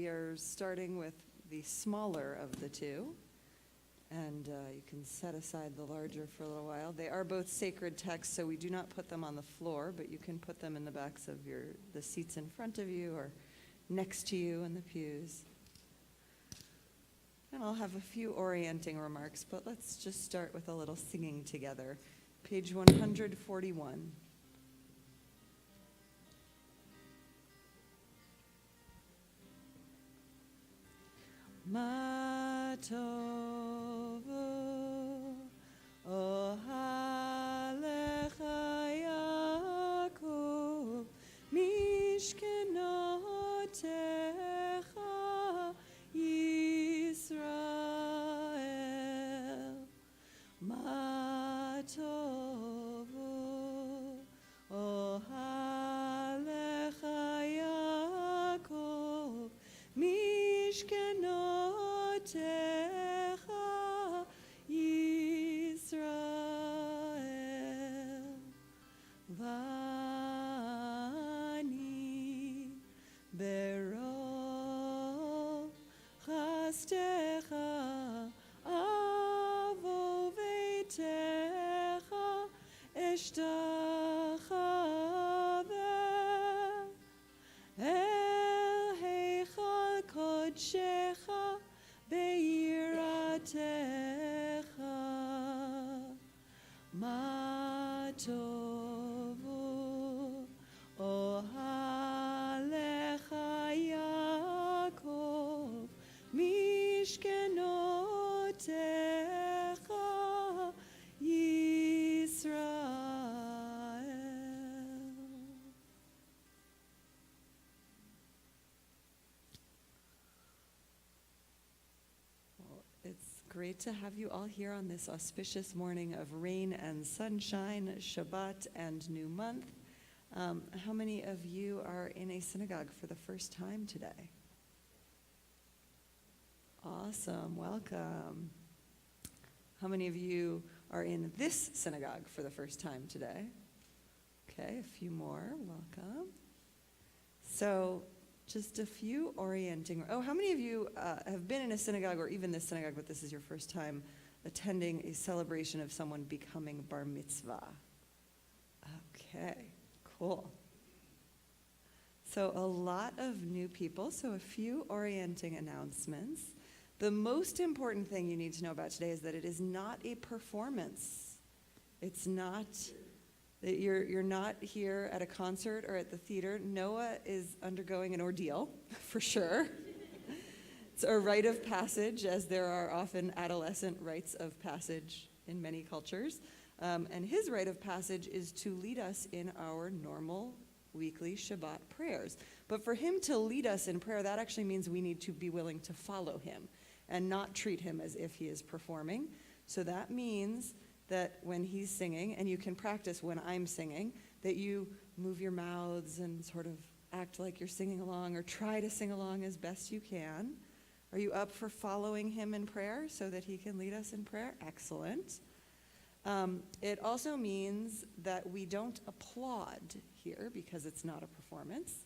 we are starting with the smaller of the two, and you can set aside the larger for a little while. They are both sacred texts, so we do not put them on the floor, but you can put them in the backs of the seats in front of you or next to you in the pews. And I'll have a few orienting remarks, but let's just start with a little singing together. Page 141. Ma tovu ohalecha Yaakov mishkenotecha Yisrael. Ma tovu ohalecha Yaakov Mishkenotecha Yisrael, Vani Berov Chastecha Avo Veitecha Eshtachaveh El Heichal Kodshecha Beiratecha Ma tovu ohalecha Yaakov Mishkenotecha Yisrael. It's great to have you all here on this auspicious morning of rain and sunshine, Shabbat and new month. How many of you are in a synagogue for the first time today? Awesome, welcome. How many of you are in this synagogue for the first time today? Okay, a few more, welcome. So, just a few orienting. Oh, how many of you have been in a synagogue or even this synagogue, but this is your first time attending a celebration of someone becoming bar mitzvah? Okay, cool. So a lot of new people, so a few orienting announcements. The most important thing you need to know about today is that it is not a performance. It's not that you're not here at a concert or at the theater. Noah is undergoing an ordeal, for sure. It's a rite of passage, as there are often adolescent rites of passage in many cultures. And his rite of passage is to lead us in our normal weekly Shabbat prayers. But for him to lead us in prayer, that actually means we need to be willing to follow him and not treat him as if he is performing. So that means that when he's singing, and you can practice when I'm singing, that you move your mouths and sort of act like you're singing along or try to sing along as best you can. Are you up for following him in prayer so that he can lead us in prayer? Excellent. It also means that we don't applaud here because it's not a performance.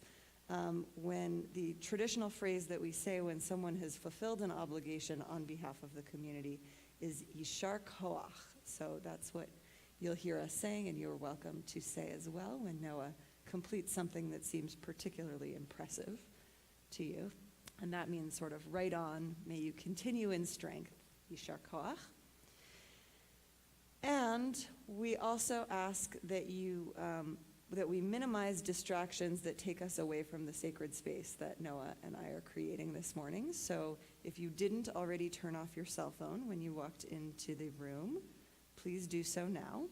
When the traditional phrase that we say when someone has fulfilled an obligation on behalf of the community is Yishar Koach. So that's what you'll hear us saying, and you're welcome to say as well when Noah completes something that seems particularly impressive to you. And that means sort of right on, may you continue in strength, Yishar Koach. And we also ask that that we minimize distractions that take us away from the sacred space that Noah and I are creating this morning. So if you didn't already turn off your cell phone when you walked into the room, please do so now.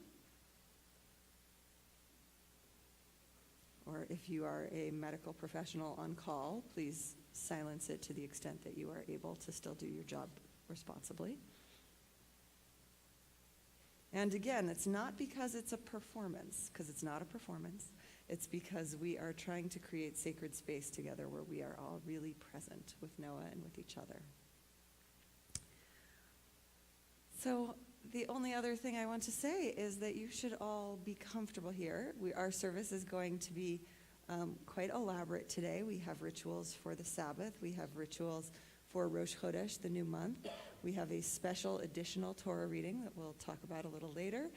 Or if you are a medical professional on call, please silence it to the extent that you are able to still do your job responsibly. And again, it's not because it's a performance, because it's not a performance. It's because we are trying to create sacred space together where we are all really present with Noah and with each other. So the only other thing I want to say is that you should all be comfortable here. Our service is going to be quite elaborate today. We have rituals for the Sabbath. We have rituals for Rosh Hodesh, the new month. We have a special additional Torah reading that we'll talk about a little later.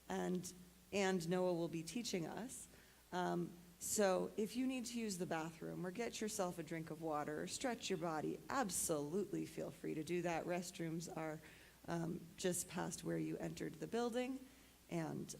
And Noah will be teaching us. So if you need to use the bathroom or get yourself a drink of water or stretch your body, absolutely feel free to do that. Restrooms are just past where you entered the building. And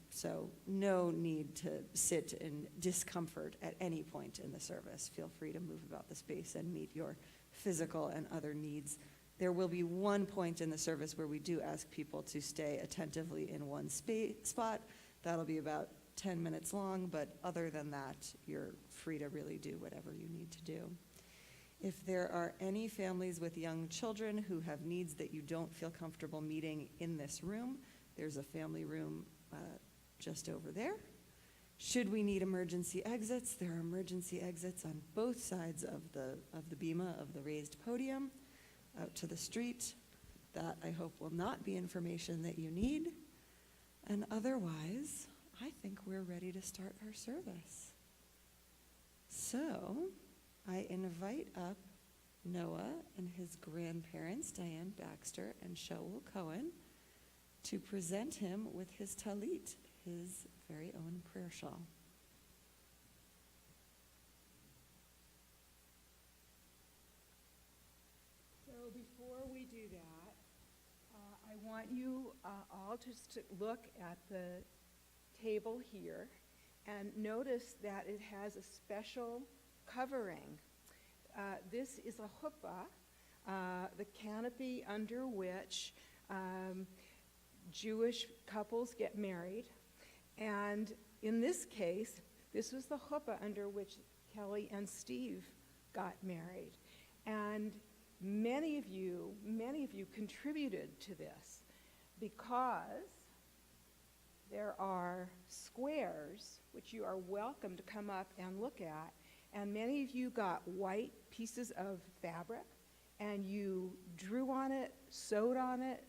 so no need to sit in discomfort at any point in the service. Feel free to move about the space and meet your physical and other needs. There will be one point in the service where we do ask people to stay attentively in one spot. That'll be about 10 minutes long, but other than that, you're free to really do whatever you need to do. If there are any families with young children who have needs that you don't feel comfortable meeting in this room, there's a family room just over there. Should we need emergency exits, there are emergency exits on both sides of the bima, of the raised podium, out to the street. That, I hope, will not be information that you need. And otherwise, I think we're ready to start our service. So, I invite up Noah and his grandparents, Diane Baxter and Shaul Cohen, to present him with his talit, his very own prayer shawl. So before we do that, I want you all just to look at the table here and notice that it has a special covering. This is a huppah, the canopy under which Jewish couples get married. And in this case, this was the huppah under which Kelly and Steve got married. And many of you contributed to this because there are squares which you are welcome to come up and look at, and many of you got white pieces of fabric and you drew on it, sewed on it,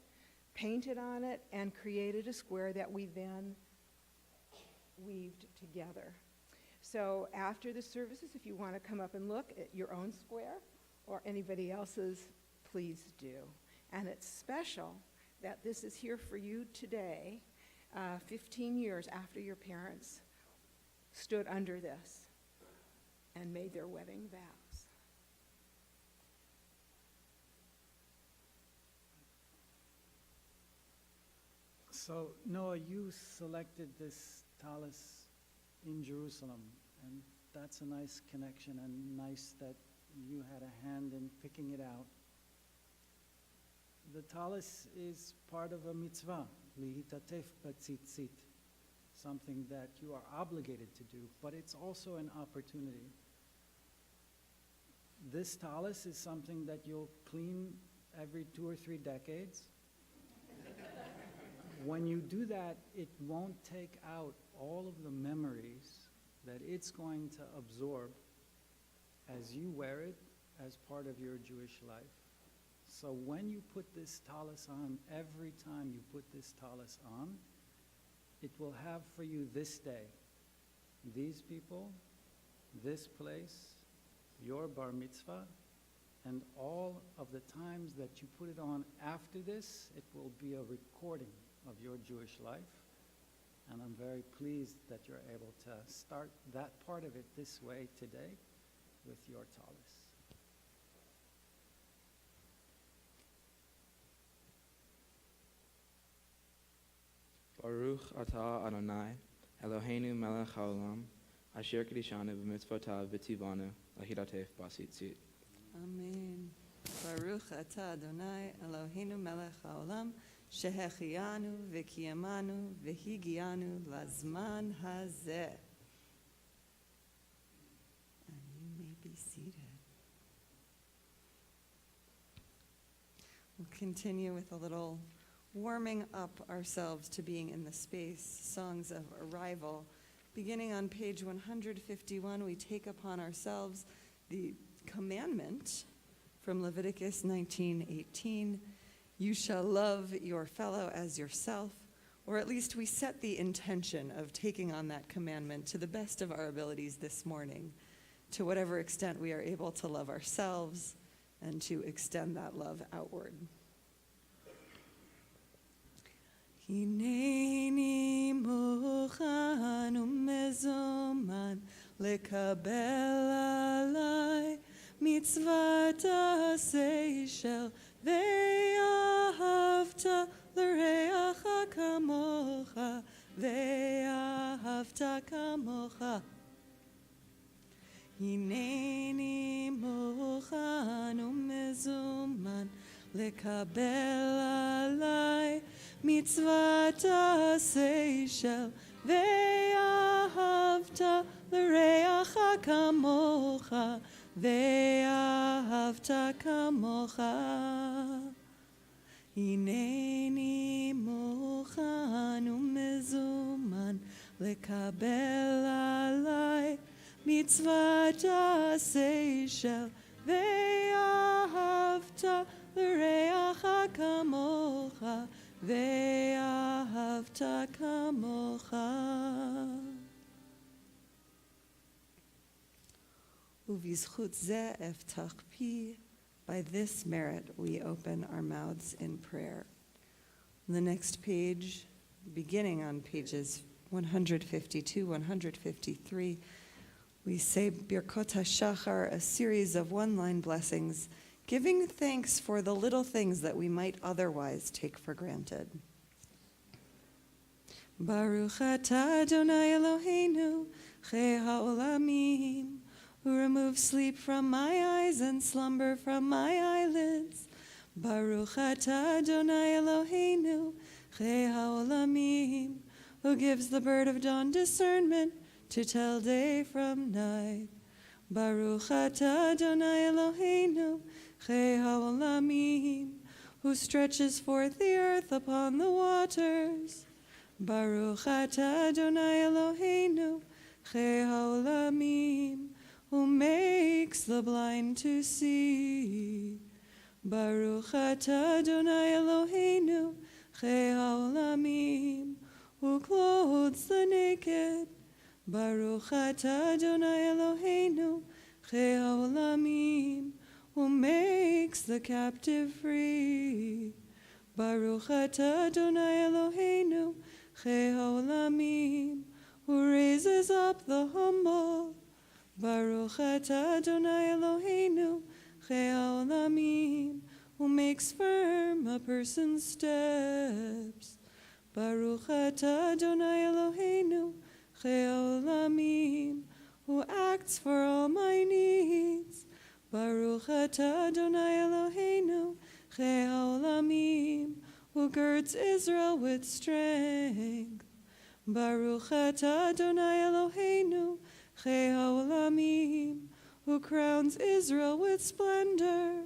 painted on it, and created a square that we then weaved together. So after the services, if you want to come up and look at your own square or anybody else's, please do. And it's special that this is here for you today, 15 years after your parents stood under this and made their wedding vows. So, Noah, you selected this tallis in Jerusalem, and that's a nice connection, and nice that you had a hand in picking it out. The tallis is part of a mitzvah, lihitatef batzitzit, something that you are obligated to do, but it's also an opportunity. This tallis is something that you'll clean every 2 or 3 decades. When you do that, it won't take out all of the memories that it's going to absorb as you wear it as part of your Jewish life. So when you put this tallis on, every time you put this tallis on, it will have for you this day, these people, this place, your bar mitzvah, and all of the times that you put it on after this, it will be a recording of your Jewish life. And I'm very pleased that you're able to start that part of it this way today with your tallis. Baruch atah Adonai, Eloheinu melech haolam, asher kedishanu b'mitzvotav v'tivanu, lahidatef basitzit. Amen. Baruch atah Adonai Eloheinu melech haolam, shehechianu v'kiyamanu v'higianu lazman hazeh. And you may be seated. We'll continue with a little warming up ourselves to being in the space, songs of arrival. Beginning on page 151, we take upon ourselves the commandment from Leviticus 19:18. You shall love your fellow as yourself. or at least we set the intention of taking on that commandment to the best of our abilities this morning, to whatever extent we are able to love ourselves and to extend that love outward. Hineni mochan umezoman lekabel alai mitzvat aseh shel ve'ahavta l'reacha kamocha ve'ahavta kamocha. Hineni mochan umezoman lekabel alai mitzvat aseh shel ve'ahavta l'reacha kamocha ve'ahavta kamocha. Hineni mochan umezuman lekabel alai mitzvat aseh shel ve'ahavta l'reacha kamocha ve'ahavta kamocha. Uvizchut zeh eftach pi. By this merit, we open our mouths in prayer. On the next page, beginning on pages 152, 153, we say Birkot HaShachar, a series of one-line blessings, giving thanks for the little things that we might otherwise take for granted. Baruch atah Adonai Eloheinu, chei ha'olamim, who removes sleep from my eyes and slumber from my eyelids. Baruch atah Adonai Eloheinu, chei ha'olamim, who gives the bird of dawn discernment to tell day from night. Baruch atah Adonai Eloheinu, chei ha'olamim, who stretches forth the earth upon the waters. Baruch atah Adonai Eloheinu, chei ha'olamim, who makes the blind to see. Baruch atah Adonai Eloheinu, chei ha'olamim, who clothes the naked. Baruch atah Adonai Eloheinu, chei ha'olamim, who makes the captive free. Baruch atah Adonai Eloheinu, chei ha'olamim, who raises up the humble. Baruch atah Adonai Eloheinu, chei ha'olamim, who makes firm a person's steps. Baruch atah Adonai Eloheinu, chei ha'olamim, who acts for all my needs. Baruch atah Adonai Eloheinu, chei ha'olamim, who girds Israel with strength. Baruch atah Adonai Eloheinu, chei ha'olamim, who crowns Israel with splendor.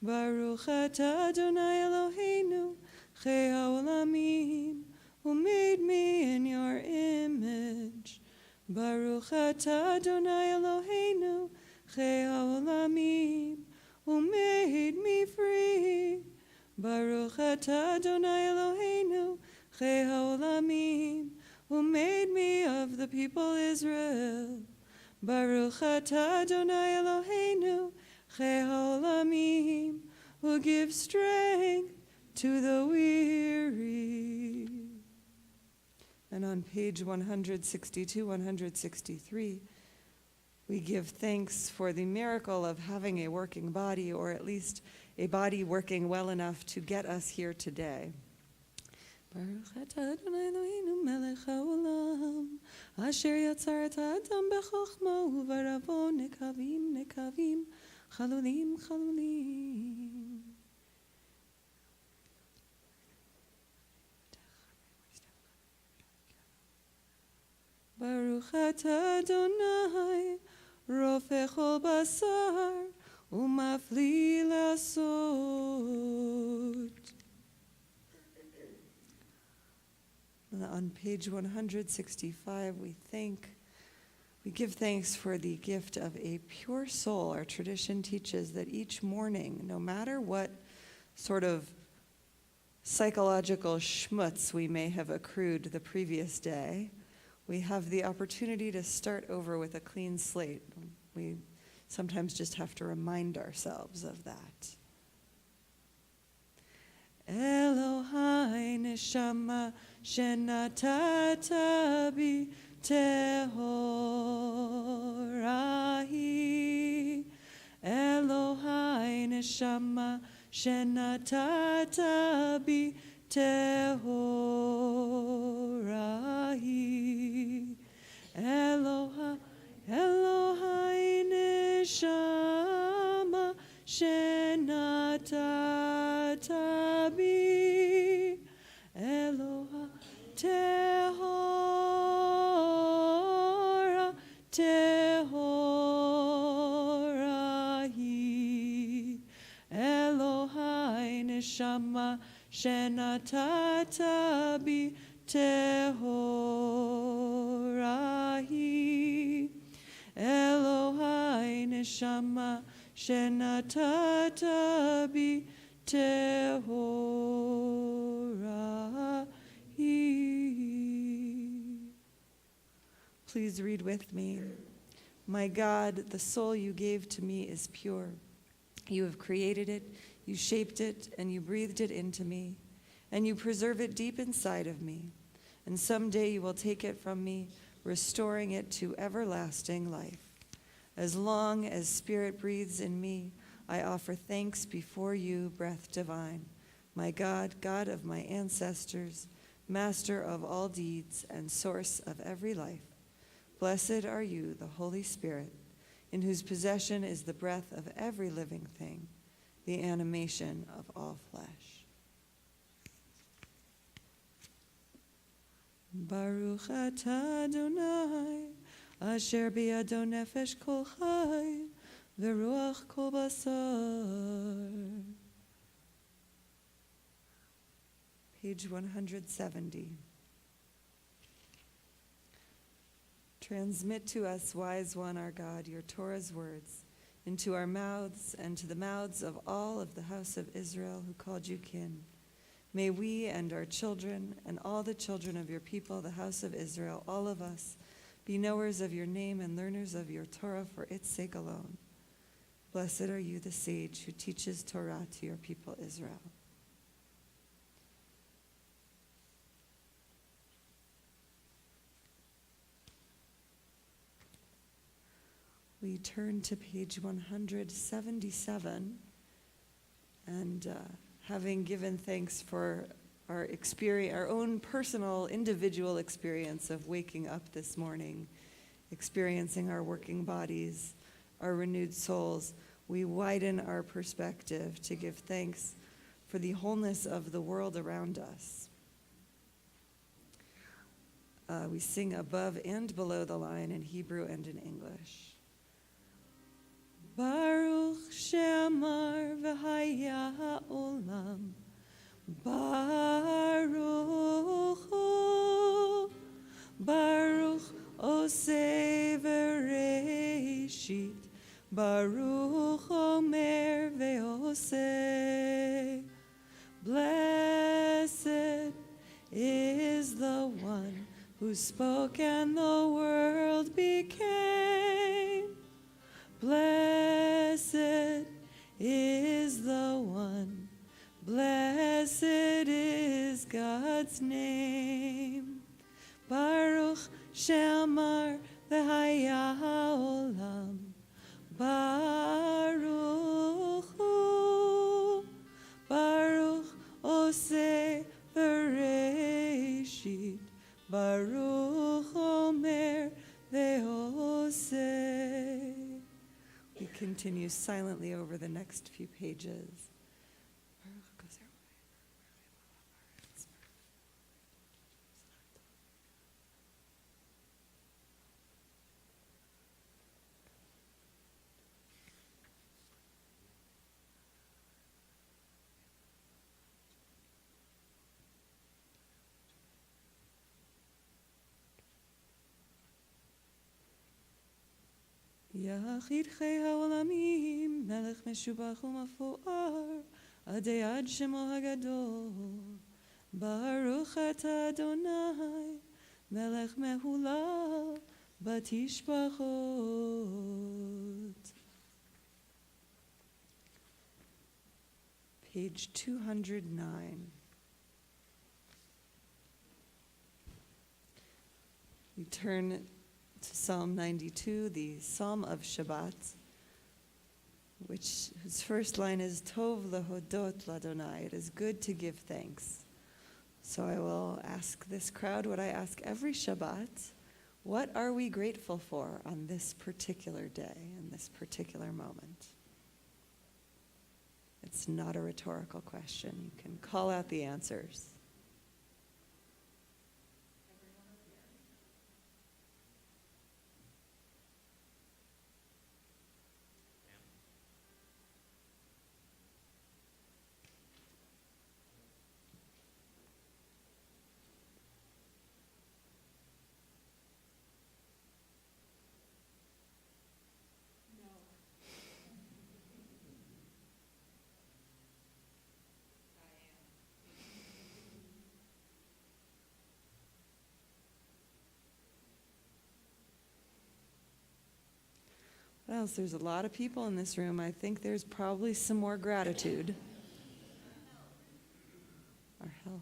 Baruch atah Adonai Eloheinu, chei ha'olamim, who made me in your image. Baruch atah Adonai Eloheinu, chei ha'olamim, who made me free. Baruch atah Adonai Eloheinu, chei ha'olamim, who made me of the people Israel. Baruch atah Adonai Eloheinu, chei ha'olamim, who gives strength to the weary. And on page 162, 163, we give thanks for the miracle of having a working body, or at least a body working well enough to get us here today. Baruch atah Adonai Eloheinu melech haolam, asher yatzar et ha'adam bechokma u'baravo nekavim nekavim, chalulim chalulim. Baruch atah Adonai, rofeh chol basar, u'mafli lasot. On page 165, we give thanks for the gift of a pure soul. Our tradition teaches that each morning, no matter what sort of psychological schmutz we may have accrued the previous day, we have the opportunity to start over with a clean slate. We sometimes just have to remind ourselves of that. Elohai neshama shenatata bi tehorahi. Elohai neshama shenatata bi tehorahi. Elohai neshama shenatata bi Eloha tehora tehorahi. Elohai neshama shenatata bi tehorahi. Elohai neshama shenatata bi tehorahi. Please read with me. My God, the soul you gave to me is pure. You have created it, you shaped it, and you breathed it into me, and you preserve it deep inside of me. And someday you will take it from me, restoring it to everlasting life. As long as spirit breathes in me, I offer thanks before you, breath divine. My God, God of my ancestors, master of all deeds and source of every life. Blessed are you, the Holy Spirit, in whose possession is the breath of every living thing, the animation of all flesh. Baruch atah Adonai, asher biado nefesh kol chai, v'ruach kol basar. Page 170. Transmit to us, wise one, our God, your Torah's words, into our mouths and to the mouths of all of the house of Israel who called you kin. May we and our children and all the children of your people, the house of Israel, all of us, be knowers of your name and learners of your Torah for its sake alone. Blessed are you, the sage, who teaches Torah to your people Israel. We turn to page 177, and having given thanks for our experience, our own personal, individual experience of waking up this morning, experiencing our working bodies, our renewed souls, we widen our perspective to give thanks for the wholeness of the world around us. We sing above and below the line in Hebrew and in English. Baruch she'amar v'haya ha'olam, Baruch hu, Baruch oseh v'reishit, Baruch omer ve'oseh. Blessed is the one who spoke and the world became. Blessed is the one, blessed is God's name. Baruch she'amar v'haya ha'olam, Baruch hu, Baruch oseh v'reishit, Baruch omer ve'oseh. We continue silently over the next few pages. יחיד חי העולמים, מלך משובח ומפואר, Adei ad shemo hagadol. Baruch atah Adonai, melech mehulal batishbachot. Page 209. We turn to Psalm 92, the Psalm of Shabbat, whose first line is Tov lehodot l'Adonai. It is good to give thanks. So I will ask this crowd what I ask every Shabbat: what are we grateful for on this particular day, in this particular moment? It's not a rhetorical question. You can call out the answers. What else? There's a lot of people in this room. I think there's probably some more gratitude. Our health.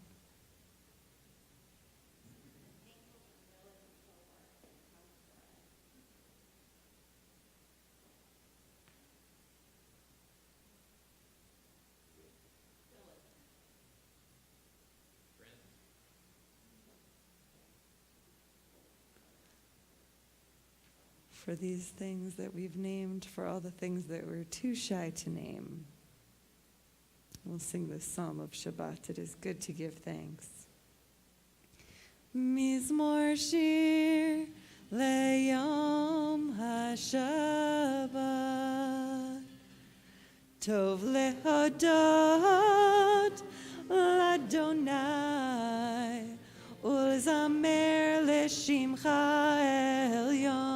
For these things that we've named, for all the things that we're too shy to name. We'll sing this Psalm of Shabbat. It is good to give thanks. Mizmor shir leyom haShabbat, tov lehodot l'Adonai, ulzamer leshimcha elyon.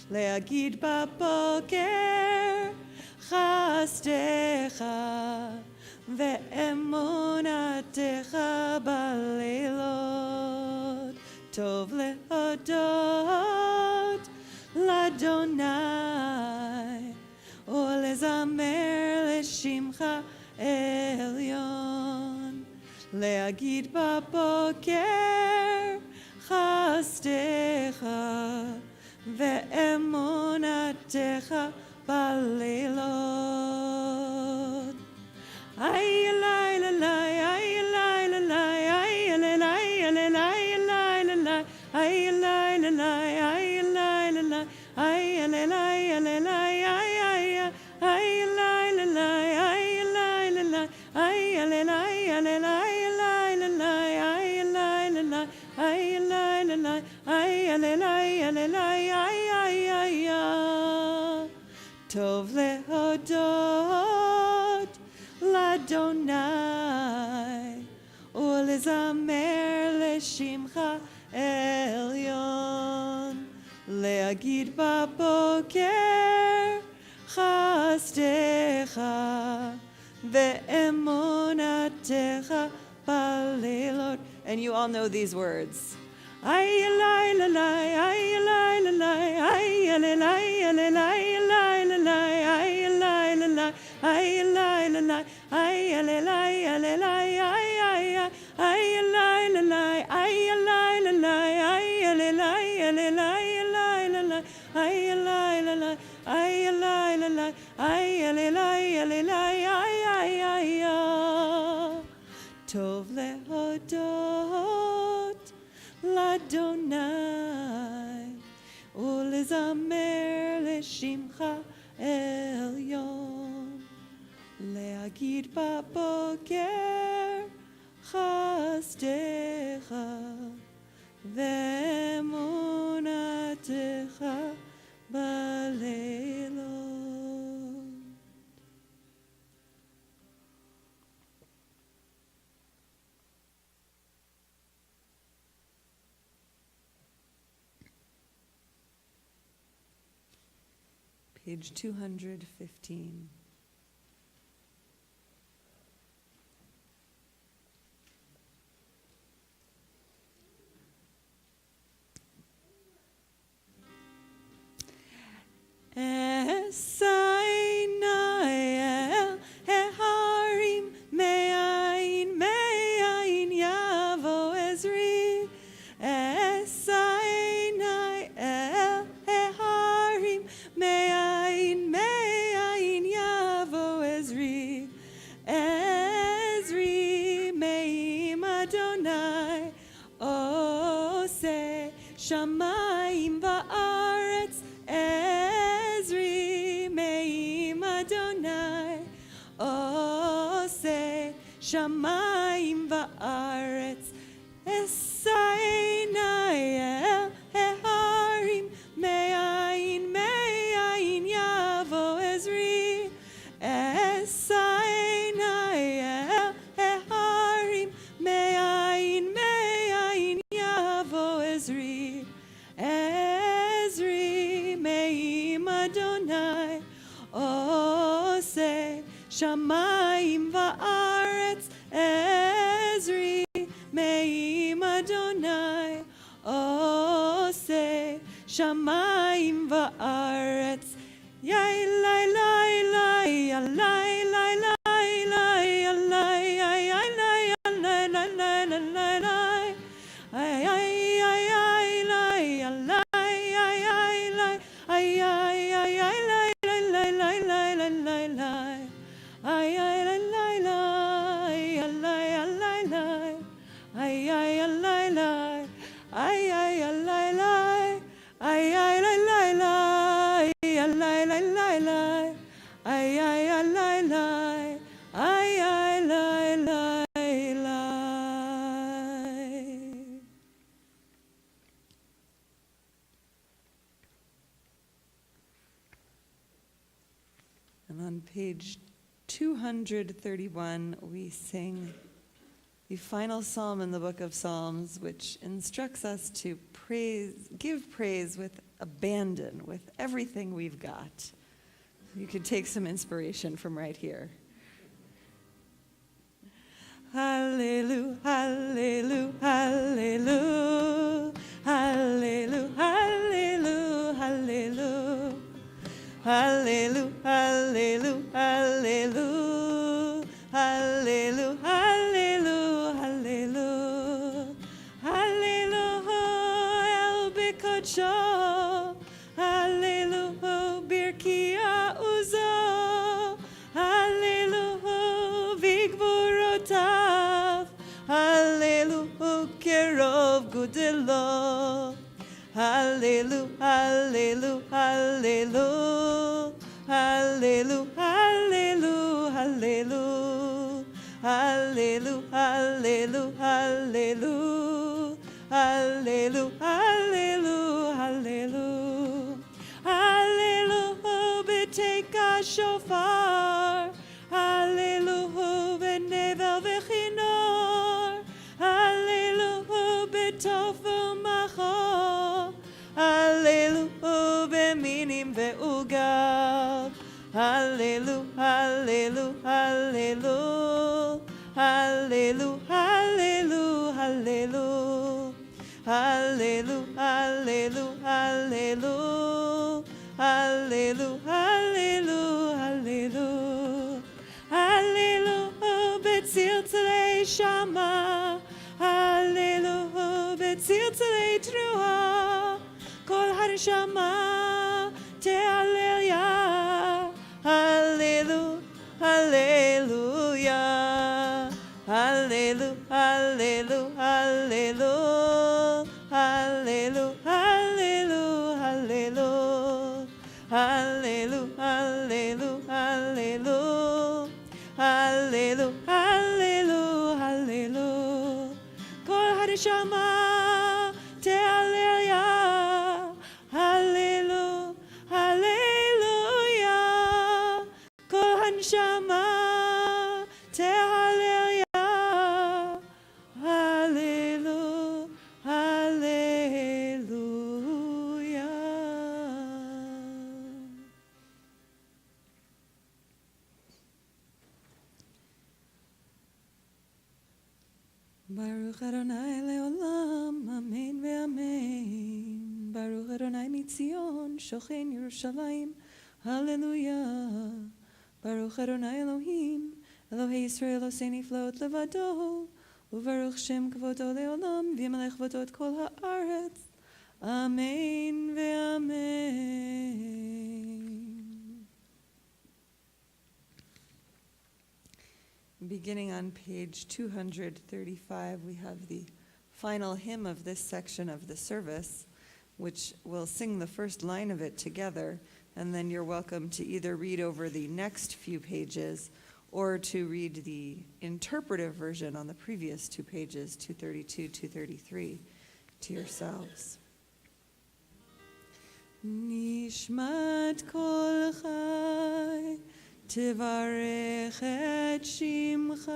להגיד בבוקר חסדך ואמונתך בלילות. טוב להודות לאדוני ולזמר לשמך עליון. להגיד בבוקר חסדך ואמונתך בלילות. איי אליי אליי איי אליי אליי איי אליי אליי איי אליי אליי איי אליי אליי איי אליי אליי איי אליי אליי איי אליי אליי איי אליי אליי טוב להודות לאדוני ולזמר לשמך עליון. להגיד בבוקר חסדך ואמונתך בלילות. And you all know these words. Ay alay lalay, ay alay lalay, ay alay alay alay lalay, ay alay lalay, ay alay lalay, ay alay alay ay ay alay lalay, ay alay lalay, ay alay alay alay lalay, ay alay lalay, ay alay lalay, ay alay alay ay tov lehodot לאדוני ולזמר לשמך עליון. להגיד בבוקר חסדך ואמונתך בלילות. Page 215. Shamayim va'aretz Ezri me'im Adonai Ose Shamayim va'aretz Esainai Eharim Me'ayin Yavo Ezri Esainai Eharim Me'ayin Yavo Ezri Ezri Me'im Adonai Ose Shamayim va'aretz Ezri Me'im Adonai Ose Shamayim va'aretz Yai lai lai lai lai lai lai lai lai ai lai lai lai lai lai lai ai ai ai ai lai lai ai ai lai ai ai ai ai lai lai lai lai lai lai lai ai ai lai lai lai lai lai lai ai ai lai lai ai ai lai lai ai ai lai lai lai lai lai lai lai ai ai lai lai ai ai lai lai lai. And on page 231, we sing the final psalm in the book of Psalms, which instructs us to give praise with abandon, with everything we've got. You could take some inspiration from right here. Hallelujah, hallelujah, hallelujah, hallelujah, hallelujah, hallelujah. Hallelujah, hallelujah, hallelujah, hallelujah, hallelujah, hallelujah, hallelujah, El Bikodsho, hallelujah, Birkia Uzo, hallelujah, Vigburotav, hallelujah, Kerov Gudelo. Hallelujah, hallelujah, hallelujah, hallelujah, hallelujah, hallelujah, hallelujah, hallelujah, hallelujah, hallelujah, hallelujah, hallelujah, beteka shofar, hallelujah, benevel vechinor, hallelujah, betofel machor. Hallelujah, beminim ve'ugav. Hallelujah, hallelujah, hallelujah, hallelujah, hallelujah, hallelujah, hallelujah, hallelujah, hallelujah, hallelujah, hallelujah, hallelujah, betziltzalei shama. Hallelujah, betziltzalei truah. Kol harshama te'aleluya. Hallelujah, hallelujah, hallelujah, hallelujah, hallelujah, hallelujah, hallelujah, hallelujah, hallelujah, hallelujah, hallelujah, hallelujah. Kol harshama te'aleluya. Hallelujah, hallelujah. Kol hanshama te'aleluya. Hallelujah, hallelujah. Baruch Adonai leolam, amen ve'amen. Baruch Adonai mitzion, shochen Yerushalayim, hallelujah. Baruch Adonai Elohim, Elohei Yisrael, Osei niflaot levado, uvaruch Shem kvodo leolam, v'yamelech kvodo et kol haaretz, amen ve'amen. Beginning on page 235, we have the final hymn of this section of the service, which we'll sing the first line of it together, and then you're welcome to either read over the next few pages or to read the interpretive version on the previous 2 pages, 232, 233, to yourselves. Nishmat kol chai tivarech et shimcha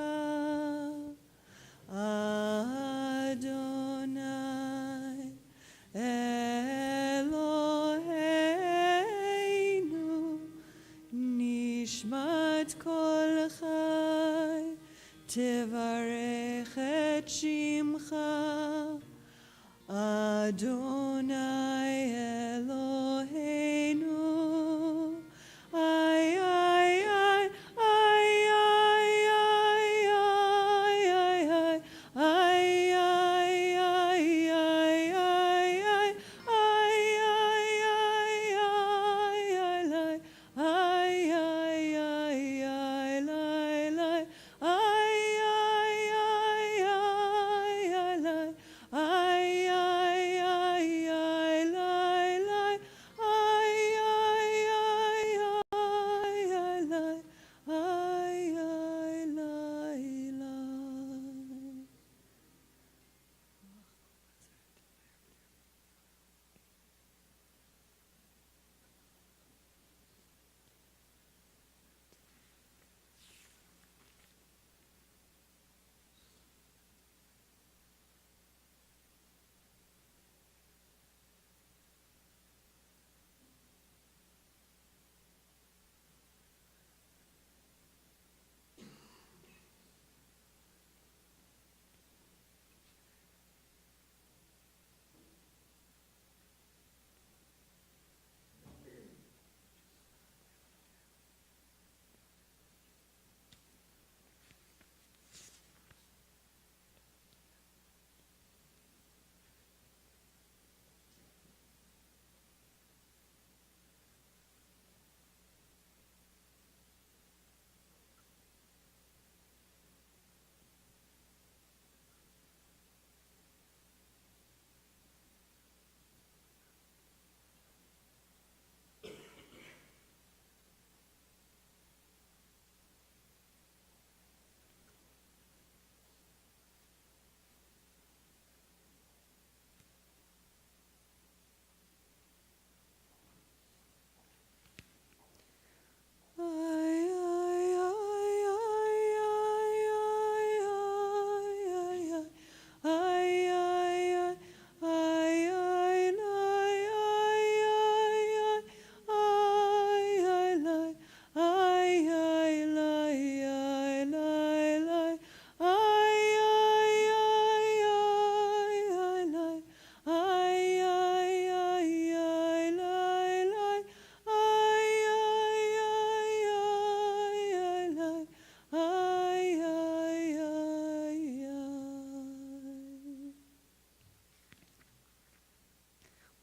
Adonai Eloheinu Nishmat kol chai tivarech et shimcha Adonai Eloheinu ay ay ay ay ay ay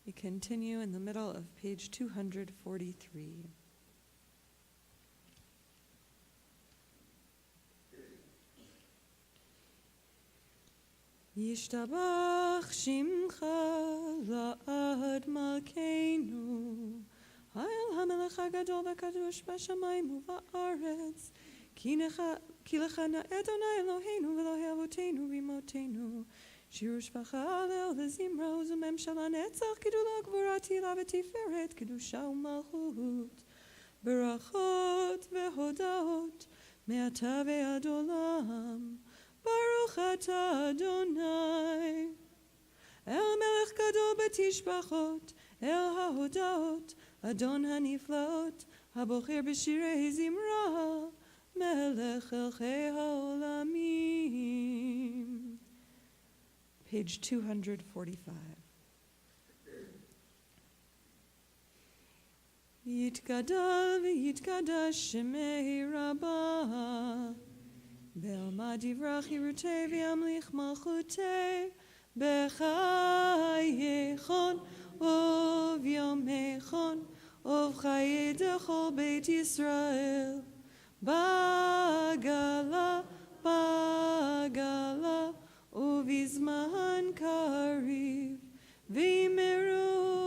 We continue in the middle of page 243. Yishtabach Shimcha La'ad Malkeinu Hayal HaMelech HaGadol VaKadosh B'Shamayim U'Va'aretz Ki Lecha Adonai Eloheinu V'Elohei Avotenu Rimotenu Shirush V'Chalel V'Zimra U'Zumem Shala Netzach Gidula Gvura Tila V'Tiferet Kedusha U'Malchut Berachot V'Hodaot Me'ata Ve'ad Olam Baruch Atah Adonai El Melech Gadol B'Tishbachot El HaHodaot Adon HaNiflaot HaBocher B'Shirei Zimra Melech Elchei HaOlamim. Page 245. Yitgadal v'yitgadash Shemei Rabbah Be'alma divrach Yirutei v'yamlich malchutei B'chayechon u'v'yomechon u'v'chayei dechol Beit Yisrael Bagala Bagala Uvizman Kariv Vimeru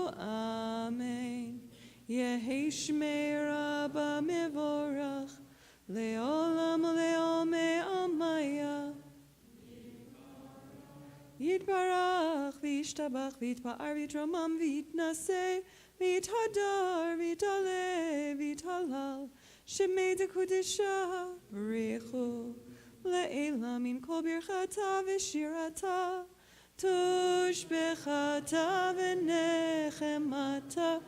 Yehi Shmei Rabba Mevorach, Leolam Leome Amaya. Yitbarach, Vishtabach, Vitpa'ar, Vitramam, Vitnaseh, Vithadar, Vitale, Vithalal, Shemei Dekudisha, Barichu, Le'elam in Kol Birchata V'Shirata, Tushbechata V'Nechemata,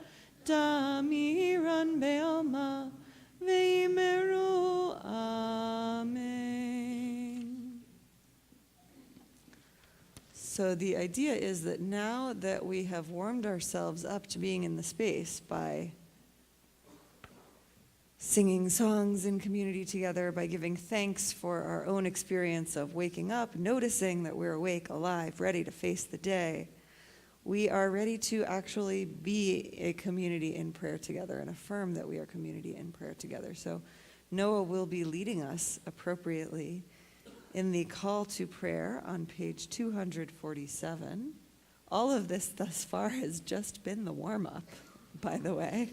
Damiran Be'alma, V'imeru, Amen. So the idea is that now that we have warmed ourselves up to being in the space by singing songs in community together, by giving thanks for our own experience of waking up, noticing that we're awake, alive, ready to face the day, we are ready to actually be a community in prayer together and affirm that we are community in prayer together. So Noah will be leading us appropriately in the call to prayer on page 247. All of this thus far has just been the warm-up, by the way.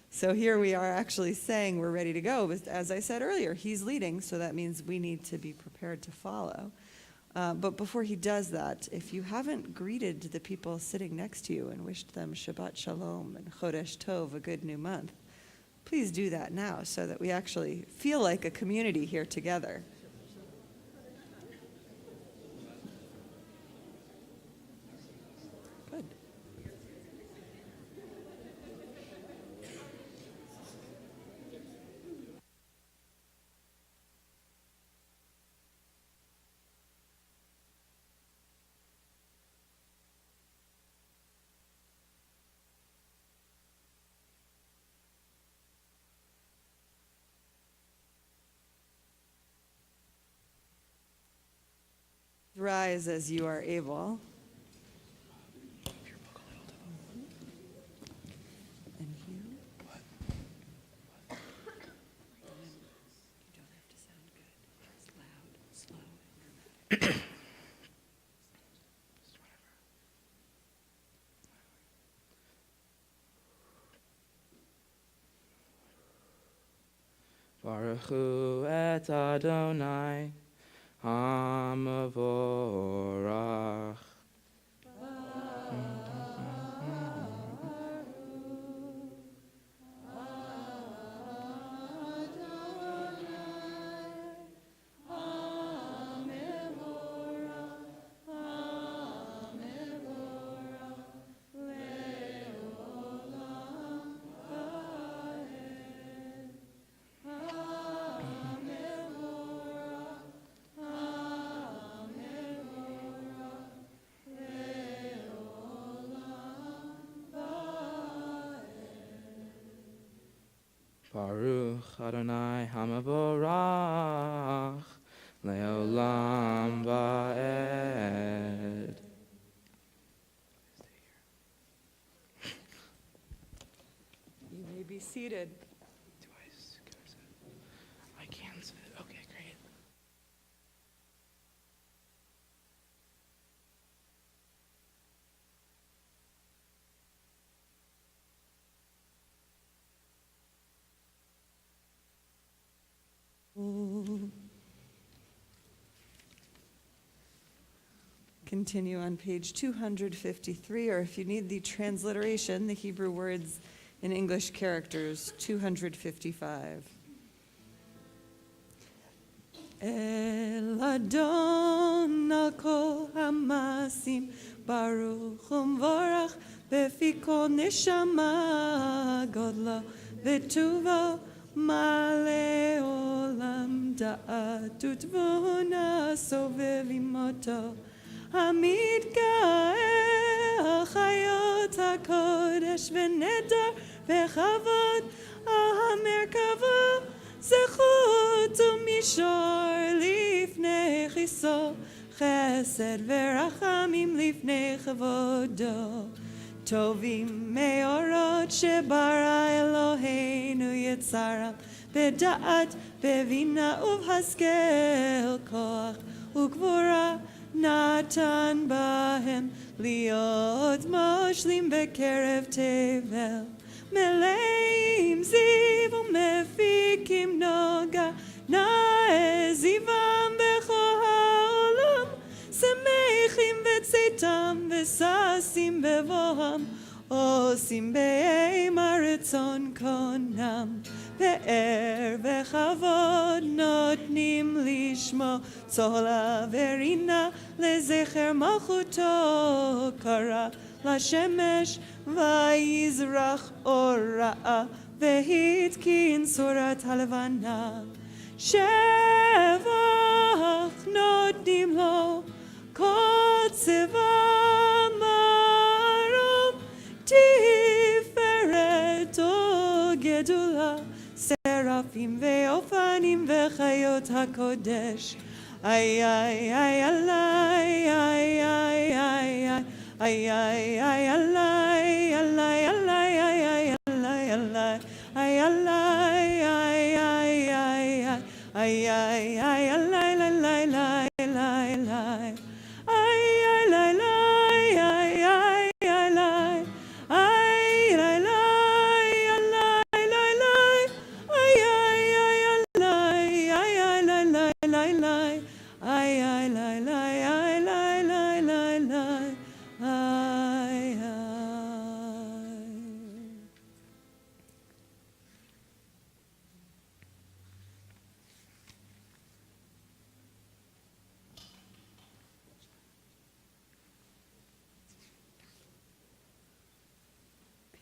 So here we are actually saying we're ready to go. But as I said earlier, he's leading, so that means we need to be prepared to follow. But before he does that, if you haven't greeted the people sitting next to you and wished them Shabbat Shalom and Hodesh Tov, a good new month, please do that now so that we actually feel like a community here together. Good. Rise as you are able. And you? What? You don't have to sound good. It's loud, slow, and dramatic. Baruch Hu et Adonai Hamavorach. Baruch Adonai Hamavorach Leolam Va'ed. You may be seated. I can sit. Okay, great. Continue on page 253, or if you need the transliteration, the Hebrew words in English characters, 255. El Adon al kol hamasim baruch umvorach befi kol neshama godla v'tuvo male olam da'at u'tvuna sovevimoto hamid ga'el chayot hakodesh v'nedar v'chavod ha'merkavo zechut u'mishor lifnei chiso chesed v'rachamim lifnei chavodo tovim meorot shebara Eloheinu yetzaram b'da'at b'vina uv'haskel koach u'gvura Natan bahem liot moshlim bekerev tevel מלאים זיו ומפיקים נוגה, נאה זיוום בכל העולם, שמחים בצאתם וששים בבואם, עושים באימה רצון קונם, פאר וכבוד נותנים לשמו, צהלה ורינה לזכר מלכותו, קרא לשמש ויזרח אורה, והתקין צורת הלבנה, שבח נותנים לו כל צבא מרום, תפארת וגדולה, סרפים ואופנים וחיות הקודש, איי איי איי עליי, איי איי איי איי איי איי עליי, עליי עליי איי איי עליי עליי, איי עליי איי איי איי איי איי איי עליי לי לי לי לי, איי איי לי לי איי איי איי לי, איי לי לי עליי לי לי, איי איי איי עליי, איי איי לי לי לי לי, איי איי לי לי איי לי לי לי לי, איי איי.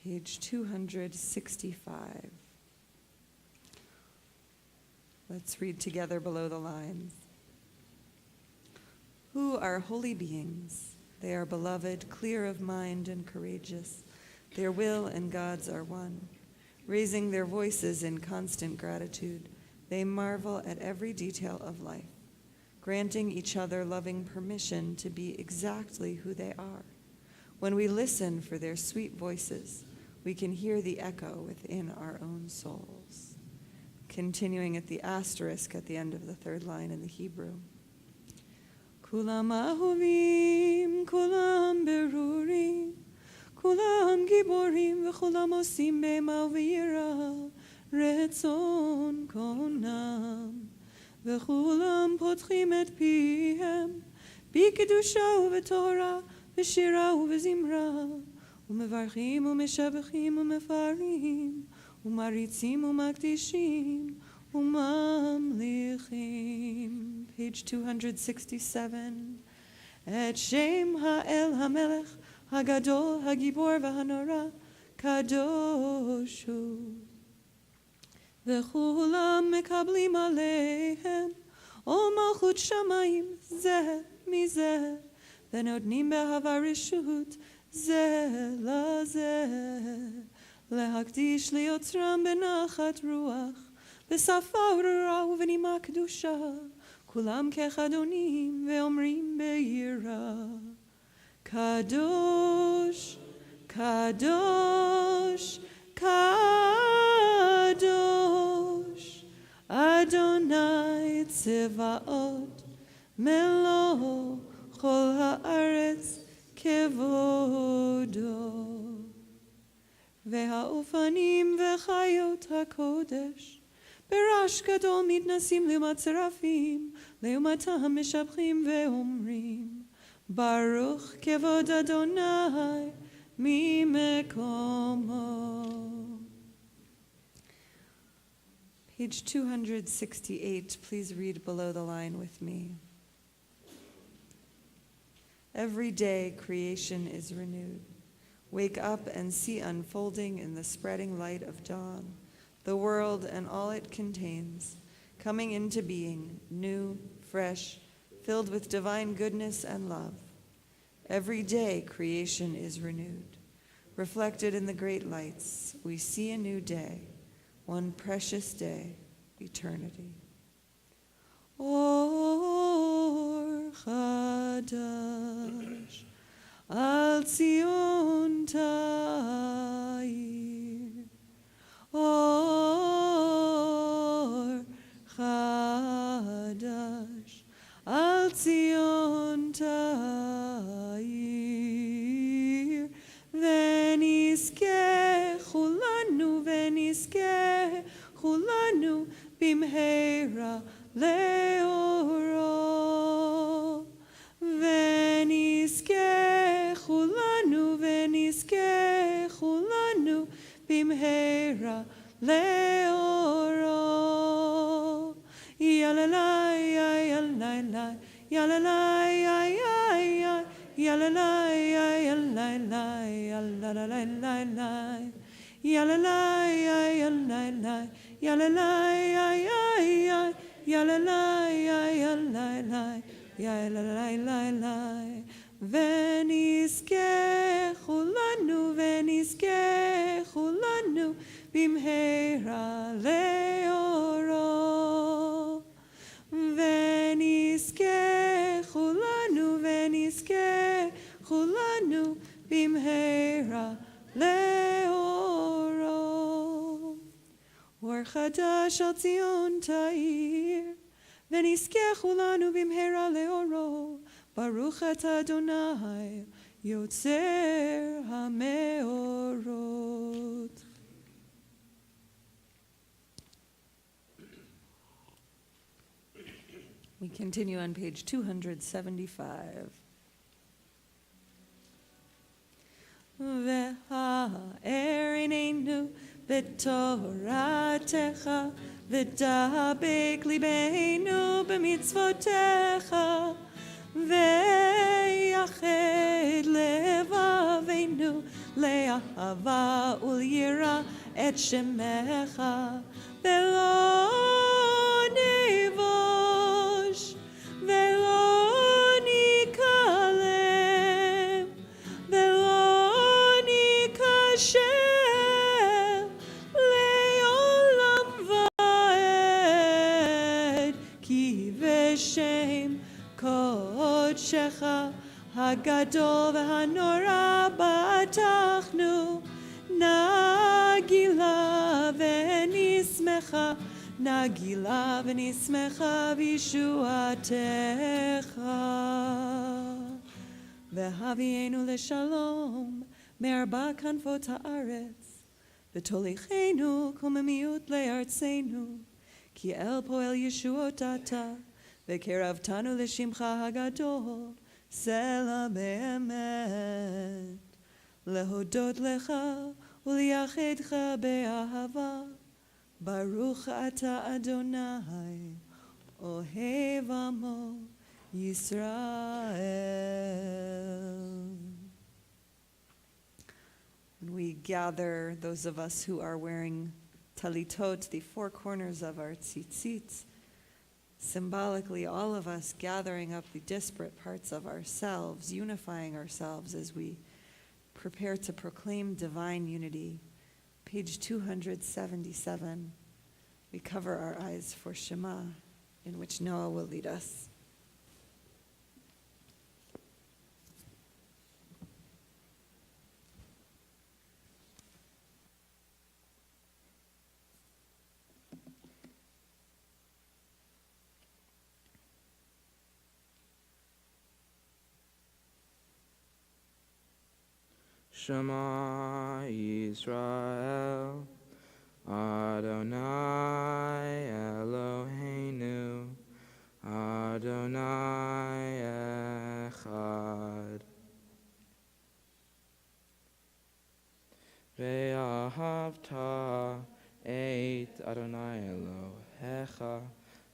Page 265. Let's read together below the lines. Who are holy beings? They are beloved, clear of mind and courageous. Their will and God's are one. Raising their voices in constant gratitude, they marvel at every detail of life, granting each other loving permission to be exactly who they are. When we listen for their sweet voices, we can hear the echo within our own souls. Continuing at the asterisk at the end of the third line in the Hebrew. Kulam ahuvim, kulam berurim, kulam giborim, v'kulam osim b'ema v'yira, retzon konam, v'kulam potchim et pihem, b'kedusha u'v'torah, v'shira u'v'zimra, u'mevarchim u'meshabachim u'mefarim, u'maritzim u'makdishim, umamlichim. Page 267. Et Shem ha'el ha'melech ha'gadol ha'gibor v'hanora kadoshu. V'chulam mekablim aleihem ol malchut shamayim zeh mizeh v'nodnim behava reshut zeh lazeh להקדיש ליוצרם בנחת רוח, בשפה ורעה ובנימה קדושה, כולם כחדונים ואומרים ביראה, קדוש, קדוש, קדוש, אדוני צבאות, מלוא כל הארץ כבודו. והאופנים וחיות הקודש ברעש גדול מתנסים לעומת צרפים, לעומתם משבחים ואומרים ברוך כבוד אדוני ממקומו. Page 268, please read below the line with me. Every day creation is renewed. Wake up and see unfolding in the spreading light of dawn, the world and all it contains, coming into being, new, fresh, filled with divine goodness and love. Every day creation is renewed. Reflected in the great lights, we see a new day, one precious day, eternity. Or Hodesh. Al Zion Ta'ir, Or Hodesh, Al Zion Ta'ir, V'nizkeh chulanu במהרה לאורו. ונזכה כולנו במהרה לאורו. יללי יללי יללי יללי ונזכה כולנו במהרה לאורו. ונזכה כולנו במהרה לאורו. אור חדש על ציון תאיר, ונזכה כולנו במהרה לאורו. ברוך אתה אדוני יוצר המאורות. We continue on page 275. והערננו בתורתך, ודבק ליבנו במצוותיך, ויחד לבבינו לאהבה וליראה את שמך, ולא נבוש ולא ניכלם ולא ניכשל לעולם ועד, כי בשם קודשך הגדול והנורא בטחנו, נגילה ונשמחה בישועתך. והביאנו לשלום מארבע כנפות הארץ, ותוליכנו קוממיות לארצנו, כי אל פועל ישועות אתה, וקרבתנו לשמך הגדול, סלע באמת. להודות לך ולייחדך באהבה, ברוך אתה אדוני אוהב עמו ישראל. And we gather, those of us who are wearing talitot, the four corners of our tzitzit, symbolically all of us gathering up the disparate parts of ourselves, unifying ourselves as we prepare to proclaim divine unity. Page 277, we cover our eyes for Shema, in which Noah will lead us. Shema Yisrael, Adonai Eloheinu, Adonai Echad. Ve'ahavta et Adonai Elohecha,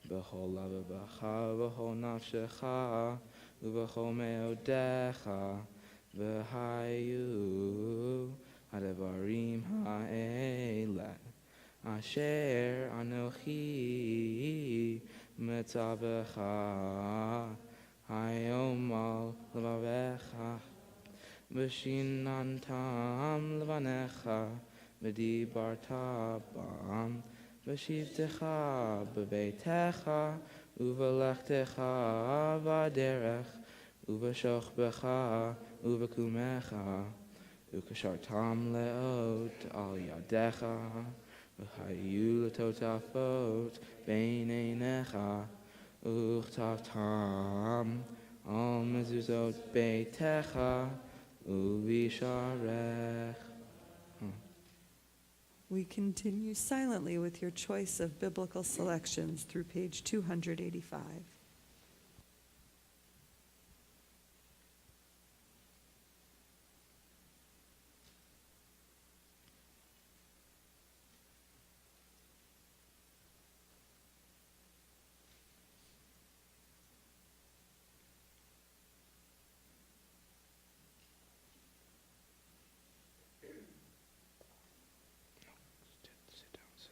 b'chol levavecha, b'chol nafshecha, u'b'chol me'odecha, v'hayu ha'devarim ha'ele asher anochi metzavecha hayom al levavecha v'shinantam levanecha v'dibarta bam v'shivtecha b'beitecha u'v'lechtecha v'aderech u'v'shochbecha u'v'kumecha u'kashartam leot al yadecha v'hayu letotafot beineinecha u'chtavtam al mezuzot beitecha u'visharech. We continue silently with your choice of biblical selections through page 285. Sit down, sit.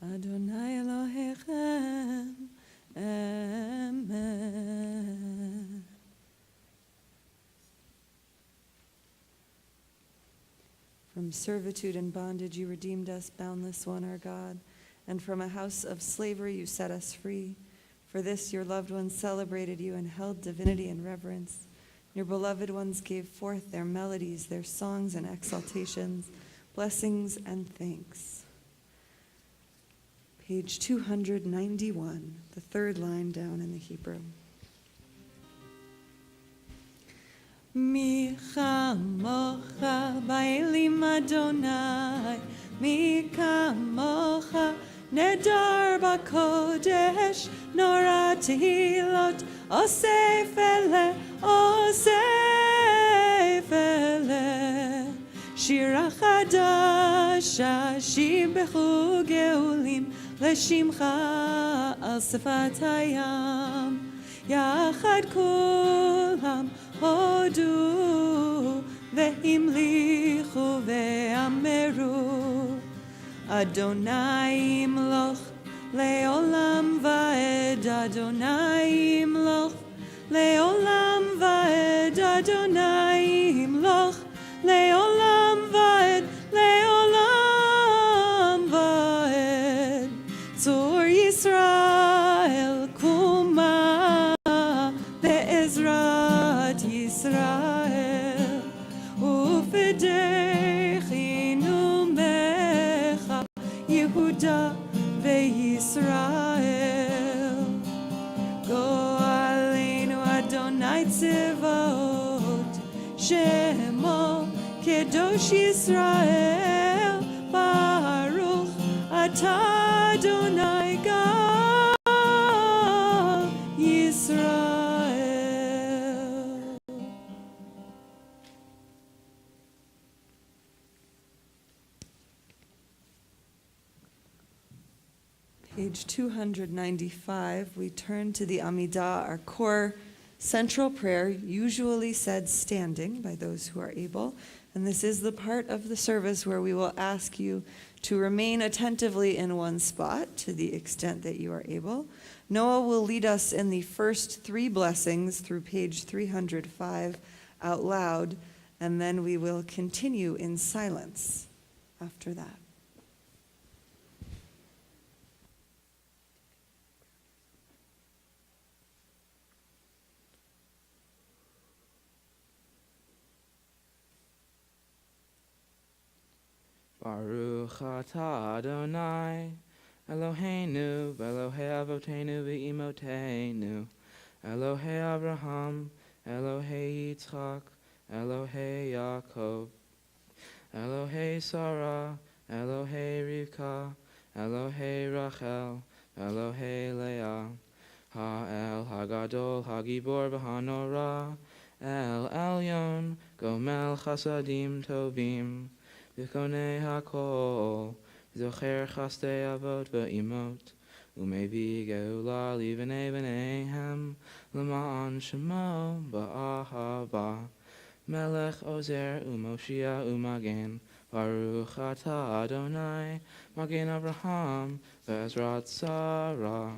Adonai Elohechem, Amen. From servitude and bondage you redeemed us, boundless one, our God, and from a house of slavery you set us free. For this your loved ones celebrated you and held divinity in reverence. Your beloved ones gave forth their melodies, their songs and exaltations, blessings and thanks. Page 291, the third line down in the Hebrew. Mi chamocha ba'elim Adonai, mi kamocha nedar b'kodesh, nora tehilot, osef ele, shira chadash, shibechu geulim, לשמחה על שפת הים, יחד כולם הודו והמליכו ואמרו, אדוני ימלוך לעולם ועד, אדוני ימלוך לעולם ועד, אדוני ימלוך לעולם ועד, לעולם ועד. צור ישראל קומה בעזרת ישראל, ופדחנו ממך יהודה וישראל. גואלנו אדוני צבאות, שמו קדוש ישראל, ברוך אתה אדוני גאל ישראל. Page 295, we turn to the Amidah, our core central prayer, usually said standing by those who are able. And this is the part of the service where we will ask you to remain attentively in one spot to the extent that you are able. Noah will lead us in the first three blessings through page 305 out loud, and then we will continue in silence after that. Baruch atah Adonai, Eloheinu, Elohei Avotenu v'Imotenu, Elohei Abraham, Elohei Yitzchak, Elohei Yaakov, Elohei Sarah, Elohei Rivka, Elohei Rachel, Elohei Leah, Ha'el Hagadol Hagibor v'Hanora, El Elyon Gomel Chasadim Tovim, V'konei Hakol, Zocher Chastei Avot v'Imot, Umevi Geula Livnei V'neihem, L'ma'an Shemo Ba'ahava, Melech Ozer Umoshia Umagen, Baruch Atah Adonai, Magen Avraham, Ve'ezrat Sarah.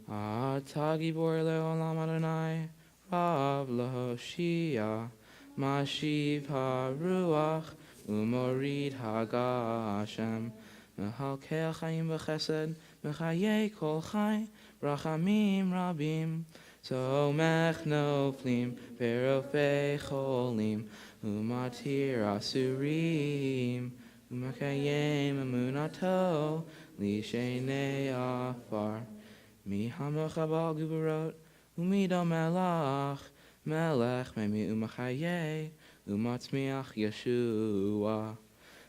Atah Gibor Le'olam Adonai, Rav L'Hoshia, Mashiv HaRuach, Umorid HaGashem, Mehalkei Chaim V'Chesed, Mechayei Kol Chai, Rachamim Rabim, Somech Noflim, Verofei Cholim, Umatir Asurim, Umakayem Emunato, Lishenei Afar, Mihamachabal Gubarot, Umido Melach, Melech Memi Umachaye, Umatzmiach Yeshua,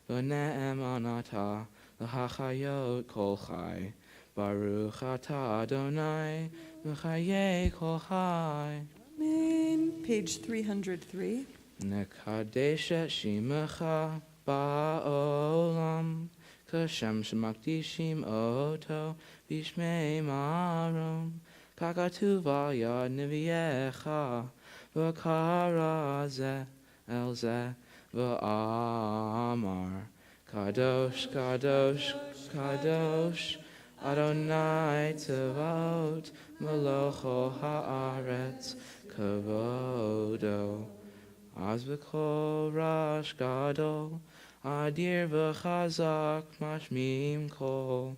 V'ne'em Anata, L'Hachayot Kol Chai, Baruch Atah Adonai, M'chayei Kol Chai. Amen. Page 303. Nekadesh et Shimecha Ba'olam, Kashem Shemakdishim Oto, Vishmei Marom, Kakatuv al Yad Neviecha, V'kara Ze El Ze, V'amar, Kadosh, Kadosh, Kadosh, Adonai Tzavot, Melocho Haaretz, Kavodo. Az v'kol Rosh Gadol, Adir v'chazak, Mashmim kol,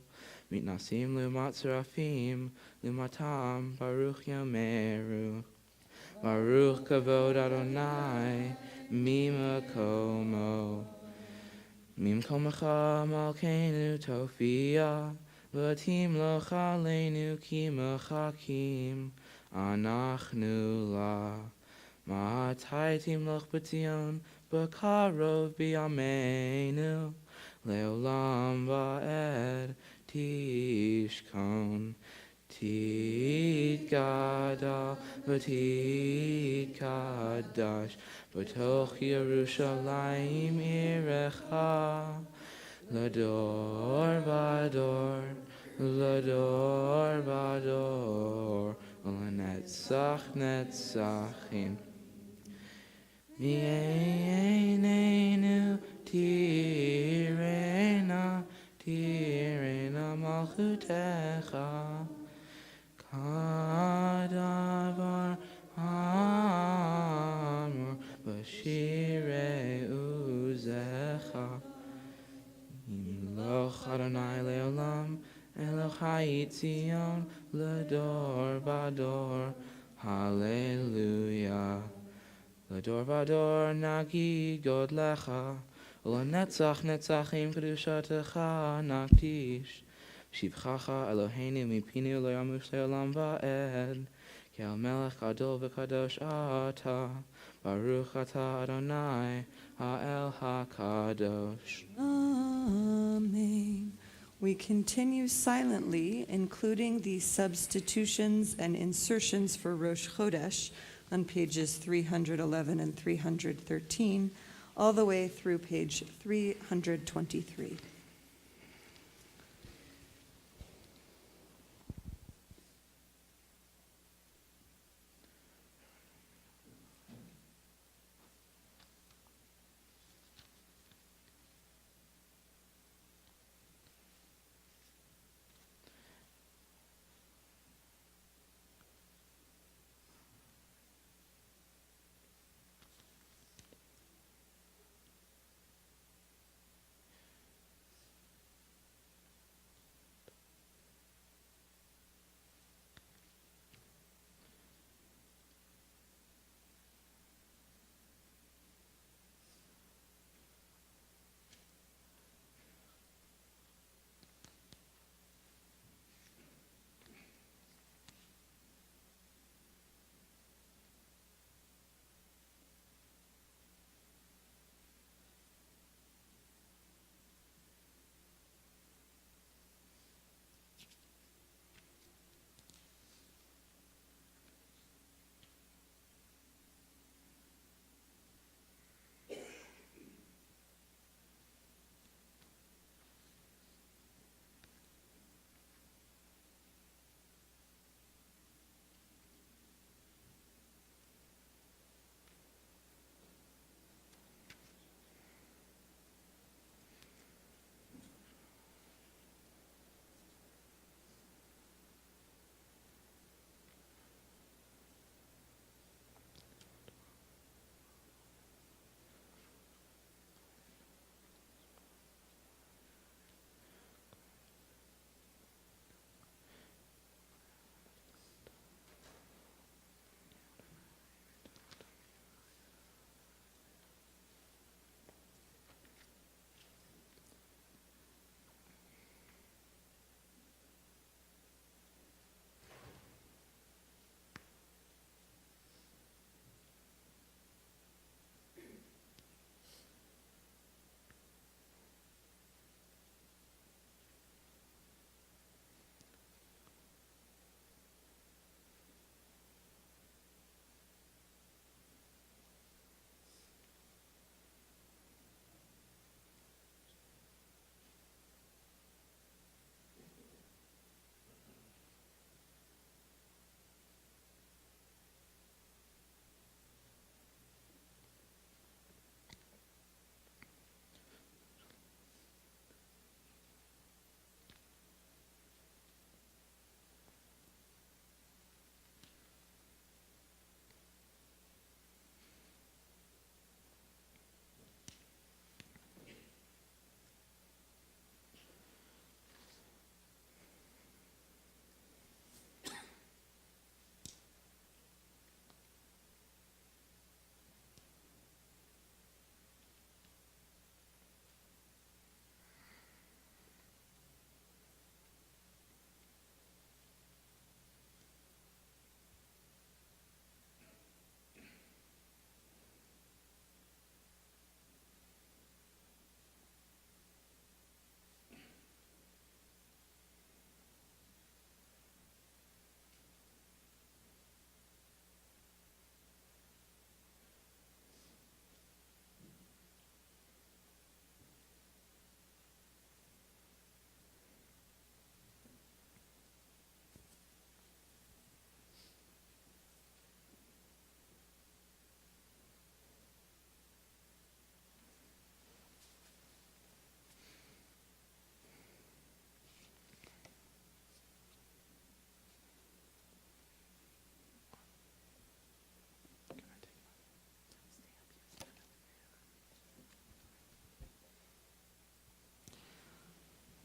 Mitnasim lumat Serafim, Lumatam, Baruch Yameru, Baruch Kavod Adonai, Mimakomo, Mimkomecha Malkeinu Tofia, V'tim locha leinu ki mechakim, Anachnu la. Ma'ataitim loch b'tzion, B'karov b'yameinu, Leolam va'ed tishkon, Tidgada v'tidkadash, B'toch Yerushalayim irecha, L'dor v'ador, L'dor v'ador, L'netzach netzachim. V'einenu tirena, tirena malchutecha, Kadavar amor, B'shirei uzecha. Imloch Adonai leolam, Elohai Tzion, L'dor v'ador, Hallelujah. L'dor v'ador nagi godlecha, U'lenetzach netzachim kedushatecha nakdish. Shivchacha Eloheinu mipinu lo yamush leolam va'ed, Ki al melech gadol v'kadosh ata, Baruch atah Adonai, ha'el ha'kadosh. Amen. We continue silently, including the substitutions and insertions for Rosh Hodesh on pages 311 and 313, all the way through page 323.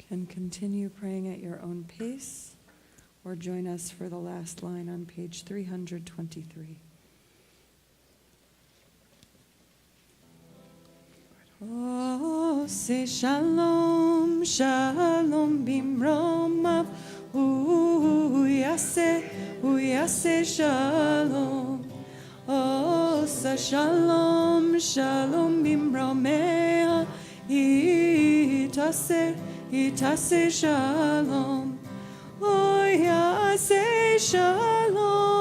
can continue praying at your own pace or join us for the last line on page 323. Oh, say shalom, shalom bimromav, uyase shalom. Oh, say shalom, shalom bimromeha, itase shalom. Oh, yase shalom,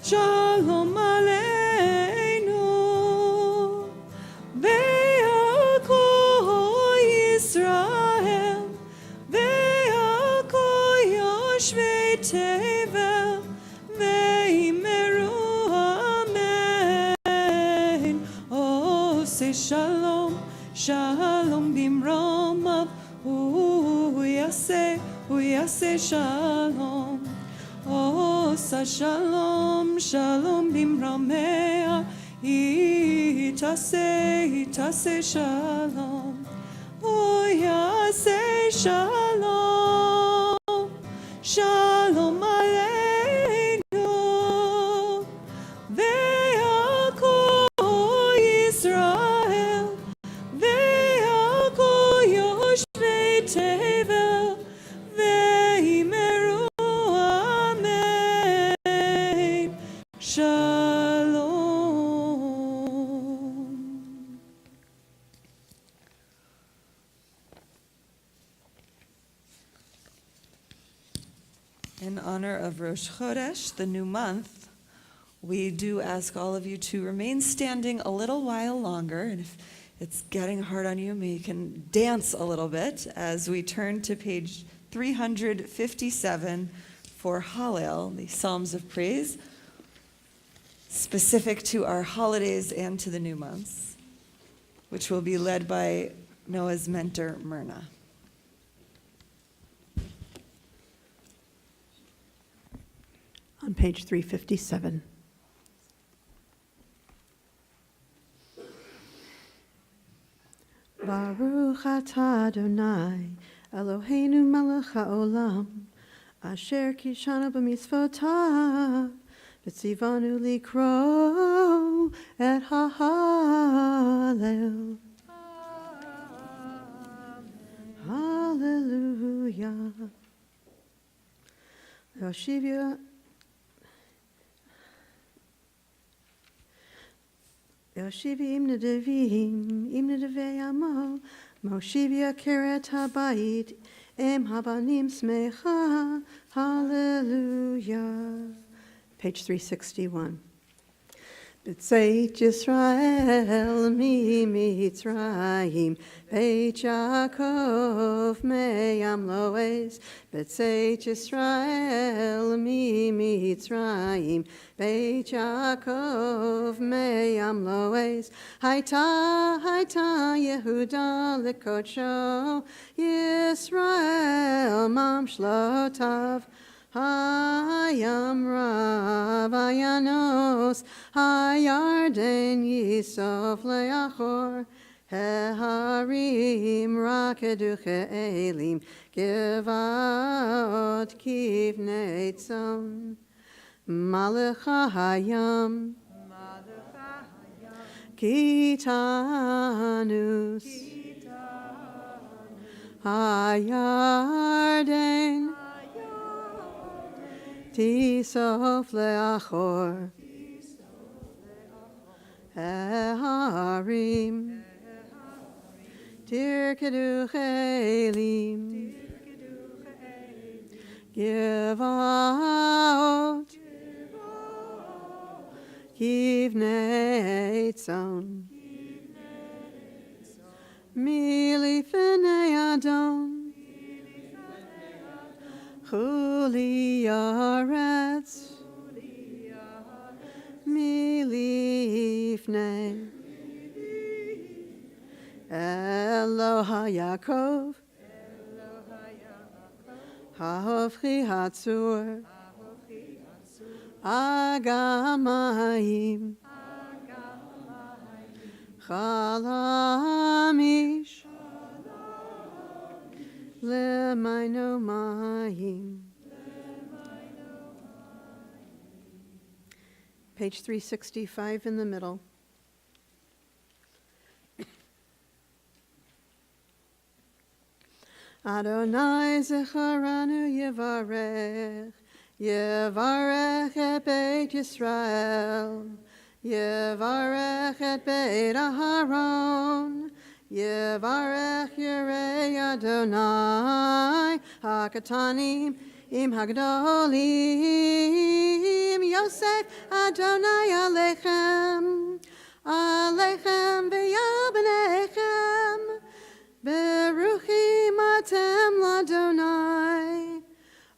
shalom aleinu. Ve'ako Yisrael, ve'ako Yoshvei Tevel, ve'imeru amen. Oh, say shalom, shalom bimromav, uyase shalom. Oh, say shalom, shalom bimromeha, itase shalom. Oh, yase shalom, shalom aleinu. Ve'ako Yisrael, ve'ako Yoshvei Tevel, ve'imeru amen. Shalom. In honor of Rosh Hodesh, the new month, we do ask all of you to remain standing a little while longer. And if it's getting hard on you, maybe you can dance a little bit as we turn to page 357 for Hallel, the Psalms of Praise, specific to our holidays and to the new months, which will be led by Noah's mentor, Myrna. On page 357. Baruch atah Adonai, Eloheinu melech haolam, asher kishanu b'mitzvotav, v'tzivanu likro et ha'halel. Hallelujah. Yoshivi im nedavei amo, Moshivi akeret habayit, em habanim smecha, hallelujah. Page 361. B'tzeit Yisrael mi Mitzrayim, Beit Yaakov me'am lo'ez. B'tzeit Yisrael mi Mitzrayim, Beit Yaakov me'am lo'ez. Hayta Yehuda lekodsho, Yisrael mam shlotav. Hayam Rav Ayanos, Hayarden Yisof Leachor, Heharim Rakedu Che'elim, Givot Kivnei Tzon, Malecha Hayam, Kitanus, Hayarden, Tisof leachor, Heharim, Tirkedu chelim, Givot, Kivnei tzon, Milifnei Adon, Chuli Yaretz, Milifnei Eloha Yaakov, Ha'ofchi Hatzur, Agamayim, Chalamish, Lemaino Mahim. Page 365 in the middle. Adonai Zecharanu Yevarech, Yevarech et Beit Yisrael, Yevarech et Beit Aharon, Yevarech Yirei Adonai, Hakatanim im Hagdolim, Yosef Adonai Alechem, Alechem v'yabnechem, Beruchim atem l'Adonai,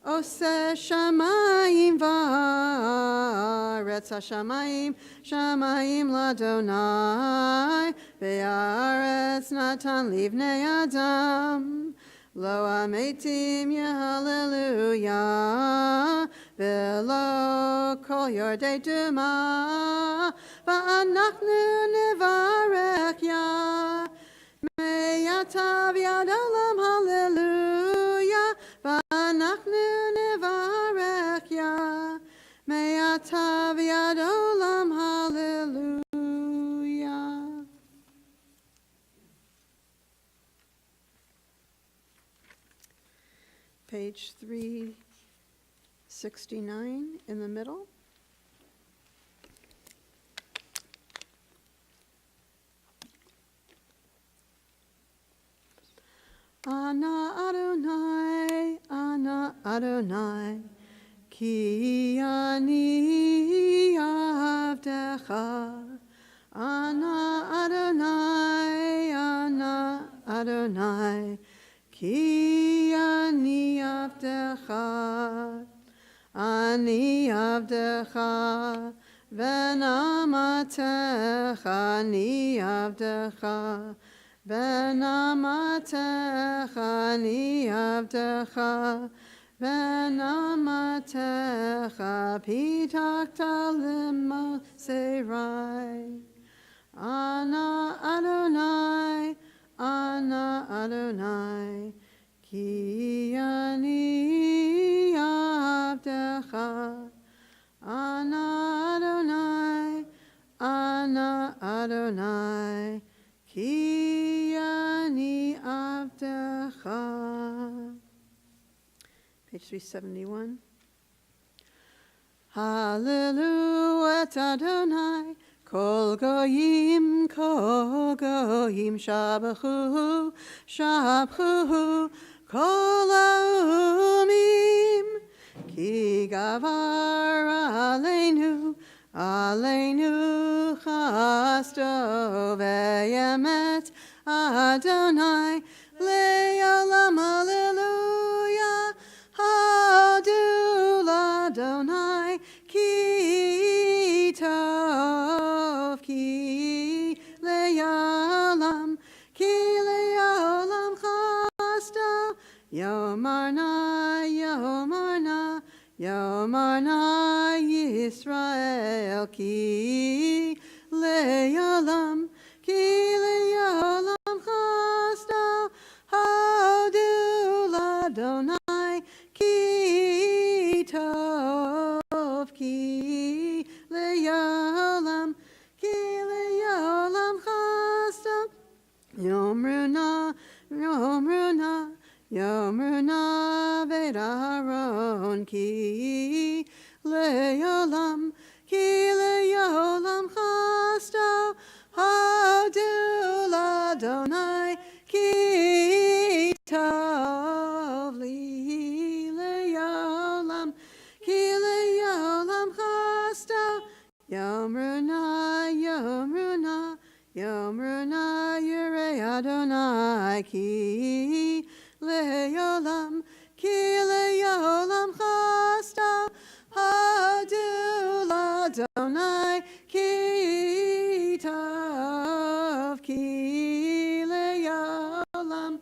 Oseh shamayim v'aretz hashamayim, shamayim l'Adonai, ve'aretz natan livnei adam, lo ametim yehallelujah, ve'lo kol yordei duma, va'anachnu nevarech yah, Me'atav yad olam hallelujah, v'anachnu nevarech yah. Me'atav yad olam hallelujah. Page 369 in the middle. Ana Adonai, ki ani avdecha. Ana Adonai, ki ani avdecha. Ani avdecha, v'namatecha, ani avdecha. V'namatecha ni avdecha, v'namatecha pitakta l'moserai. Ana Adonai, ki ani avdecha. Ana Adonai, Ki ani avdecha. Page 371. Hallelujah et Adonai, kol goyim, shabachu, kol ha'umim, ki gavar aleinu chasto ve'emet Adonai le'olam hallelujah. Hadu l'Adonai ki tov, ki le'olam chasto. Yomarna Yisrael ki le'olam chasto. Hodu l'Adonai ki tov, ki le'olam chasto. Yomruna Beit Aharon ki le'olam chasto. Hodu l'Adonai ki tov li le'olam chasto. Yomruna Yirei Adonai ki le'olam chasto. Hodu l'Adonai ki tov, ki le'olam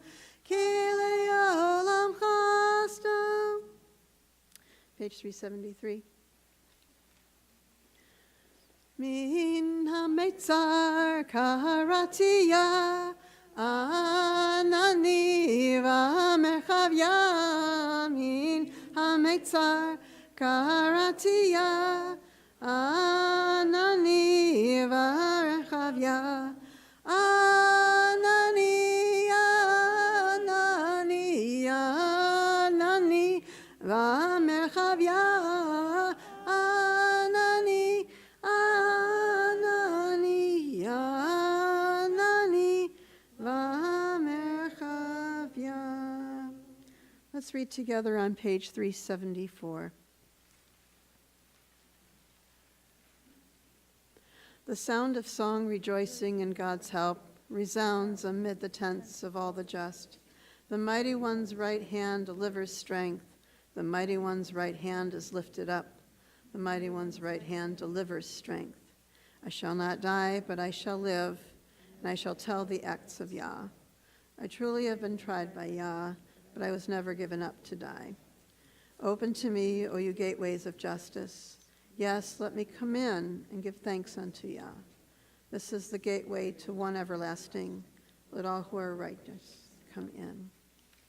chasto. Page 373. Min ha'metzar karatiya, anani v'amecha Merchavia min hametzar karatia Anani Varchavia Anani Anani Anani Vamerchavia Anani Anani Anani Vamerchavia. Let's read together on page 374. The sound of song rejoicing in God's help resounds amid the tents of all the just. The mighty one's right hand delivers strength. The mighty one's right hand is lifted up. The mighty one's right hand delivers strength. I shall not die, but I shall live, and I shall tell the acts of Yah. I truly have been tried by Yah, but I was never given up to die. Open to me, O you gateways of justice. Yes, let me come in and give thanks unto Yah. This is the gateway to one everlasting. Let all who are righteous come in.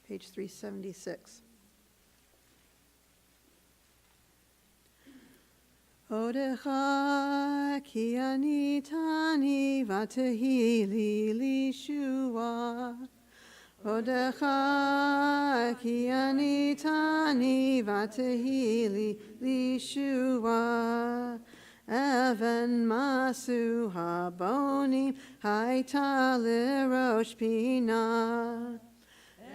Page 376. Odecha ki ani tani vatehi li lishua. Hodecha ki ani tani vatehi li lishua. Even masu habonim haita lirosh pina.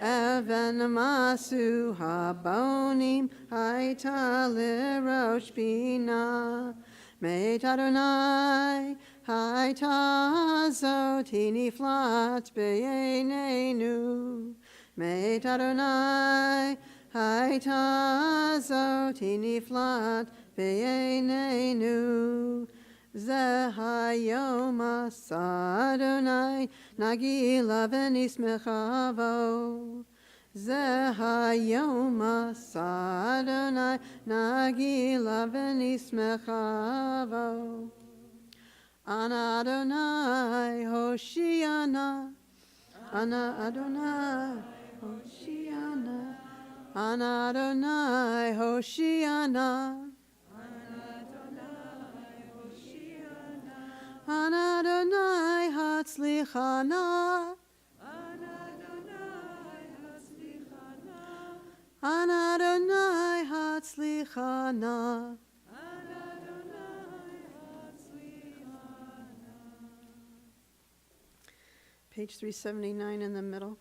Even masu habonim haita lirosh pina. Meit Adonai haita zoti niflat b'einenu. Meit Adonai haita zoti niflat b'einenu. Ze hayom asa Adonai nagila v'nismechavo. Ze hayom asa Adonai nagila v'nismechavo. Ana Adonai Hoshiana. Ana Adonai Hoshiana. Ana Adonai Hoshiana. Ana Adonai Hatzlichana. Ana Adonai Hatzlichana. Page 379 in the middle.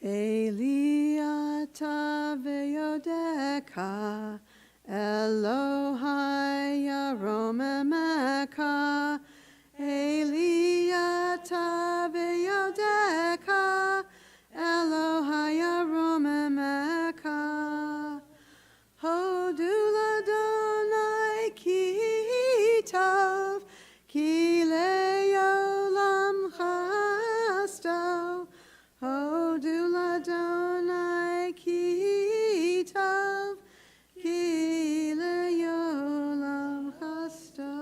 Eliata ve'yodeka Elohai yaromemeka. Eliata ve'yodeka Elohai yaromemeka. Hodul Adonai ki tov ki le'olam chasto. Hodul Adonai ki tov ki le'olam chasto.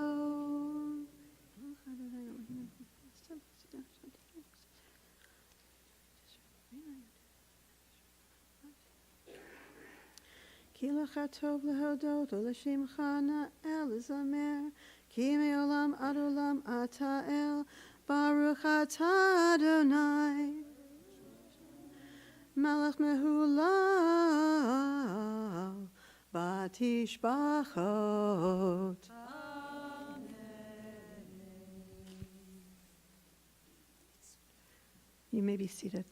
Ki lecha tov lehodot u'leshimcha na'el zamer. Ki me'olam ad olam ata el. Baruch atah Adonai Melech mehulal batishbachot. You may be seated.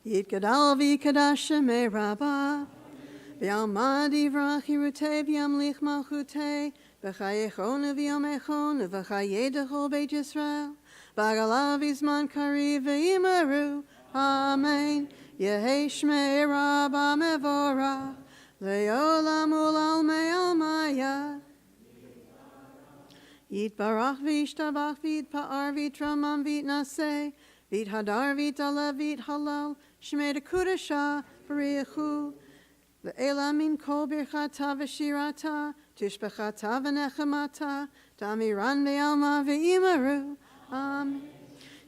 Yitgadal v'yikadash shemei Rabbah, v'yalmad yivrach yirutei v'yamlich malchutei, v'chayechon v'yomechon v'chayedecho beit Yisrael, v'agalav izman kariv v'imeru, Amen. Yehei shmei Rabbah mevorach, le'olam u'lalmei almaya. Yitbarach v'yishtabach v'yitpa'ar v'yitramam v'yitnaseh, v'yithadar v'yitalev v'yithalal, Shmei Dekudasha B'richu Ve'ela min kol birchata v'shirata, tishbechata v'nechemata, tamiran ve'alma ve'imaru. Amen.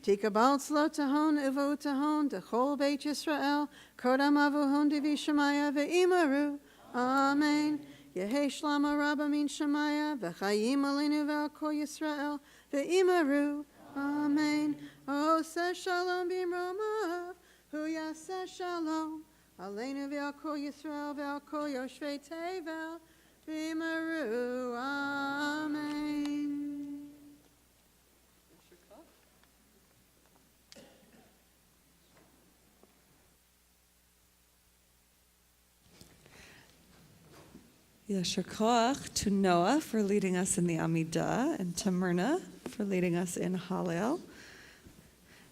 Tikabal tzlo tahon uvo tahon, dechol beit Yisrael, kodam avuhon divi shemaya ve'imaru. Amen. Yehe shlama rabba min shemaya, v'chayim alinu ve'al kol Yisrael, ve'imaru. Amen. Oseh shalom b'imromav, hu yaseh shalom. Aleinu ve'al kol Yisrael ve'al kol yoshvei tevel v'immeru. Amen. Yasher koach to Noah for leading us in the Amidah, and to Myrna for leading us in Hallel.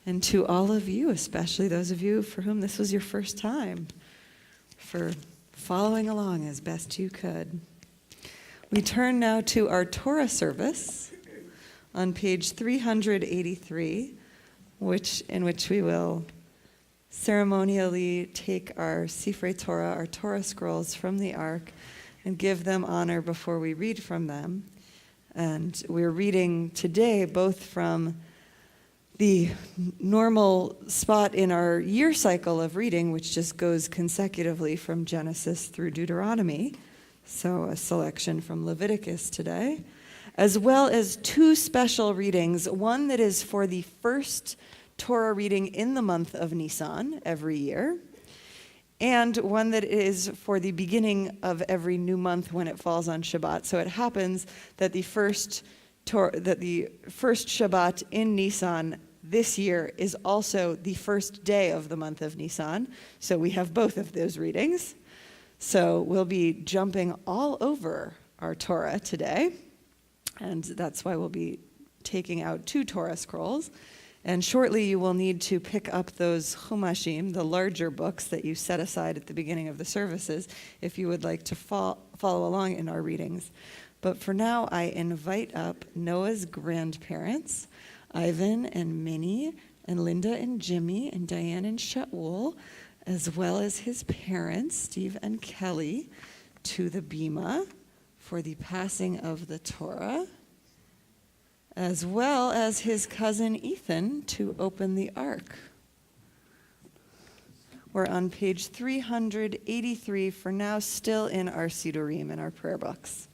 And to all of you, especially those of you for whom this was your first time, for following along as best you could. We turn now to our Torah service on page 383, in which we will ceremonially take our Sifrei Torah, our Torah scrolls from the Ark, and give them honor before we read from them. And we're reading today both from the normal spot in our year cycle of reading, which just goes consecutively from Genesis through Deuteronomy, so a selection from Leviticus today, as well as two special readings, one that is for the first Torah reading in the month of Nisan every year, and one that is for the beginning of every new month when it falls on Shabbat. So it happens that the first Shabbat in Nisan this year is also the first day of the month of Nisan. So we have both of those readings. So we'll be jumping all over our Torah today. And that's why we'll be taking out two Torah scrolls. And shortly you will need to pick up those chumashim, the larger books that you set aside at the beginning of the services, if you would like to follow along in our readings. But for now, I invite up Noah's grandparents, Ivan and Minnie, and Linda and Jimmy, and Diane and Shaul, as well as his parents, Steve and Kelly, to the bima for the passing of the Torah, as well as his cousin Ethan to open the Ark. We're on page 383 for now, still in our Sidurim, in our prayer books.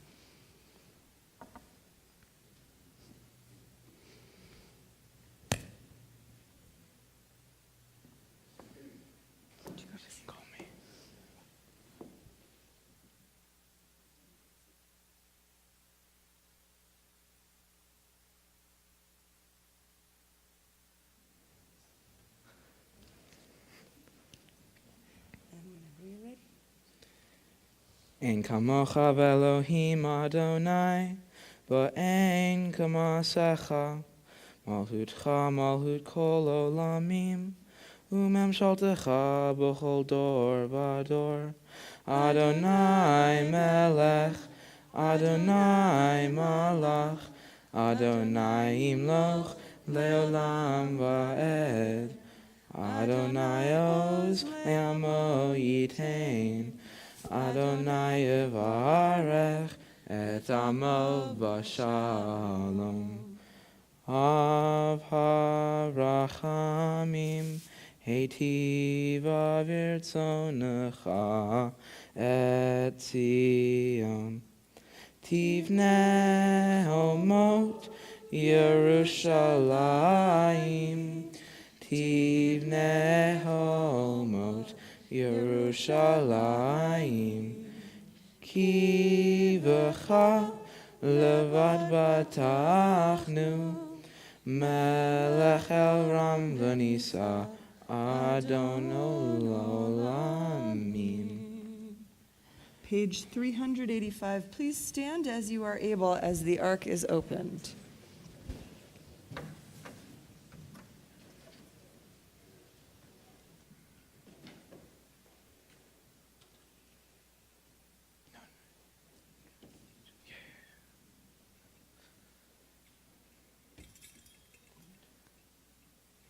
Ein kamocha v'Elohim Adonai, v'ein kamasecha, malchutcha malchut kol olamim, u'memshaltecha b'chol dor v'dor. Adonai melech, Adonai malach, Adonai imloch leolam va'ed. Adonai oz le'amo yitain. Adonai yevarech et amo b'shalom. Av harachamim heitiv avirtzonecha et Zion. Tivneh homot Yerushalayim. Tivneh homot Yerushalayim, ki v'cha levad batachnu, melech el ram v'nisa, Adon olamim. Page 385, please stand as you are able as the Ark is opened.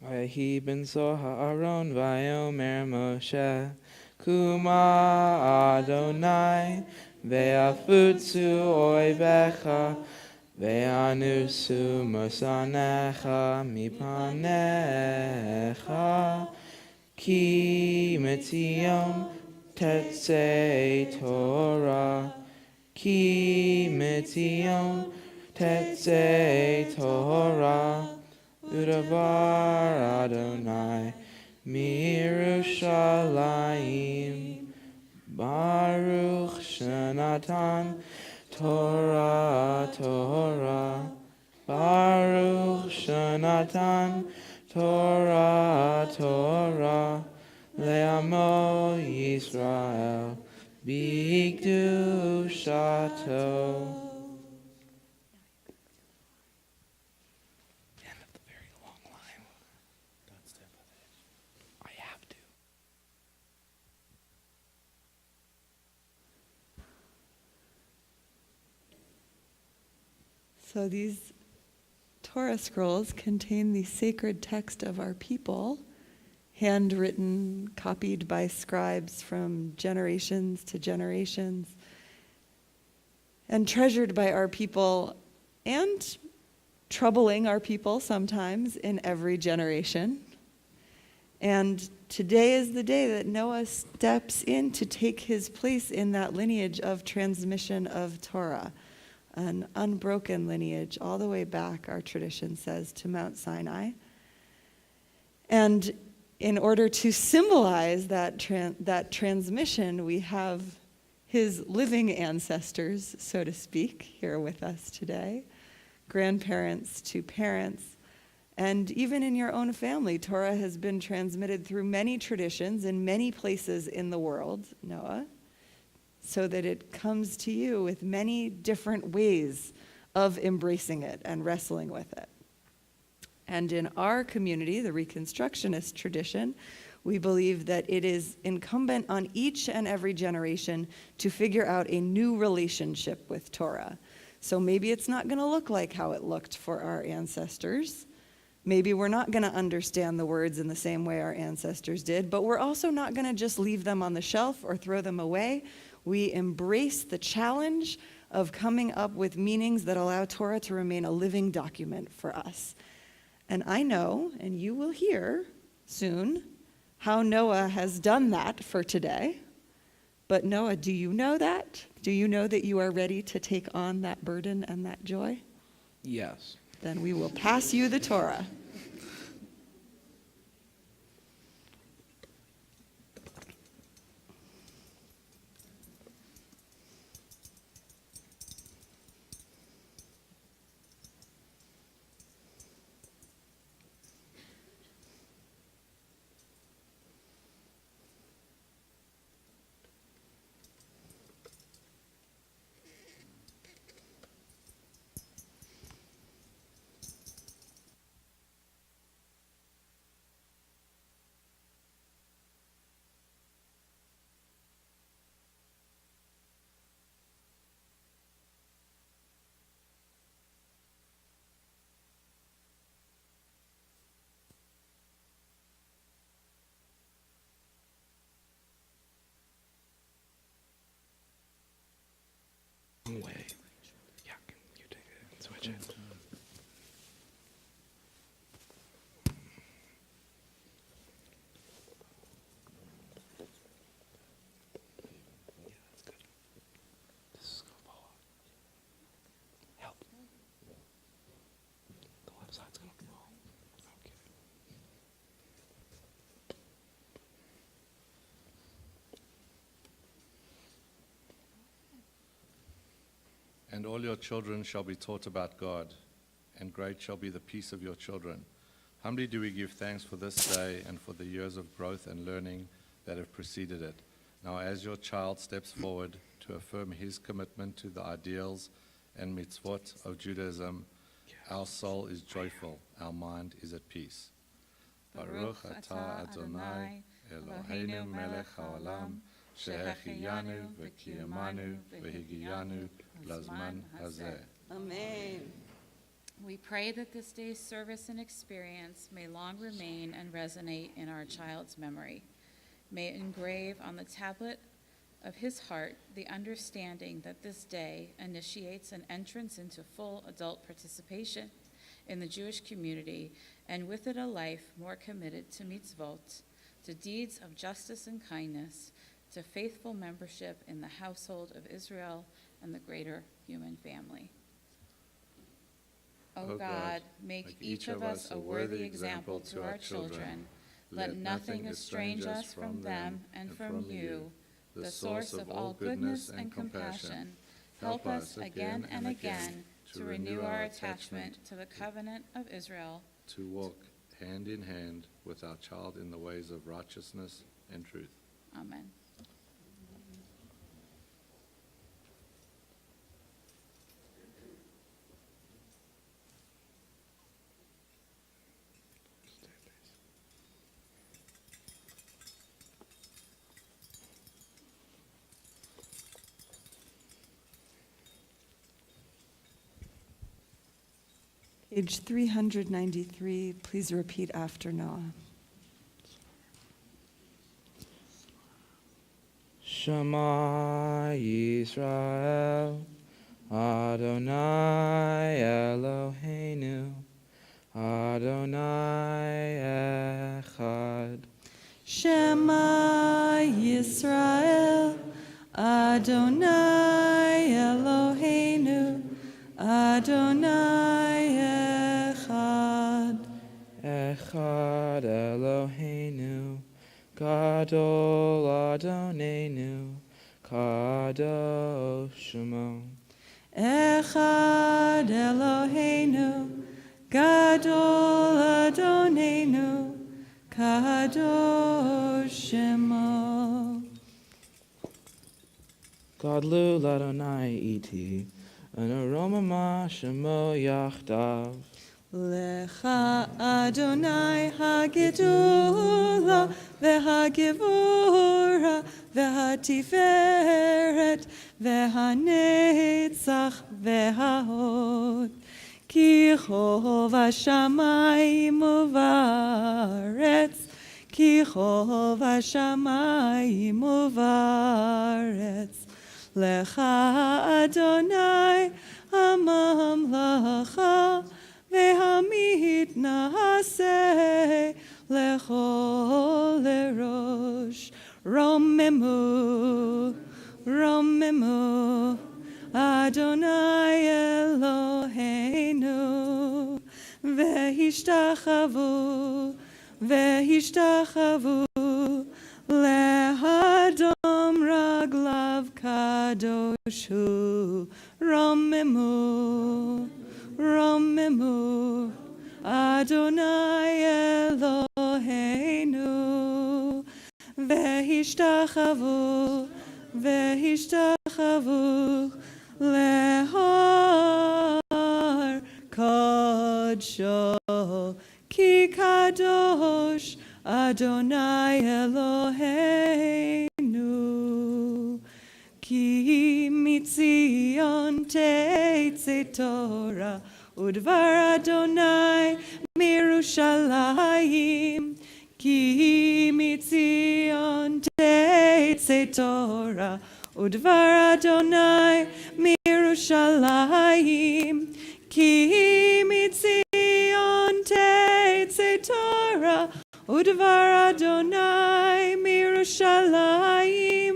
Vayehi ben so ha'aron vayomer Moshe Kuma Adonai, ve'afutzu oivecha, ve'anusu mosanecha mipanecha, ki mitzion tetzei Torah, ki mitzion tetzei Torah, udavar Adonai, Mirushalayim, Baruch Shenatan, Torah, Torah, Baruch Shenatan, Torah, Torah, Le'amo Yisrael, B'kdushato. So these Torah scrolls contain the sacred text of our people, handwritten, copied by scribes from generations to generations, and treasured by our people and troubling our people sometimes in every generation. And today is the day that Noah steps in to take his place in that lineage of transmission of Torah. An unbroken lineage all the way back, our tradition says, to Mount Sinai. And in order to symbolize that transmission, we have his living ancestors, so to speak, here with us today, grandparents to parents. And even in your own family, Torah has been transmitted through many traditions in many places in the world, Noah, so that it comes to you with many different ways of embracing it and wrestling with it. And in our community, the Reconstructionist tradition, we believe that it is incumbent on each and every generation to figure out a new relationship with Torah. So maybe it's not going to look like how it looked for our ancestors. Maybe we're not going to understand the words in the same way our ancestors did, but we're also not going to just leave them on the shelf or throw them away. We embrace the challenge of coming up with meanings that allow Torah to remain a living document for us. And I know, and you will hear soon, how Noah has done that for today. But Noah, do you know that? Do you know that you are ready to take on that burden and that joy? Yes. Then we will pass you the Torah. Way. Yeah, you take it and switch it. Yeah, that's good. This is going to fall out. Help. The left side's going to fall. Okay. And all your children shall be taught about God, and great shall be the peace of your children. Humbly do we give thanks for this day and for the years of growth and learning that have preceded it. Now as your child steps forward to affirm his commitment to the ideals and mitzvot of Judaism, our soul is joyful, our mind is at peace. Baruch atah Adonai, Eloheinu melech haolam, שהחיינו וקיימנו והגיענו לזמן הזה. Amen. We pray that this day's service and experience may long remain and resonate in our child's memory. may engrave on the tablet of his heart the understanding that this day initiates an entrance into full adult participation in the Jewish community, and with it a life more committed to mitzvot, to deeds of justice and kindness, to faithful membership in the household of Israel and the greater human family. O God, make each of us a worthy example to our children. Let nothing estrange us from them and from you, the source of all goodness and compassion. Help us again and again to renew our attachment to the covenant of Israel, to walk hand in hand with our child in the ways of righteousness and truth. Amen. Page 393, please repeat after Noah. Shema Yisrael, Adonai Eloheinu, Adonai Echad. Shema Yisrael, Adonai Eloheinu, Adonai Echad. Echad Eloheinu, Gadol Adonenu, Kadosh Shemo. Echad Eloheinu, Gadol Adonenu, Kadosh Shemo. Gadlu Ladonai iti, an aroma ma Shemo yachdav. Lecha Adonai hagedula v'hagevura v'hatiferet v'hanetzach v'hahod ki chov hashamayim uvaretz ki chov hashamayim uvaretz Lecha Adonai hamamlacha Vehamit nase lechol lerosh Romemu, Romemu Adonai Eloheinu Vehishtachavu, Vehishtachavu Lehadom raglav kadoshu Romemu, Romemu Adonai Eloheinu Vehishtachavu, Vehishtachavu Lehar Kodsho Ki Kadosh Adonai Eloheinu Ki mitzion teitze Torah Udvar Adonai mirushalayim Ki mitzion teitze Torah Udvar Adonai mirushalayim Ki mitzion teitze Torah Udvar Adonai mirushalayim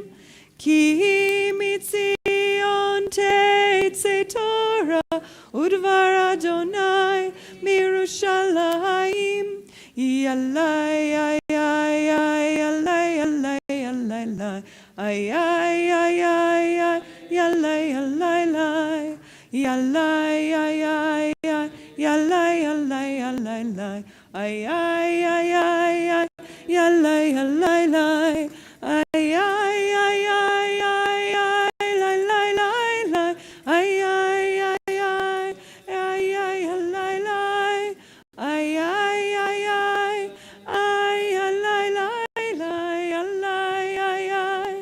Ki mitzion teitze Torah Udvar Adonai mirushalayim Yalai ay ay ay yalai yalai yalai lai ay ay ay ay ay yalai yalai lai yalai ay ay ay yalai yalai yalai lai ay ay ay ay ay yalai yalai lai ay ay ay ay ay ay lai lai lai lai ay ay ay ay ay ay yalai lai ay ay ay ay ay yalai lai lai yalai ay ay ay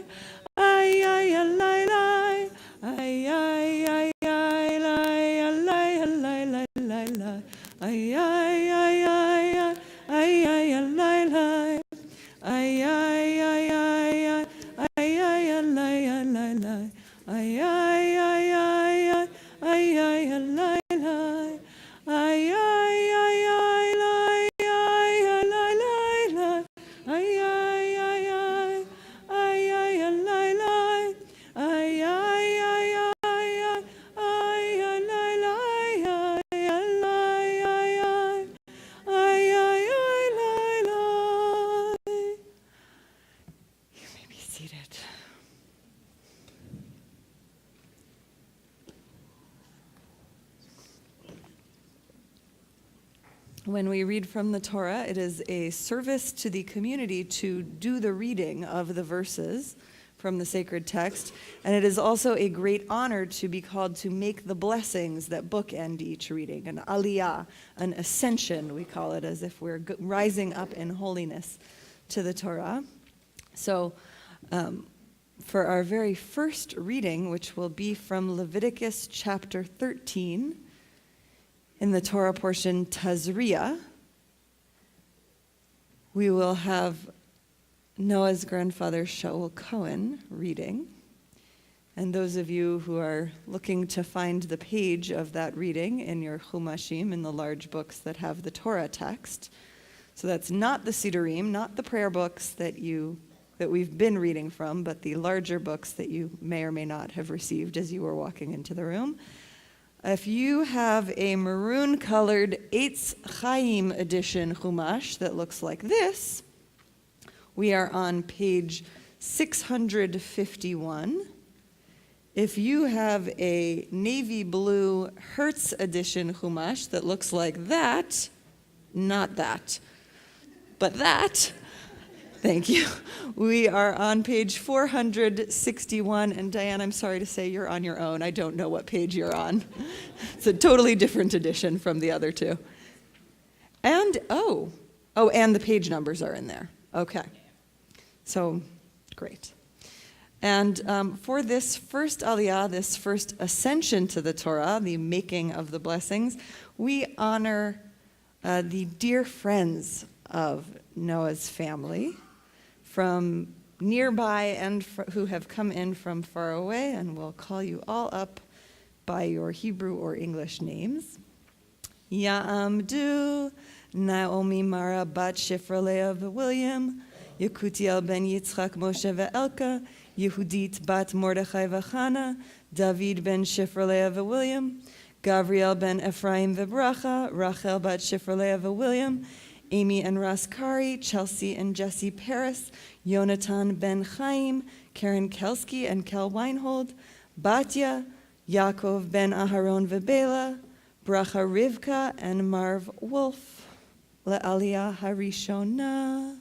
ay yalai lai ay ay ay ay lai yalai yalai lai lai lai ay ay ay ay ay when we read from the Torah, it is a service to the community to do the reading of the verses from the sacred text, and it is also a great honor to be called to make the blessings that bookend each reading, an aliyah, an ascension, we call it, as if we're rising up in holiness to the Torah. So for our very first reading, which will be from Leviticus chapter 13, in the Torah portion Tazria, we will have Noah's grandfather Shaul Cohen reading. And those of you who are looking to find the page of that reading in your Chumashim, in the large books that have the Torah text, so that's not the Sidurim, not the prayer books that we've been reading from, but the larger books that you may or may not have received as you were walking into the room. If you have a maroon-colored Eitz Chaim edition Chumash that looks like this, we are on page 651. If you have a navy blue Hertz edition Chumash that looks like that, not that, but that, thank you. We are on page 461, and Diane, I'm sorry to say you're on your own. I don't know what page you're on. It's a totally different edition from the other two. And, and the page numbers are in there. Okay. So, great. And for this first aliyah, this first ascension to the Torah, the making of the blessings, we honor the dear friends of Noah's family from nearby and who have come in from far away, and we'll call you all up by your Hebrew or English names. Ya'amdu, Naomi Mara bat Shifra Leah William, Yekutiel ben Yitzchak Moshe ve'Elka, Yehudit bat Mordechai v'Chana, David ben Shifra Leah ve'William, Gavriel ben Ephraim ve'Bracha, Rachel bat Shifra Leah ve'William, Amy and Ras Kari, Chelsea and Jesse Paris, Yonatan ben Chaim, Karen Kelsky and Kel Weinhold, Batya, Yaakov ben Aharon ve'Bela, Bracha Rivka and Marv Wolf, Le'aliyah Harishona.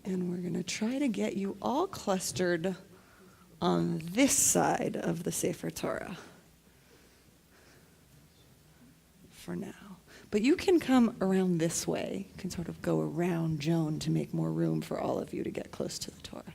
And we're going to try to get you all clustered on this side of the Sefer Torah for now. But you can come around this way. You can sort of go around Joan to make more room for all of you to get close to the Torah.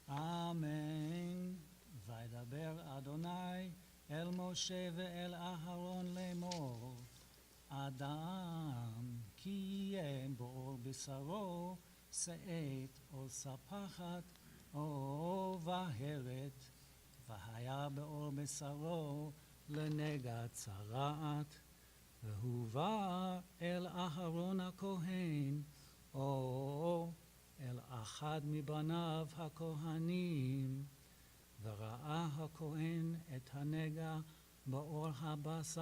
Amen. Vaydaber Adonai el Moshe ve'el Aharon lemor. Adam ki yeh b'or b'saro se'et or sapachat or vaheret. Vahaya b'or b'saro lenega tzaraat. V'huva el Aharon HaKohen or אל אחד מבניו הכהנים, וראה הכהן את הנגע באור הבשר,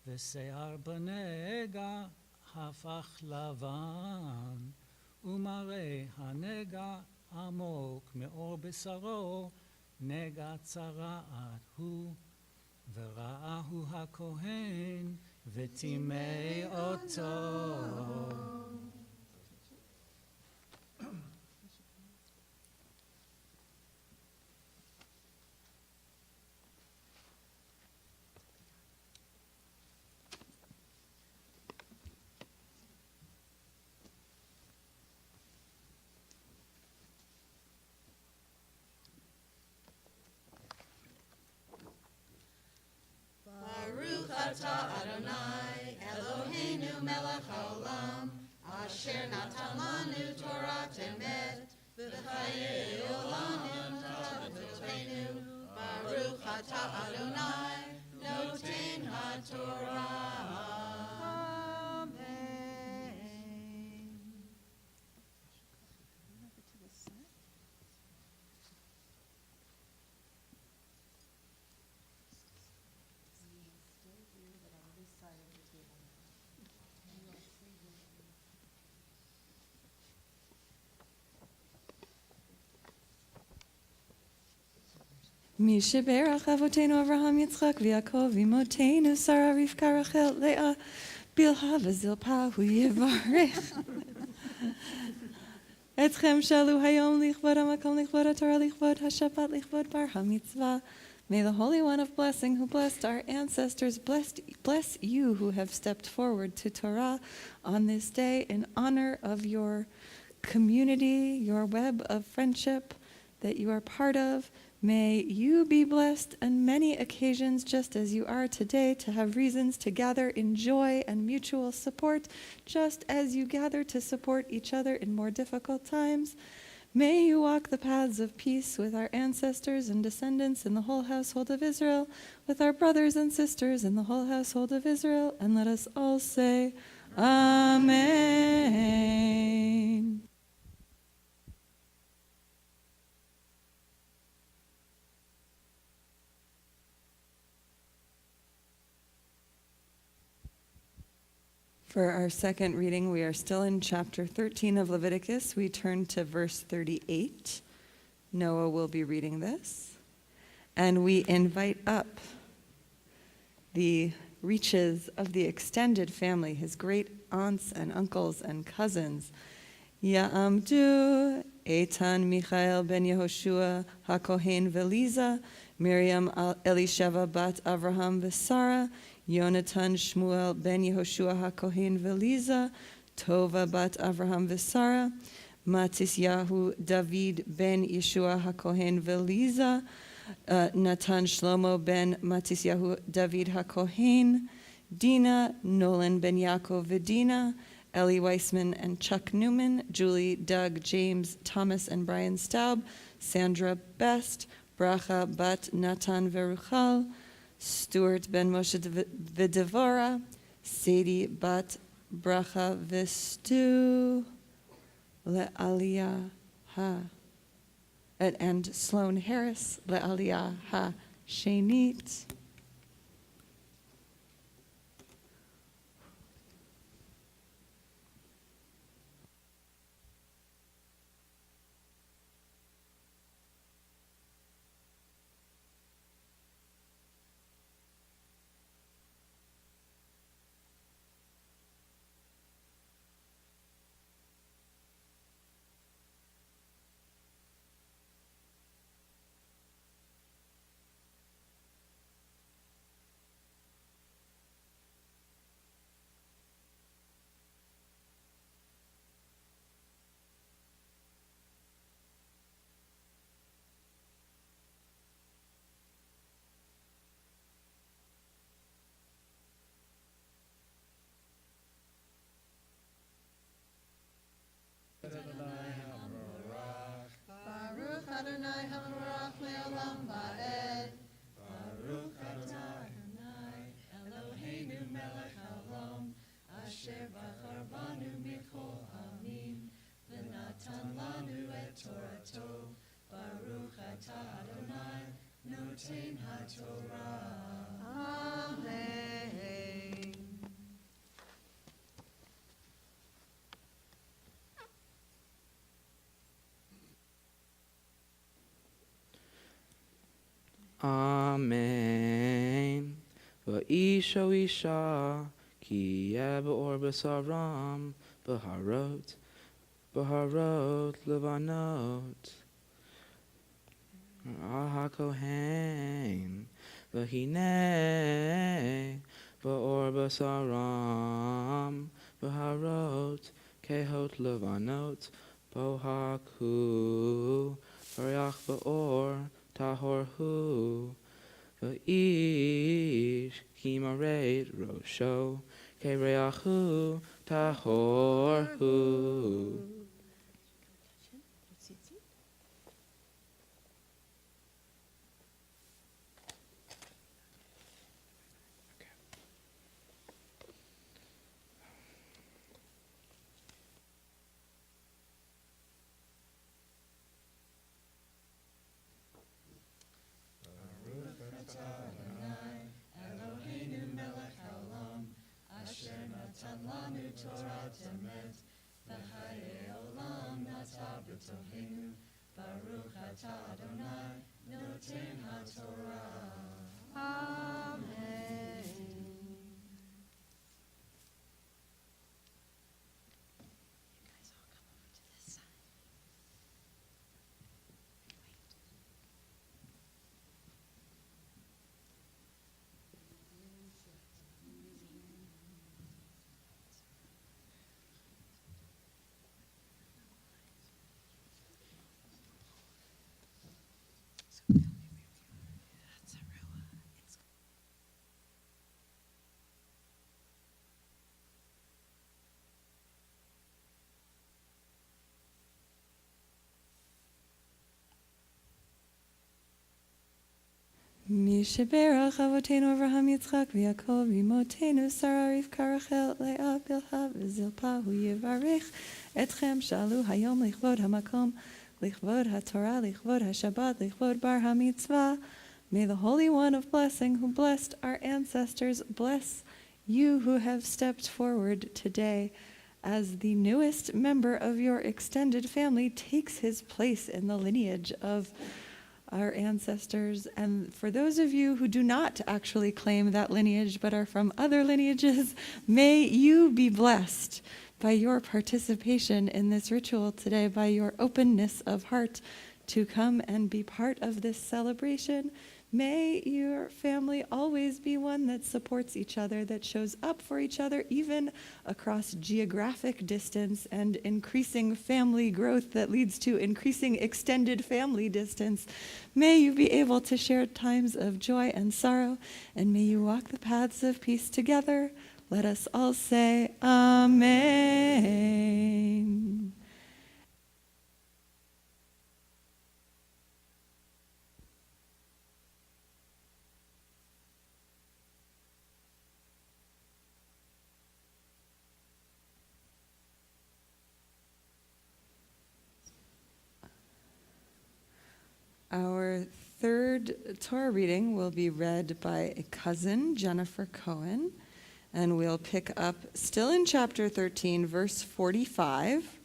ושיער בנגע הפך לבן, ומראה הנגע עמוק מאור בשרו, נגע צרעת הוא, וראהו הכהן וטימא אותו. Mi sheberach avotenu Avraham Yitzchak v'Yaakov imotenu Sarah Rivka Rachel Leah Bilha v'Zilpa hu yivarech Etchem shalu hayom lichvod hamakom lichvod haTorah lichvod haShabbat lichvod bar haMitzvah. May the Holy One of Blessing, who blessed our ancestors, bless you who have stepped forward to Torah on this day in honor of your community, your web of friendship that you are part of. May you be blessed on many occasions, just as you are today, to have reasons to gather in joy and mutual support, just as you gather to support each other in more difficult times. May you walk the paths of peace with our ancestors and descendants in the whole household of Israel, with our brothers and sisters in the whole household of Israel, and let us all say, Amen. For our second reading, we are still in chapter 13 of Leviticus. We turn to verse 38. Noah will be reading this. And we invite up the reaches of the extended family, his great aunts and uncles and cousins. Ya'amdu Eitan Michael ben Yehoshua HaKohen v'Eliza, Miriam Elisheva bat Avraham v'Sara, Yonatan Shmuel ben Yehoshua HaKohen v'Eliza, Tova bat Avraham v'Sara, Matisyahu David ben Yeshua HaKohen v'Eliza, Natan Shlomo ben Matisyahu David HaKohen, Dina Nolan ben Yaakov v'Dina, Ellie Weissman and Chuck Newman, Julie, Doug, James, Thomas and Brian Staub, Sandra Best, Bracha bat Natan v'Ruchal, Stuart ben Moshe v'Devora, Sadie bat Bracha v'Stu, Le'aliyah ha, and Sloan Harris, Le'aliyah ha Shenit. Baruch Adonai HaMorach Le'olam Va'ed. Baruch Adonai Eloheinu Melech Haolam, Asher Bachar Banu Michol Amim, V'natan Lanu Et Torato. Baruch Atah Adonai Noten HaTorah. Amen. Amen. Va'isha isha ki yeh be'or b'saram b'harot levanot HaKohen v'hinei be'or b'saram b'harot kehot levanot bohaku Variach be'or tahor hu, v'ish kimaret rosho, kereachu tahor hu. Torah temet, v'chaye olam nata b'tohenu, Baruch atah Adonai, noten haTorah. Amen. Mi sheberach avotenu Avraham Yitzchak v'Yaakov imotenu Sarah Rivka Rachel Leah Bilha v'Zilpa hu yivarech etchem shalu hayom lichvod hamakom lichvod haTorah lichvod haShabbat lichvod bar hamitzvah. May the Holy One of Blessing who blessed our ancestors bless you who have stepped forward today as the newest member of your extended family takes his place in the lineage of our ancestors. And for those of you who do not actually claim that lineage but are from other lineages, may you be blessed by your participation in this ritual today, by your openness of heart to come and be part of this celebration. May your family always be one that supports each other, that shows up for each other, even across geographic distance and increasing family growth that leads to increasing extended family distance. May you be able to share times of joy and sorrow, and may you walk the paths of peace together. Let us all say, Amen. Our third Torah reading will be read by a cousin, Jennifer Cohen, and we'll pick up still in chapter 13, verse 45,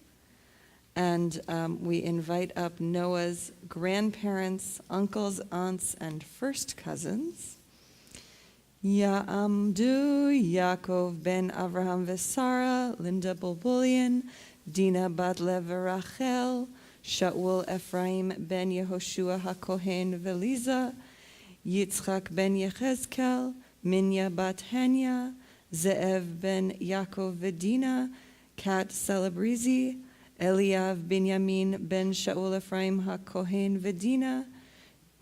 and we invite up Noah's grandparents, uncles, aunts, and first cousins. Ya'amdu Yaakov ben Avraham v'Sara, Linda Bulbulian, Dina bat Lev Rachel, Shaul Ephraim ben Yehoshua HaKohen Veliza, Yitzchak ben Yechezkel, Minya bat Hanya, Ze'ev ben Yaakov Vedina, Kat Celebrizi, Eliav Binyamin ben Shaul Ephraim HaKohen Vedina,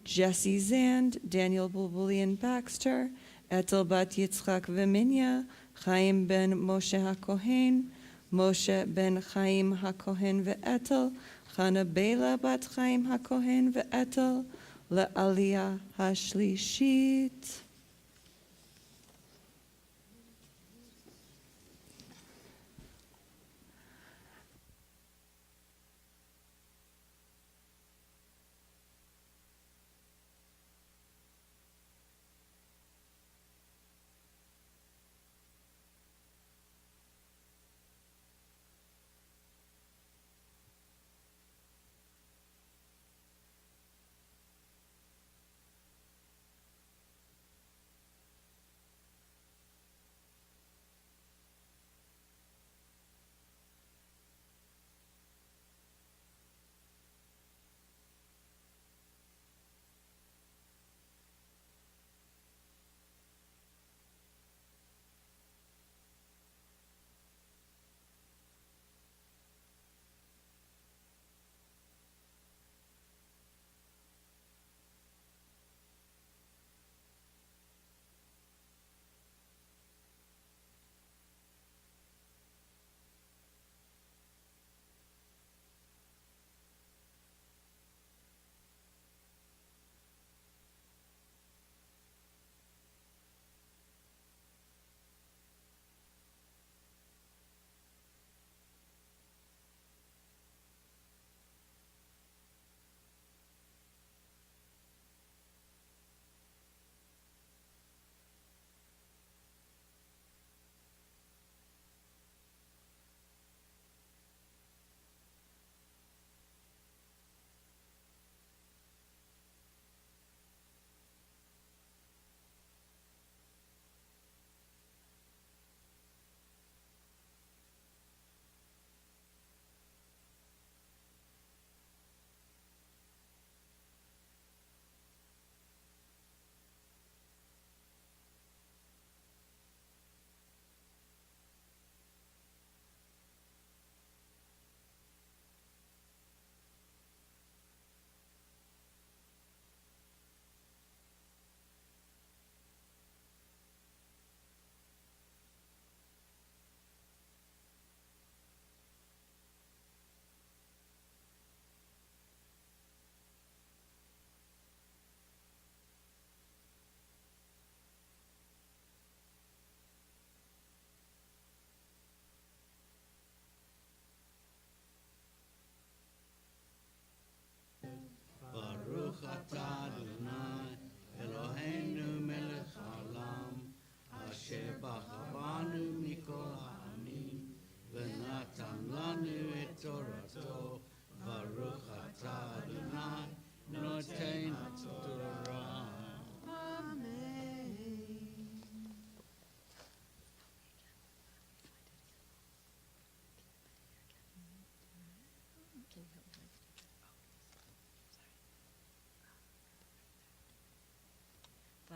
Jesse Zand, Daniel Bulbulian Baxter, Etel bat Yitzchak Veminya, Chaim ben Moshe HaKohen, Moshe ben Chaim HaKohen Ve'etel, Chana Bela bat Chaim HaKohen Ve'etel, Le'aliyah HaShlishit.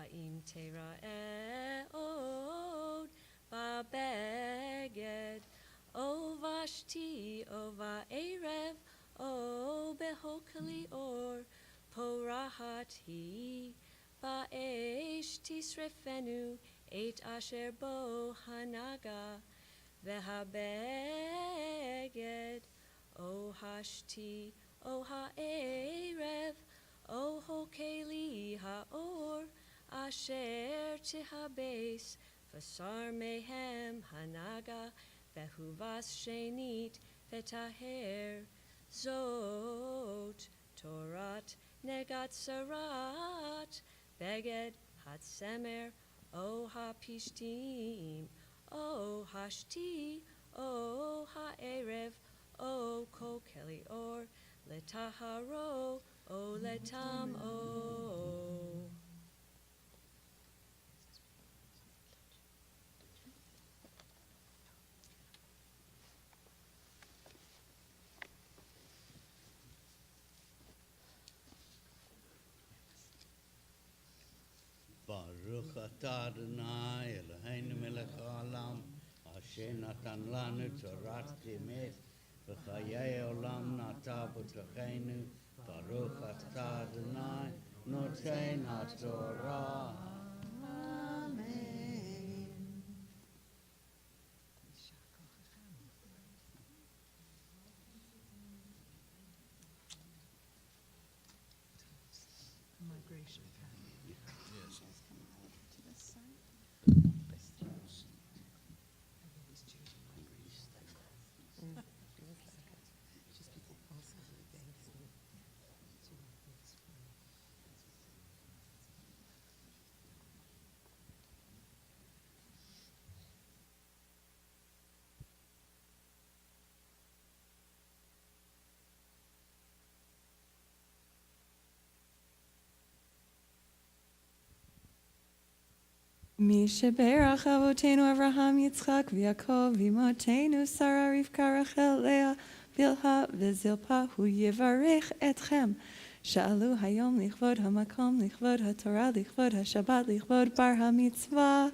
Ha'im tera eod ba'beged O vashti o va'erev o behokali or porahati ba'esh tisrefenu et asher bo hanaga vehabeged o hashti o ha'erev o hokeli ha'or asher tihabes vasar mehem hanaga vehuvas shenit vetaher zot torat negat sarat beged hatsemer o hapishtim o hashti o ha'erev o kokeli or letaharo o letam o. Baruch atah Adonai Eloheinu melech haolam asher natan lanu torat emet v'chayei olam nata b'tocheinu Baruch atah Adonai noten haTorah. Mi sheberach avotenu Avraham Yitzchak v'Yakov imotenu Sarah Rivka Rachel Leah Bilha v'Zilpa hu yivarech etchem Sha'alu hayom lichvod hamakom lichvod haTorah lichvod haShabbat lichvod bar hamitzvah.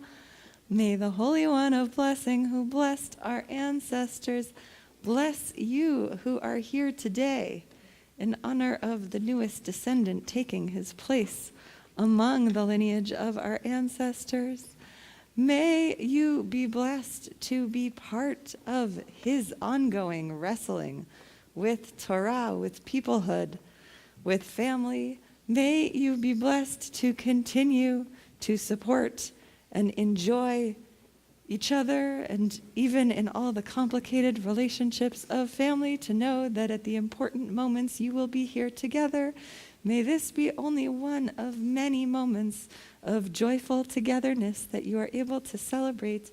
May the Holy One of Blessing who blessed our ancestors bless you who are here today in honor of the newest descendant taking his place among the lineage of our ancestors. May you be blessed to be part of his ongoing wrestling with Torah, with peoplehood, with family. May you be blessed to continue to support and enjoy each other, and even in all the complicated relationships of family, to know that at the important moments you will be here together. May this be only one of many moments of joyful togetherness that you are able to celebrate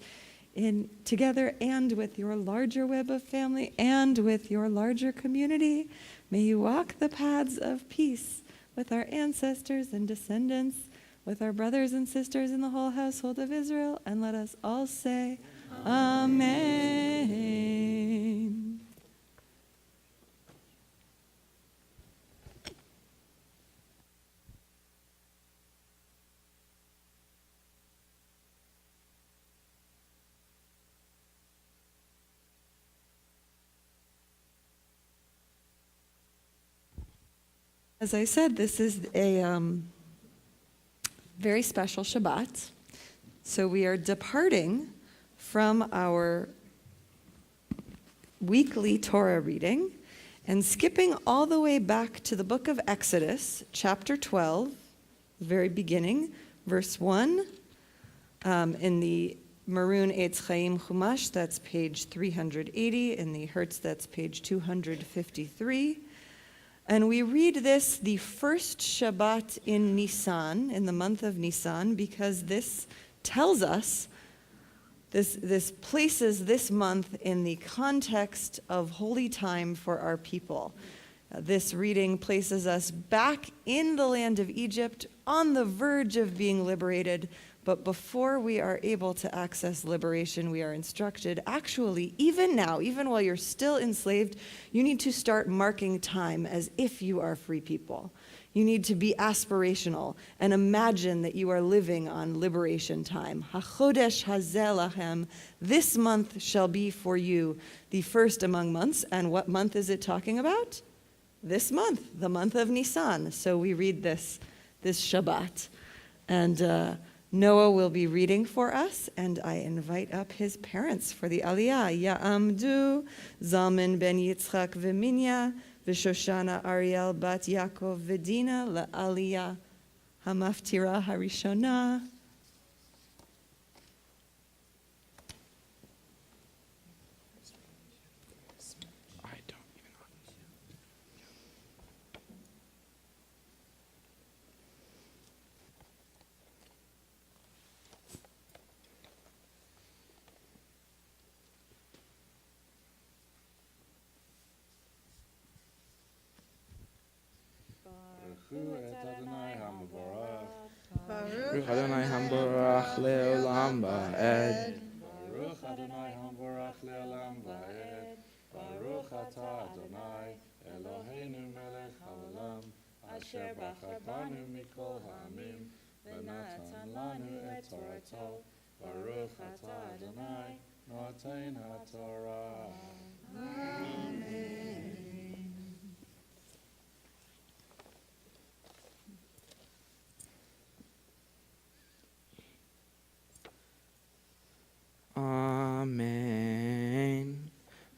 in together and with your larger web of family and with your larger community. May you walk the paths of peace with our ancestors and descendants, with our brothers and sisters in the whole household of Israel, and let us all say, Amen. As I said, this is a very special Shabbat. So we are departing from our weekly Torah reading and skipping all the way back to the book of Exodus, chapter 12, the very beginning, verse 1, in the Maroon Eitz Chaim Chumash, that's page 380, in the Hertz, that's page 253. And we read this the first Shabbat in Nisan, in the month of Nisan, because this tells us, this places this month in the context of holy time for our people. This reading places us back in the land of Egypt, on the verge of being liberated, But before we are able to access liberation, we are instructed, actually, even now, even while you're still enslaved, you need to start marking time as if you are free people. You need to be aspirational and imagine that you are living on liberation time. HaChodesh hazeh lachem, this month shall be for you the first among months. And what month is it talking about? This month, the month of Nisan. So we read this Shabbat. And Noah will be reading for us, and I invite up his parents for the Aliyah. Ya'amdu, Zalman ben Yitzchak v'Minya, v'Shoshana Ariel bat Yaakov v'Dina la'Aliyah hamaftira harishona. Baruch Adonai Hamborach Leolam Ba'ed. Baruch Adonai Hamborach Leolam Va'ed. Baruch Atah Adonai Eloheinu Melech Haolam Asher Bachar Banu Mikol Ha'amim V'natan Lanu Et Torato. Baruch Atah Adonai Noten HaTorah. Amen.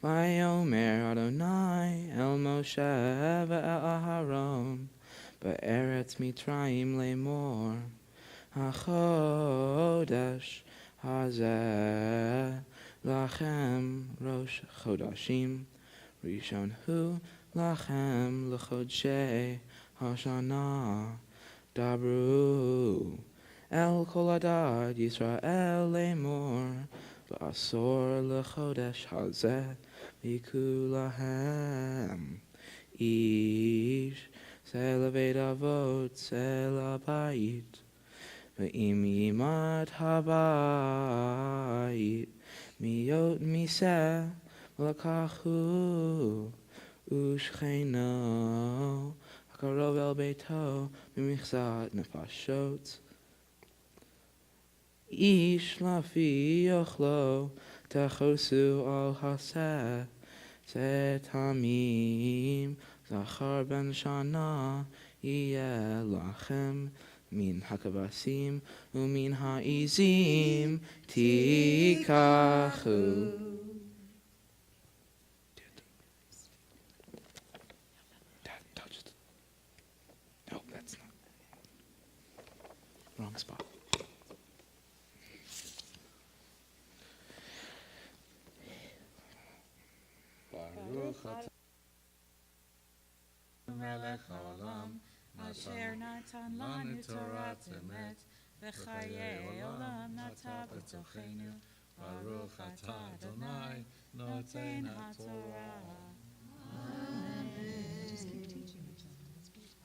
Vayomer Adonai El Moshe ve'el Aharon be'eretz Mitzrayim lemor HaChodesh hazeh lachem Rosh Chodashim Rishon hu lachem l'chodshei Hashanah Dabru El kol adad Yisrael lemor Ba'asor l'chodesh hazeh mikulahem Ish seleved avot selabayit Ve'im yimad habayit miyot miseh l'kachu ushcheno hakarov el beito mimichzat nefashot Ish lafi yochlo techosu al haseh zetamim zachar ben shana yeh lachem min hakabasim umin ha'izim tikachu. Dad touched. No, that's not. Wrong spot. Baruch Atah Melech Haolam Asher natan lanu Torah emet v'chayei olam nata b'tochenu. Baruch Atah Adonai Noten HaTorah. Just keep teaching each other. That's beautiful.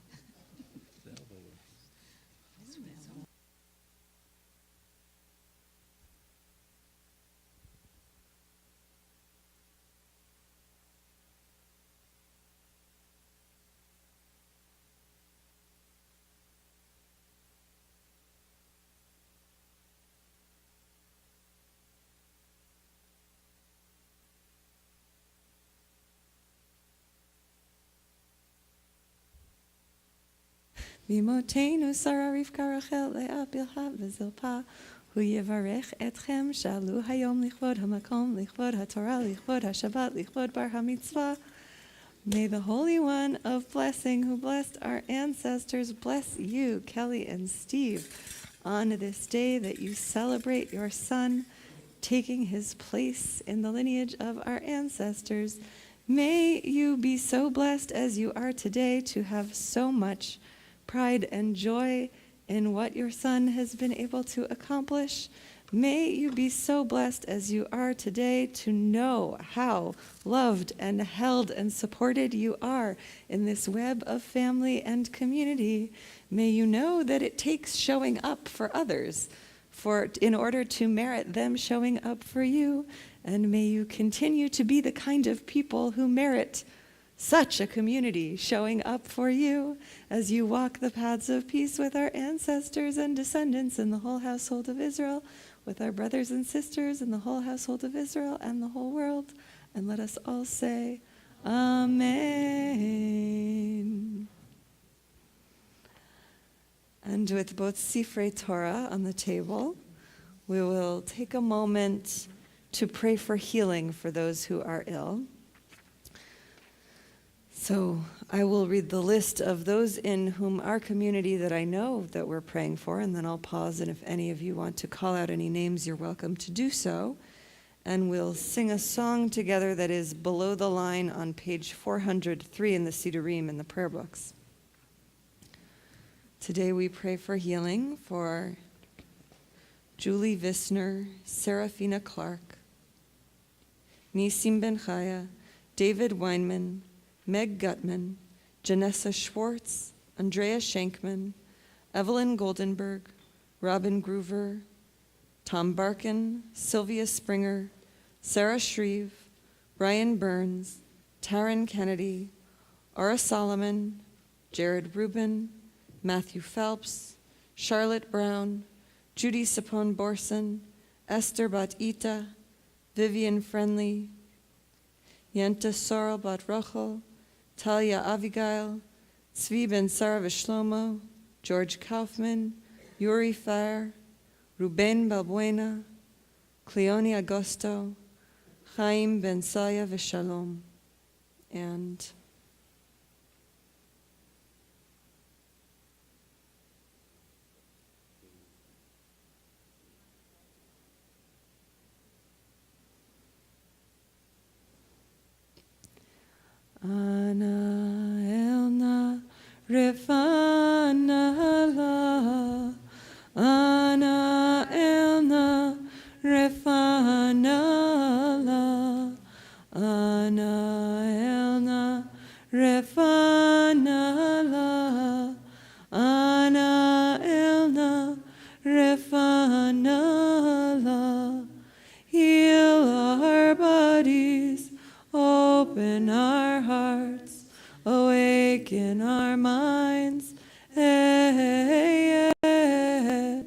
V'imotenu Sarah Rivka Rachel Leah Bilha v'Zilpa hu yivarech etchem shalu hayom lichvod hamakom lichvod haTorah lichvod haShabbat lichvod bar haMitzvah. May the Holy One of Blessing who blessed our ancestors bless you, Kelly and Steve, on this day that you celebrate your son taking his place in the lineage of our ancestors. May you be so blessed as you are today to have so much pride and joy in what your son has been able to accomplish. May you be so blessed as you are today to know how loved and held and supported you are in this web of family and community. May you know that it takes showing up for others in order to merit them showing up for you. And may you continue to be the kind of people who merit such a community showing up for you as you walk the paths of peace with our ancestors and descendants in the whole household of Israel, with our brothers and sisters in the whole household of Israel and the whole world. And let us all say, Amen. And with both Sifrei Torah on the table, we will take a moment to pray for healing for those who are ill. So I will read the list of those in whom our community that I know that we're praying for, and then I'll pause, and if any of you want to call out any names, you're welcome to do so. And we'll sing a song together that is below the line on page 403 in the Sidurim in the prayer books. Today we pray for healing for Julie Visner, Serafina Clark, Nisim Ben Chaya, David Weinman, Meg Gutman, Janessa Schwartz, Andrea Shankman, Evelyn Goldenberg, Robin Groover, Tom Barkin, Sylvia Springer, Sarah Shreve, Brian Burns, Taryn Kennedy, Aura Solomon, Jared Rubin, Matthew Phelps, Charlotte Brown, Judy Sapone Borson, Esther Bat Ita, Vivian Friendly, Yenta Sorrel Bat Rochel, Talia Avigail, Tzvi Ben Sarah Vishlomo, George Kaufman, Yuri Fair, Ruben Balbuena, Cleone Agosto, Chaim Ben Saya Vishalom, and Ana Elna Refana La, Ana Elna Refana La, Ana Elna Refana La, Ana Elna Refana La. Heal our bodies, open our hearts, awaken our minds. Hey, yeah.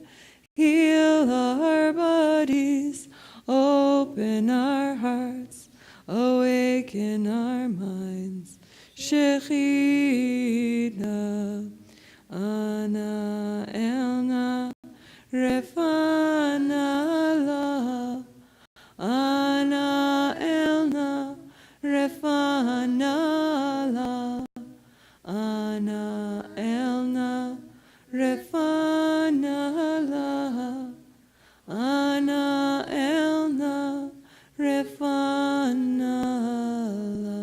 Heal our bodies, open our hearts, awaken our minds. Shechina, Ana Elna Refana La, Ana Elna Refana La, Ana Elna Refana La, Ana Elna Refana La.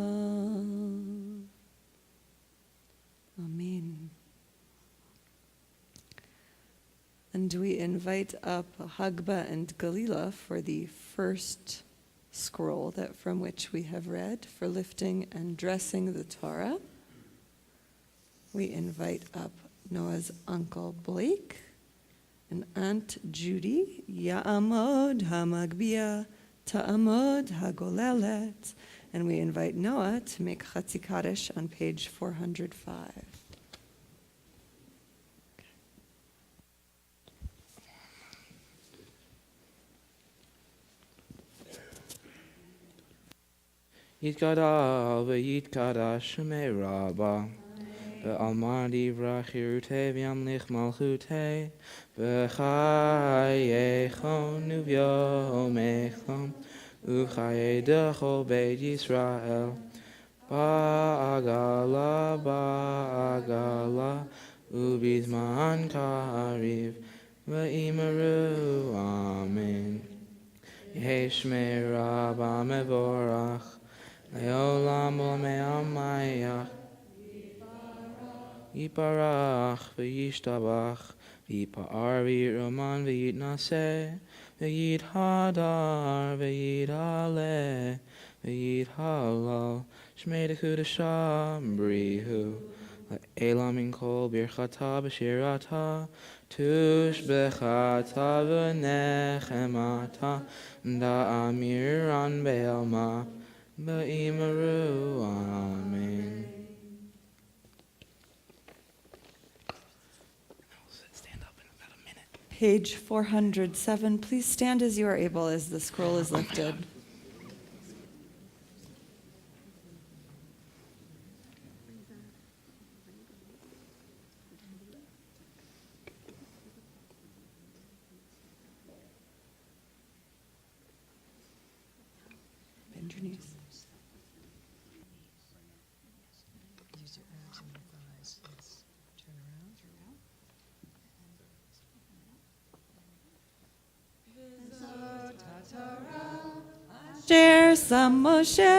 Amen. And we invite up Hagba and Galila for the first scroll that from which we have read for lifting and dressing the Torah. We invite up Noah's uncle Blake and Aunt Judy, Ya'amod HaMagbia Ta'amod HaGolelet, and we invite Noah to make Chatzi Kaddish on page 405. Yitkadal v'yitkadash shemei Rabba v'almadi v'rachirutei v'yamlich malchutei v'chayechon uv'yomechon uv'chayei dechol beit Yisrael ba'agala ubizman kariv v'imaru amen. Yehei shmei Rabba mevorach Le'olam u'le'amayach Yiparach v'yishtabach V'yipa'ar v'yitroman v'yitnaseh v'yithadar v'yithaleh v'yithalal Shmei Dekudasham brihu Elam min kol birchata b'shirata, tush b'chata v'nechemata, da'amiran be'alma, ba'imaru, amen. Stand up in about a minute. Page 407. Please stand as you are able as the scroll is lifted. Bend your knees. Use your abs and your thighs. Yes. Turn around. Asher Sam Moshe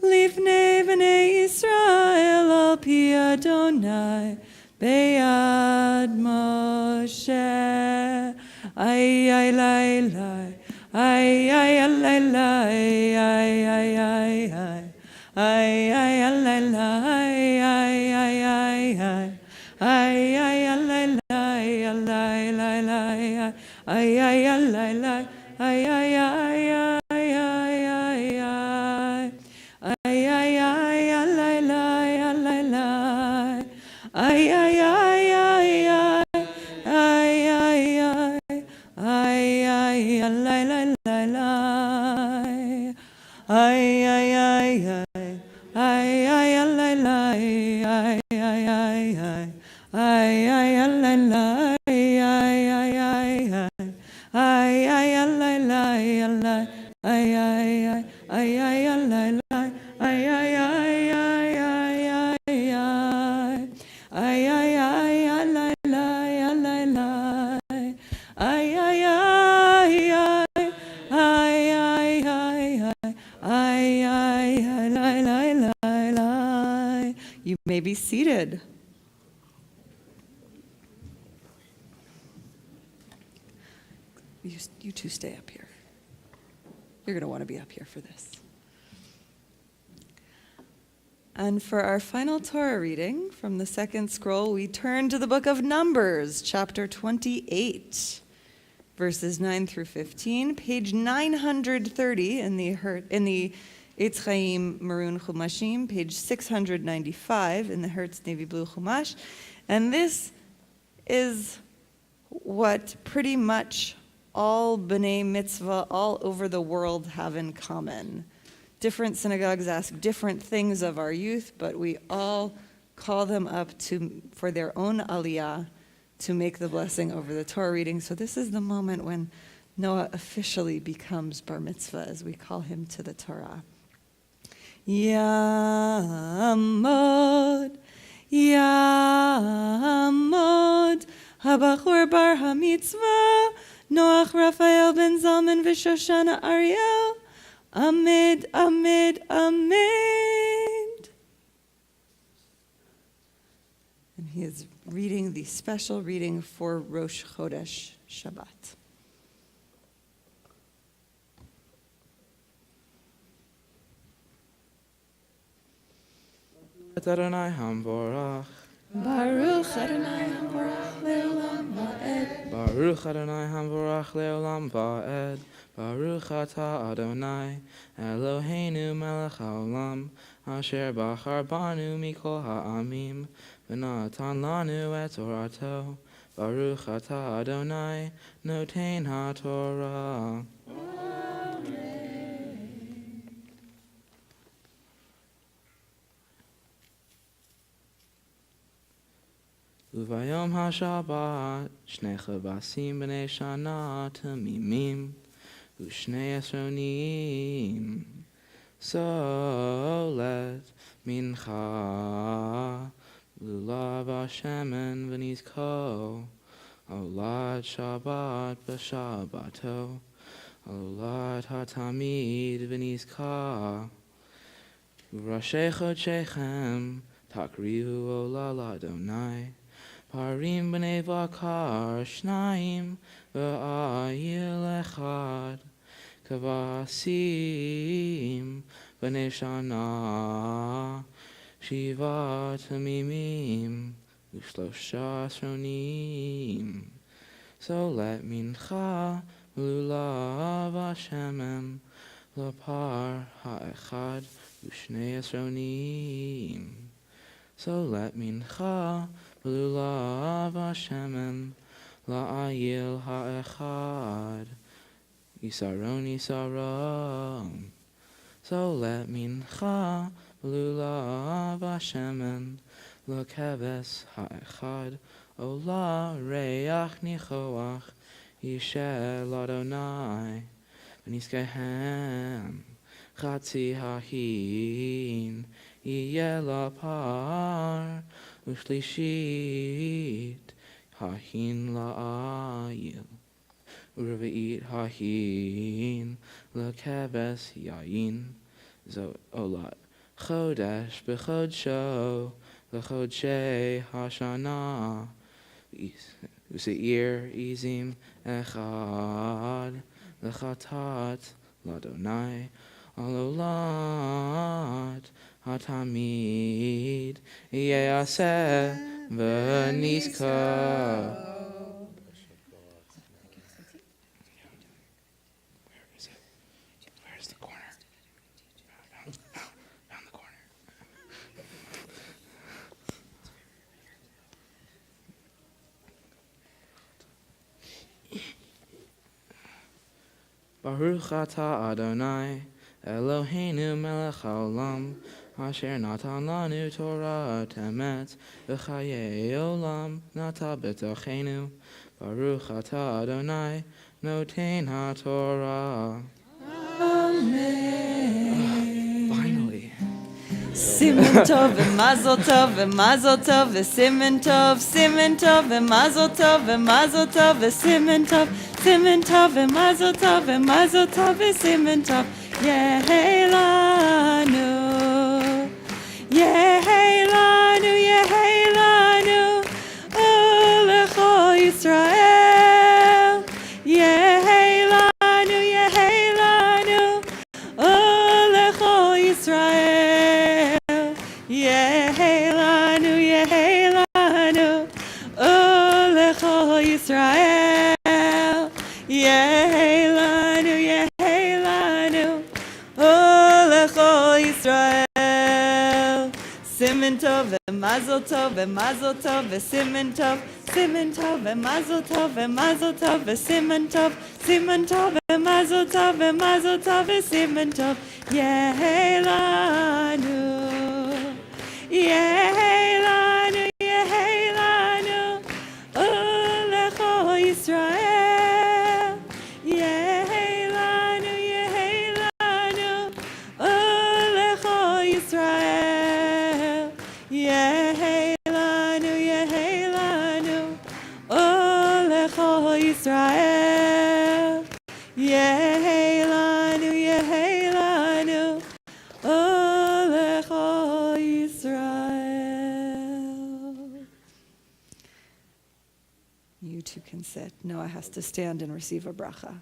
Lifnei Bnei Yisrael al pi Adonai Beyad Moshe. Ay ay lay lay, ay ay lay lay, ay ay ay ay, ay ay lay lay, ay ay ay ay, ay ay lay lay, lay lay lay, ay ay lay lay, ay ay ay ay. You may be seated. You two stay up here. You're going to want to be up here for this. And for our final Torah reading from the second scroll, we turn to the book of Numbers, chapter 28, verses 9 through 15, page 930 in the Eitz Chaim Maroon Chumashim, page 695 in the Hertz Navy Blue Chumash. And this is what pretty much all B'nai Mitzvah all over the world have in common. Different synagogues ask different things of our youth, but we all call them up for their own aliyah to make the blessing over the Torah reading. So this is the moment when Noah officially becomes bar mitzvah, as we call him to the Torah. Yamod, Yamod, Habachur bar hamitzvah, Noach Raphael ben Zalman v'Shoshana Ariel, Amid, Amid, Amid. And he is reading the special reading for Rosh Hodesh Shabbat. Adonai Hamvorach. Baruch Adonai Hamvorach le'olam va'ed. Baruch Adonai Hamvorach le'olam va'ed. Baruch atah Adonai Eloheinu melech haolam asher bachar banu mikol ha'amim v'natan lanu et torato. Baruch atah Adonai noten ha'torah. Uvayom haShabbat shnei chabasim b'nei shana tamimim u'shnei esronim solet mincha lulav hashemen v'nizko olad Shabbat b'Shabbato olad hatamid v'nizka u'rashei chodshechem takrivu olal Adonai Parim b'nei vakar shnayim v'ayil echad kavasim b'nei shana Shiva tamimim, Ushlosha shronim. So let mincha lulav hashemem, Lapar ha'echad Ushnei esronim. So let mincha lulav hashemem, La'ayil ha'echad Isaron isaron. So let mincha lulav hashemem, L'keves ha'echad Ola reach nichoach Yishel Adonai V'niskehem Chatzi hahin Yeh lapar Ushlishit Hahin la'ayil U'revi'it hahin L'keves yayin Zo olat Chodesh b'chodsho L'chodshei hashana Useir izim echad L'chatat l'Adonai Alolat hatamid Yeyaseh v'nizkar. Where's the corner? Down the corner. Baruch atah Adonai, Eloheinu melech haolam, asher natan lanu Torah temet, v'chayei olam nata b'tochenu. Baruch atah Adonai, noten haTorah. Amen. Finally. Siman tov v'mazel tov v'mazel tov v'siman tov, siman tov v'mazel tov v'mazel tov v'siman tov, siman tov v'mazel tov v'mazel tov v'siman tov. Yehei lanu, yehei lanu, yehei lanu, u'lecho Yisrael. Yehei lanu, yehei lanu, u'lecho Yisrael. Yehei lanu, yehei lanu, u'lecho Yisrael. Yehei lanu, yehei lanu, u'lecho Yisrael. Siman tov v'mazel tov v'mazel tov v'siman tov, siman tov v'mazel tov v'mazel tov v'siman tov, siman tov v'mazel tov v'mazel tov v'siman tov. Yehei lanu, yehei lanu, yehei lanu, u'lecho Yisrael. Yehei lanu, yehei lanu, u'lecho Yisrael. Yehei lanu, yehei lanu, u'lecho Yisrael. Yehei lanu, yehei lanu, u'lecho Yisrael. You too can sit. Noah has to stand and receive a bracha.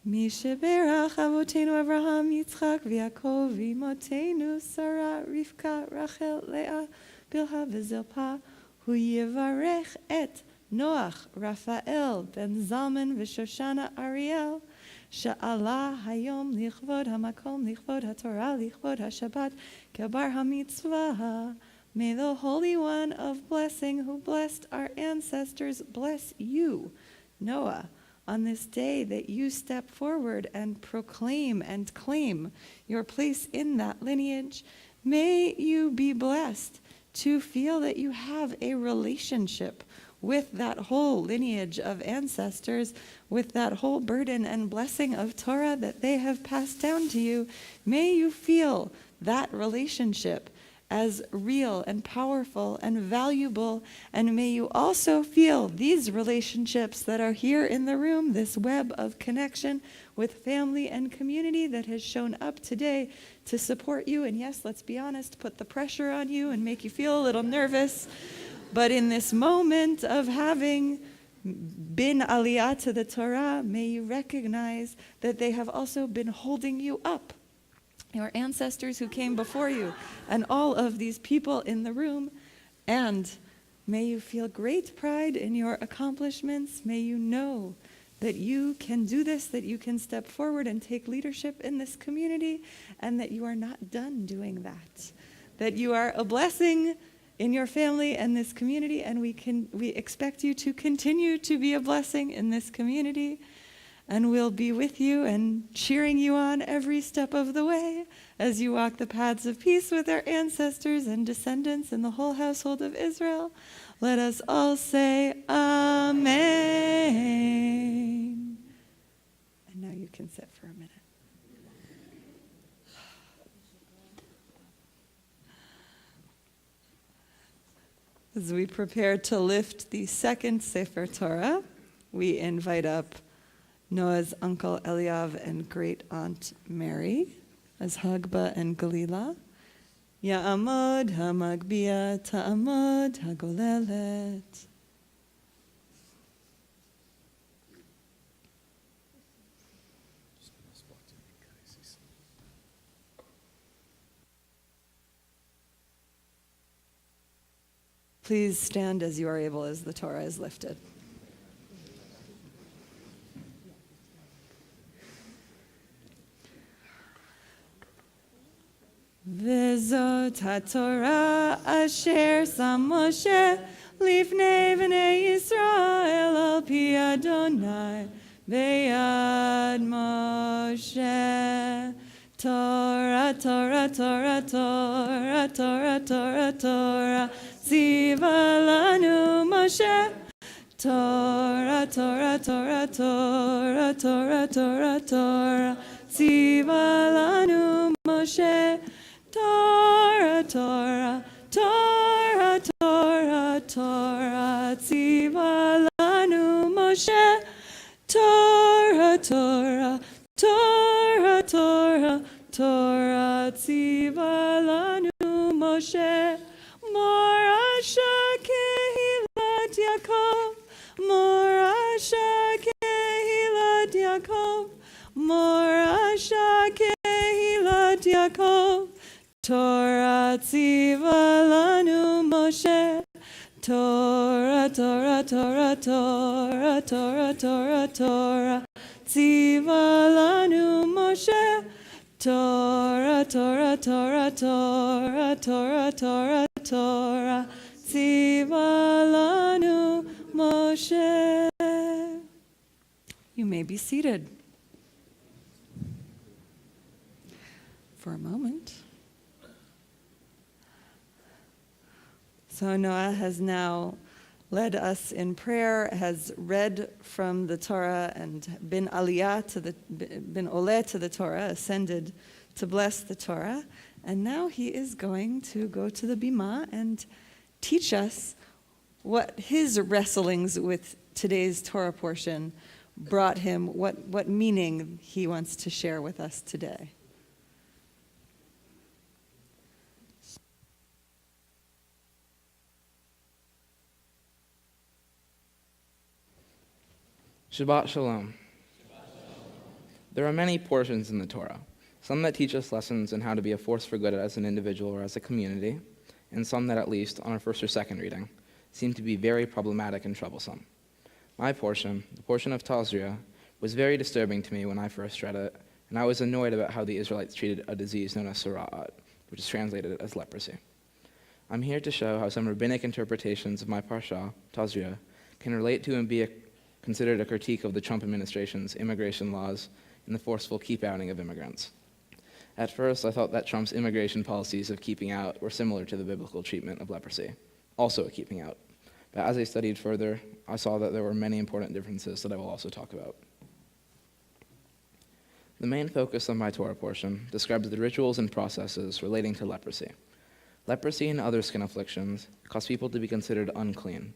Mi sheberach avotenu Avraham, Yitzchak, v'Yaakov, v'imotenu Sarah, Rivka, Rachel, Leah, Bilha, v'Zilpah, hu yivarech et Noach, Raphael, Ben Zalman, v'Shoshana, Ariel, she'ala hayom lichvod hamakom, lichvod haTorah, lichvod haShabbat, kebar hamitzvah. May the Holy One of blessing, who blessed our ancestors, bless you, Noah, on this day that you step forward and proclaim and claim your place in that lineage. May you be blessed to feel that you have a relationship with that whole lineage of ancestors, with that whole burden and blessing of Torah that they have passed down to you. May you feel that relationship as real and powerful and valuable, and may you also feel these relationships that are here in the room, this web of connection with family and community that has shown up today to support you, and yes, let's be honest, put the pressure on you and make you feel a little nervous. But in this moment of having been aliyah to the Torah, may you recognize that they have also been holding you up your ancestors who came before you, and all of these people in the room. And may you feel great pride in your accomplishments. May you know that you can do this, that you can step forward and take leadership in this community, and that you are not done doing that you are a blessing in your family and this community, and we expect you to continue to be a blessing in this community, and we'll be with you and cheering you on every step of the way as you walk the paths of peace with our ancestors and descendants and the whole household of Israel. Let us all say Amen. And now you can sit for a minute. As we prepare to lift the second Sefer Torah, we invite up Noah's uncle Eliav and great aunt Mary as Hagba and Galila. Ya'amod ha'magbia ta'amod ha'golelet. Please stand as you are able as the Torah is lifted. Vezot haTorah asher sam Moshe lifnei bnei Yisrael al pi Adonai beyad Moshe. Torah, Torah, Torah, Torah, Torah, Torah, Torah, Tziva lanu Moshe. Torah, Torah, Torah, Torah, Torah, Torah, Torah, Tziva lanu Moshe. Torah, Torah, Torah, Torah, Torah, Tziva lanu Moshe. Torah, Torah, Torah, Torah, Torah, Tziva lanu Moshe. Morasha kehilat Yaakov, Morasha kehilat Yaakov, Morasha kehilat Yaakov. Torah tziva lanu Moshe. Torah, Torah, Torah, Torah, Torah, Torah, Torah, tziva lanu Moshe. Torah, Torah, Torah, Torah, Torah, Torah, Torah, tziva lanu Moshe. You may be seated for a moment. So Noah has now led us in prayer, has read from the Torah and been oleh to the Torah, ascended to bless the Torah, and now he is going to go to the bima and teach us what his wrestlings with today's Torah portion brought him, what meaning he wants to share with us today. Shabbat Shalom. There are many portions in the Torah, some that teach us lessons in how to be a force for good as an individual or as a community, and some that, at least on our first or second reading, seem to be very problematic and troublesome. My portion, the portion of Tazria, was very disturbing to me when I first read it, and I was annoyed about how the Israelites treated a disease known as sara'at, which is translated as leprosy. I'm here to show how some rabbinic interpretations of my parsha, Tazria, can relate to and be considered a critique of the Trump administration's immigration laws and the forceful keep-outing of immigrants. At first, I thought that Trump's immigration policies of keeping out were similar to the biblical treatment of leprosy, also a keeping out. But as I studied further, I saw that there were many important differences that I will also talk about. The main focus of my Torah portion describes the rituals and processes relating to leprosy. Leprosy and other skin afflictions cause people to be considered unclean.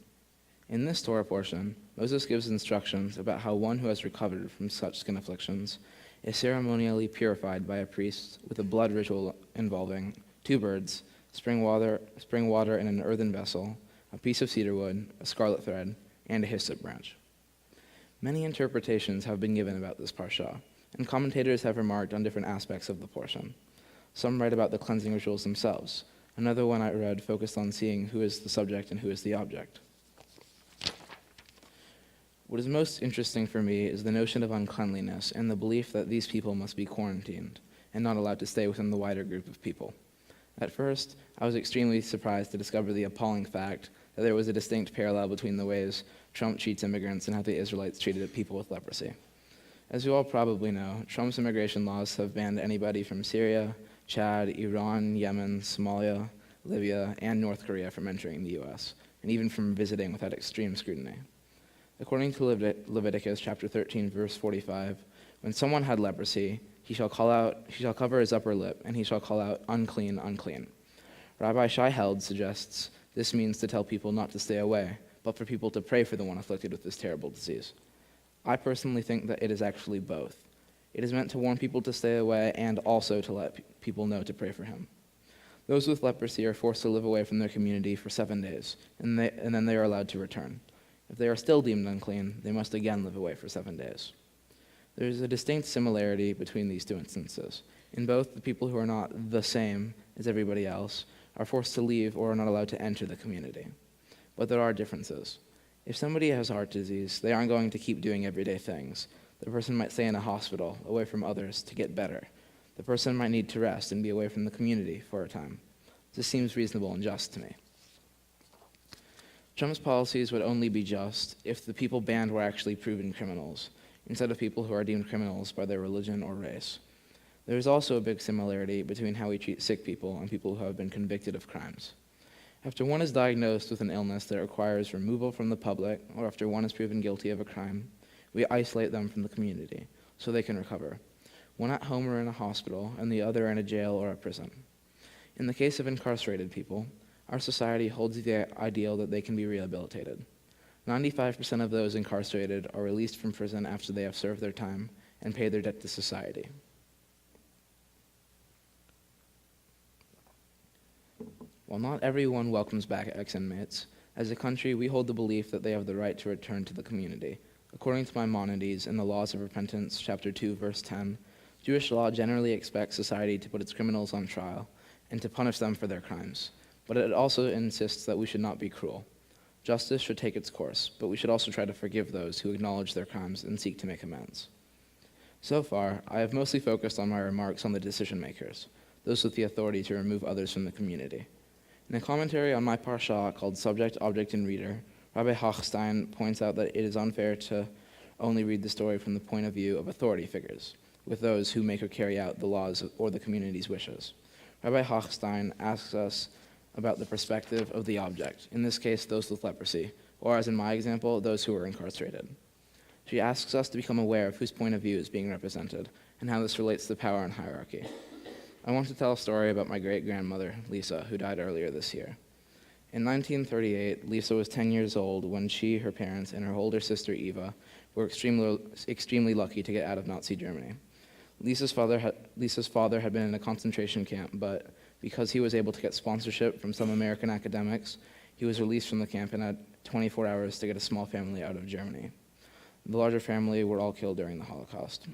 In this Torah portion, Moses gives instructions about how one who has recovered from such skin afflictions is ceremonially purified by a priest with a blood ritual involving 2 birds, spring water in an earthen vessel, a piece of cedar wood, a scarlet thread, and a hyssop branch. Many interpretations have been given about this parsha, and commentators have remarked on different aspects of the portion. Some write about the cleansing rituals themselves. Another one I read focused on seeing who is the subject and who is the object. What is most interesting for me is the notion of uncleanliness and the belief that these people must be quarantined and not allowed to stay within the wider group of people. At first, I was extremely surprised to discover the appalling fact that there was a distinct parallel between the ways Trump treats immigrants and how the Israelites treated people with leprosy. As you all probably know, Trump's immigration laws have banned anybody from Syria, Chad, Iran, Yemen, Somalia, Libya, and North Korea from entering the U.S., and even from visiting without extreme scrutiny. According to Leviticus chapter 13, verse 45, when someone had leprosy, he shall cover his upper lip, and he shall call out, unclean, unclean. Rabbi Shai Held suggests this means to tell people not to stay away, but for people to pray for the one afflicted with this terrible disease. I personally think that it is actually both. It is meant to warn people to stay away and also to let people know to pray for him. Those with leprosy are forced to live away from their community for 7 days, and then they are allowed to return. If they are still deemed unclean, they must again live away for 7 days. There is a distinct similarity between these two instances. In both, the people who are not the same as everybody else are forced to leave or are not allowed to enter the community. But there are differences. If somebody has heart disease, they aren't going to keep doing everyday things. The person might stay in a hospital, away from others, to get better. The person might need to rest and be away from the community for a time. This seems reasonable and just to me. Trump's policies would only be just if the people banned were actually proven criminals, instead of people who are deemed criminals by their religion or race. There is also a big similarity between how we treat sick people and people who have been convicted of crimes. After one is diagnosed with an illness that requires removal from the public, or after one is proven guilty of a crime, we isolate them from the community so they can recover, one at home or in a hospital, and the other in a jail or a prison. In the case of incarcerated people, our society holds the ideal that they can be rehabilitated. 95% of those incarcerated are released from prison after they have served their time and paid their debt to society. While not everyone welcomes back ex-inmates, as a country we hold the belief that they have the right to return to the community. According to Maimonides in the Laws of Repentance, chapter 2, verse 10, Jewish law generally expects society to put its criminals on trial and to punish them for their crimes, but it also insists that we should not be cruel. Justice should take its course, but we should also try to forgive those who acknowledge their crimes and seek to make amends. So far, I have mostly focused on my remarks on the decision makers, those with the authority to remove others from the community. In a commentary on my parsha called Subject, Object, and Reader, Rabbi Hochstein points out that it is unfair to only read the story from the point of view of authority figures, with those who make or carry out the laws or the community's wishes. Rabbi Hochstein asks us about the perspective of the object, in this case, those with leprosy, or as in my example, those who are incarcerated. She asks us to become aware of whose point of view is being represented and how this relates to power and hierarchy. I want to tell a story about my great-grandmother, Lisa, who died earlier this year. In 1938, Lisa was 10 years old when she, her parents, and her older sister, Eva, were extremely lucky to get out of Nazi Germany. Lisa's father had been in a concentration camp, but because he was able to get sponsorship from some American academics, he was released from the camp and had 24 hours to get a small family out of Germany. The larger family were all killed during the Holocaust.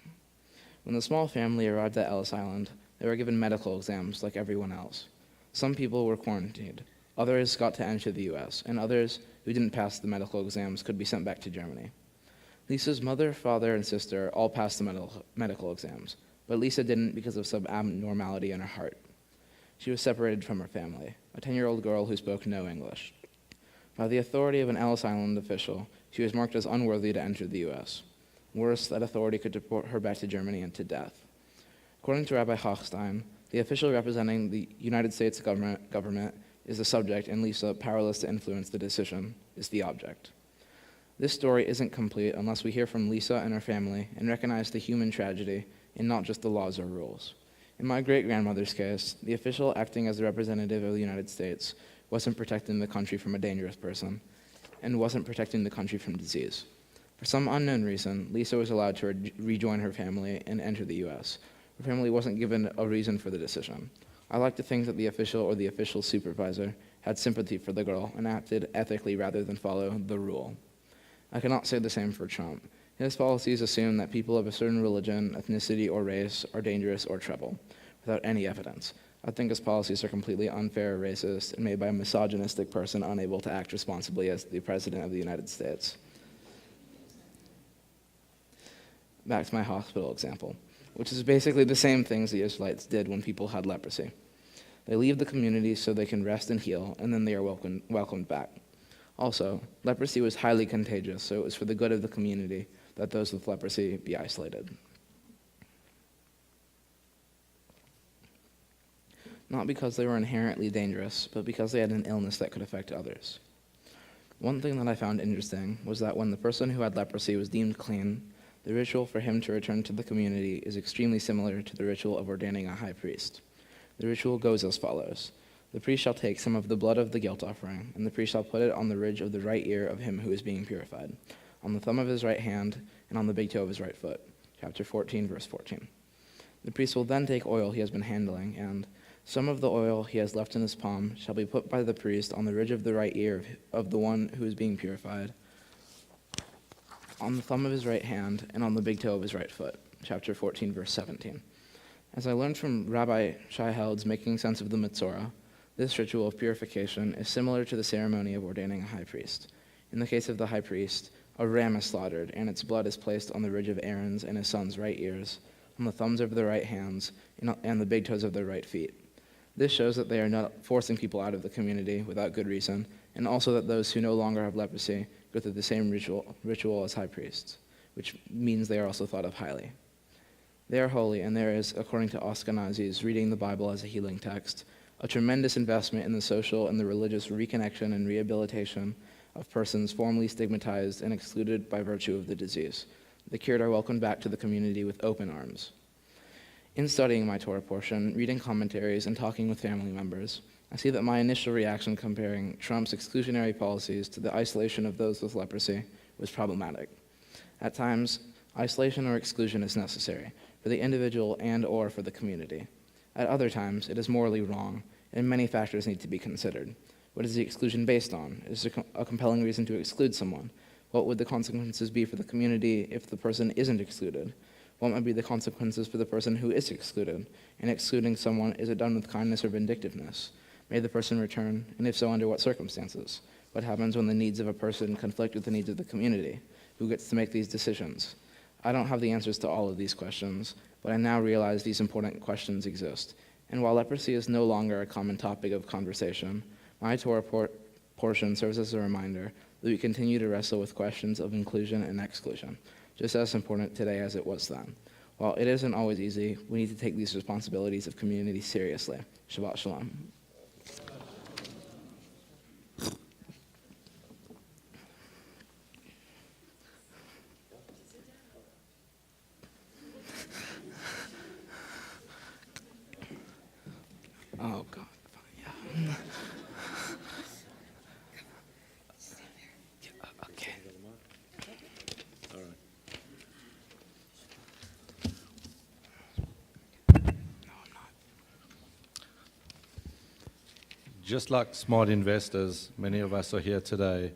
When the small family arrived at Ellis Island, they were given medical exams like everyone else. Some people were quarantined. Others got to enter the U.S., and others who didn't pass the medical exams could be sent back to Germany. Lisa's mother, father, and sister all passed the medical exams, but Lisa didn't because of some abnormality in her heart. She was separated from her family, a 10-year-old girl who spoke no English. By the authority of an Ellis Island official, she was marked as unworthy to enter the U.S. Worse, that authority could deport her back to Germany and to death. According to Rabbi Hochstein, the official representing the United States government is the subject, and Lisa, powerless to influence the decision, is the object. This story isn't complete unless we hear from Lisa and her family and recognize the human tragedy and not just the laws or rules. In my great-grandmother's case, the official acting as the representative of the United States wasn't protecting the country from a dangerous person and wasn't protecting the country from disease. For some unknown reason, Lisa was allowed to rejoin her family and enter the U.S. Her family wasn't given a reason for the decision. I like to think that the official or the official supervisor had sympathy for the girl and acted ethically rather than follow the rule. I cannot say the same for Trump. His policies assume that people of a certain religion, ethnicity, or race are dangerous or trouble, without any evidence. I think his policies are completely unfair, racist, and made by a misogynistic person unable to act responsibly as the President of the United States. Back to my hospital example, which is basically the same things the Israelites did when people had leprosy. They leave the community so they can rest and heal, and then they are welcomed back. Also, leprosy was highly contagious, so it was for the good of the community that those with leprosy be isolated. Not because they were inherently dangerous, but because they had an illness that could affect others. One thing that I found interesting was that when the person who had leprosy was deemed clean, the ritual for him to return to the community is extremely similar to the ritual of ordaining a high priest. The ritual goes as follows. The priest shall take some of the blood of the guilt offering, and the priest shall put it on the ridge of the right ear of him who is being purified, on the thumb of his right hand, and on the big toe of his right foot. Chapter 14, verse 14. The priest will then take oil he has been handling, and some of the oil he has left in his palm shall be put by the priest on the ridge of the right ear of the one who is being purified, on the thumb of his right hand, and on the big toe of his right foot. Chapter 14, verse 17. As I learned from Rabbi Shai Held's Making Sense of the Mitzvah, this ritual of purification is similar to the ceremony of ordaining a high priest. In the case of the high priest, a ram is slaughtered, and its blood is placed on the ridge of Aaron's and his son's right ears, on the thumbs of their right hands, and the big toes of their right feet. This shows that they are not forcing people out of the community without good reason, and also that those who no longer have leprosy go through the same ritual as high priests, which means they are also thought of highly. They are holy, and there is, according to Ashkenazis, reading the Bible as a healing text, a tremendous investment in the social and the religious reconnection and rehabilitation of persons formerly stigmatized and excluded by virtue of the disease. The cured are welcomed back to the community with open arms. In studying my Torah portion, reading commentaries, and talking with family members, I see that my initial reaction comparing Trump's exclusionary policies to the isolation of those with leprosy was problematic. At times, isolation or exclusion is necessary for the individual and/or for the community. At other times, it is morally wrong, and many factors need to be considered. What is the exclusion based on? Is there a compelling reason to exclude someone? What would the consequences be for the community if the person isn't excluded? What might be the consequences for the person who is excluded? In excluding someone, is it done with kindness or vindictiveness? May the person return, and if so, under what circumstances? What happens when the needs of a person conflict with the needs of the community? Who gets to make these decisions? I don't have the answers to all of these questions, but I now realize these important questions exist. And while leprosy is no longer a common topic of conversation, my Torah portion serves as a reminder that we continue to wrestle with questions of inclusion and exclusion, just as important today as it was then. While it isn't always easy, we need to take these responsibilities of community seriously. Shabbat Shalom. Oh, God. Yeah. Okay. All right. Just like smart investors, many of us are here today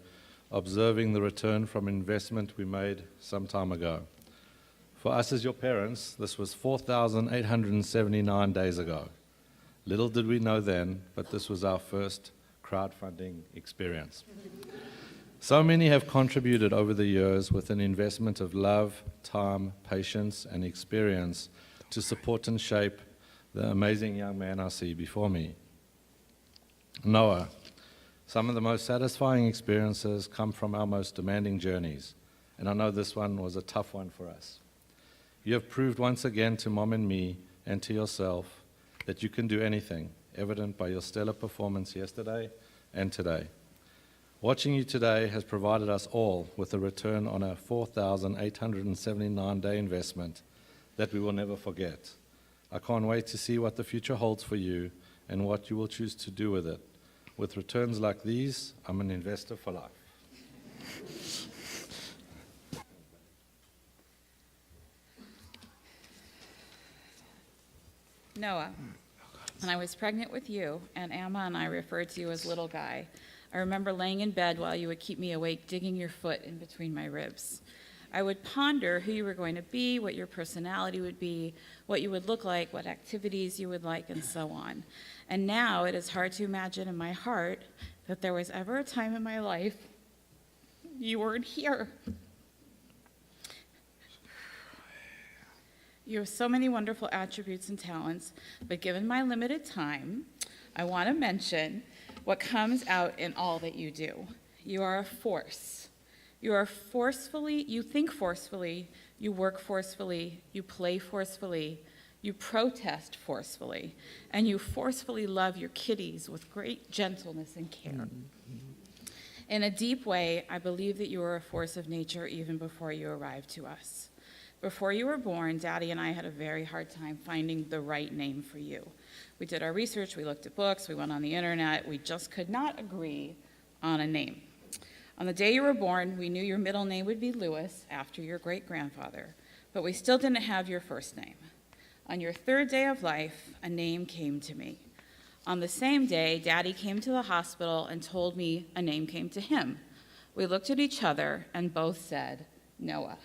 observing the return from investment we made some time ago. For us as your parents, this was 4,879 days ago. Little did we know then, but this was our first crowdfunding experience. So many have contributed over the years with an investment of love, time, patience, and experience to support and shape the amazing young man I see before me. Noah, some of the most satisfying experiences come from our most demanding journeys, and I know this one was a tough one for us. You have proved once again to Mom and me and to yourself that you can do anything, evident by your stellar performance yesterday and today. Watching you today has provided us all with a return on a 4,879-day investment that we will never forget. I can't wait to see what the future holds for you and what you will choose to do with it. With returns like these, I'm an investor for life. Noah, when I was pregnant with you, and Amma and I referred to you as little guy, I remember laying in bed while you would keep me awake, digging your foot in between my ribs. I would ponder who you were going to be, what your personality would be, what you would look like, what activities you would like, and so on. And now it is hard to imagine in my heart that there was ever a time in my life you weren't here. You have so many wonderful attributes and talents, but given my limited time, I want to mention what comes out in all that you do. You are a force. You think forcefully, you work forcefully, you play forcefully, you protest forcefully, and you forcefully love your kiddies with great gentleness and care. In a deep way, I believe that you are a force of nature even before you arrived to us. Before you were born, Daddy and I had a very hard time finding the right name for you. We did our research, we looked at books, we went on the internet, we just could not agree on a name. On the day you were born, we knew your middle name would be Lewis, after your great-grandfather, but we still didn't have your first name. On your third day of life, a name came to me. On the same day, Daddy came to the hospital and told me a name came to him. We looked at each other and both said, Noah.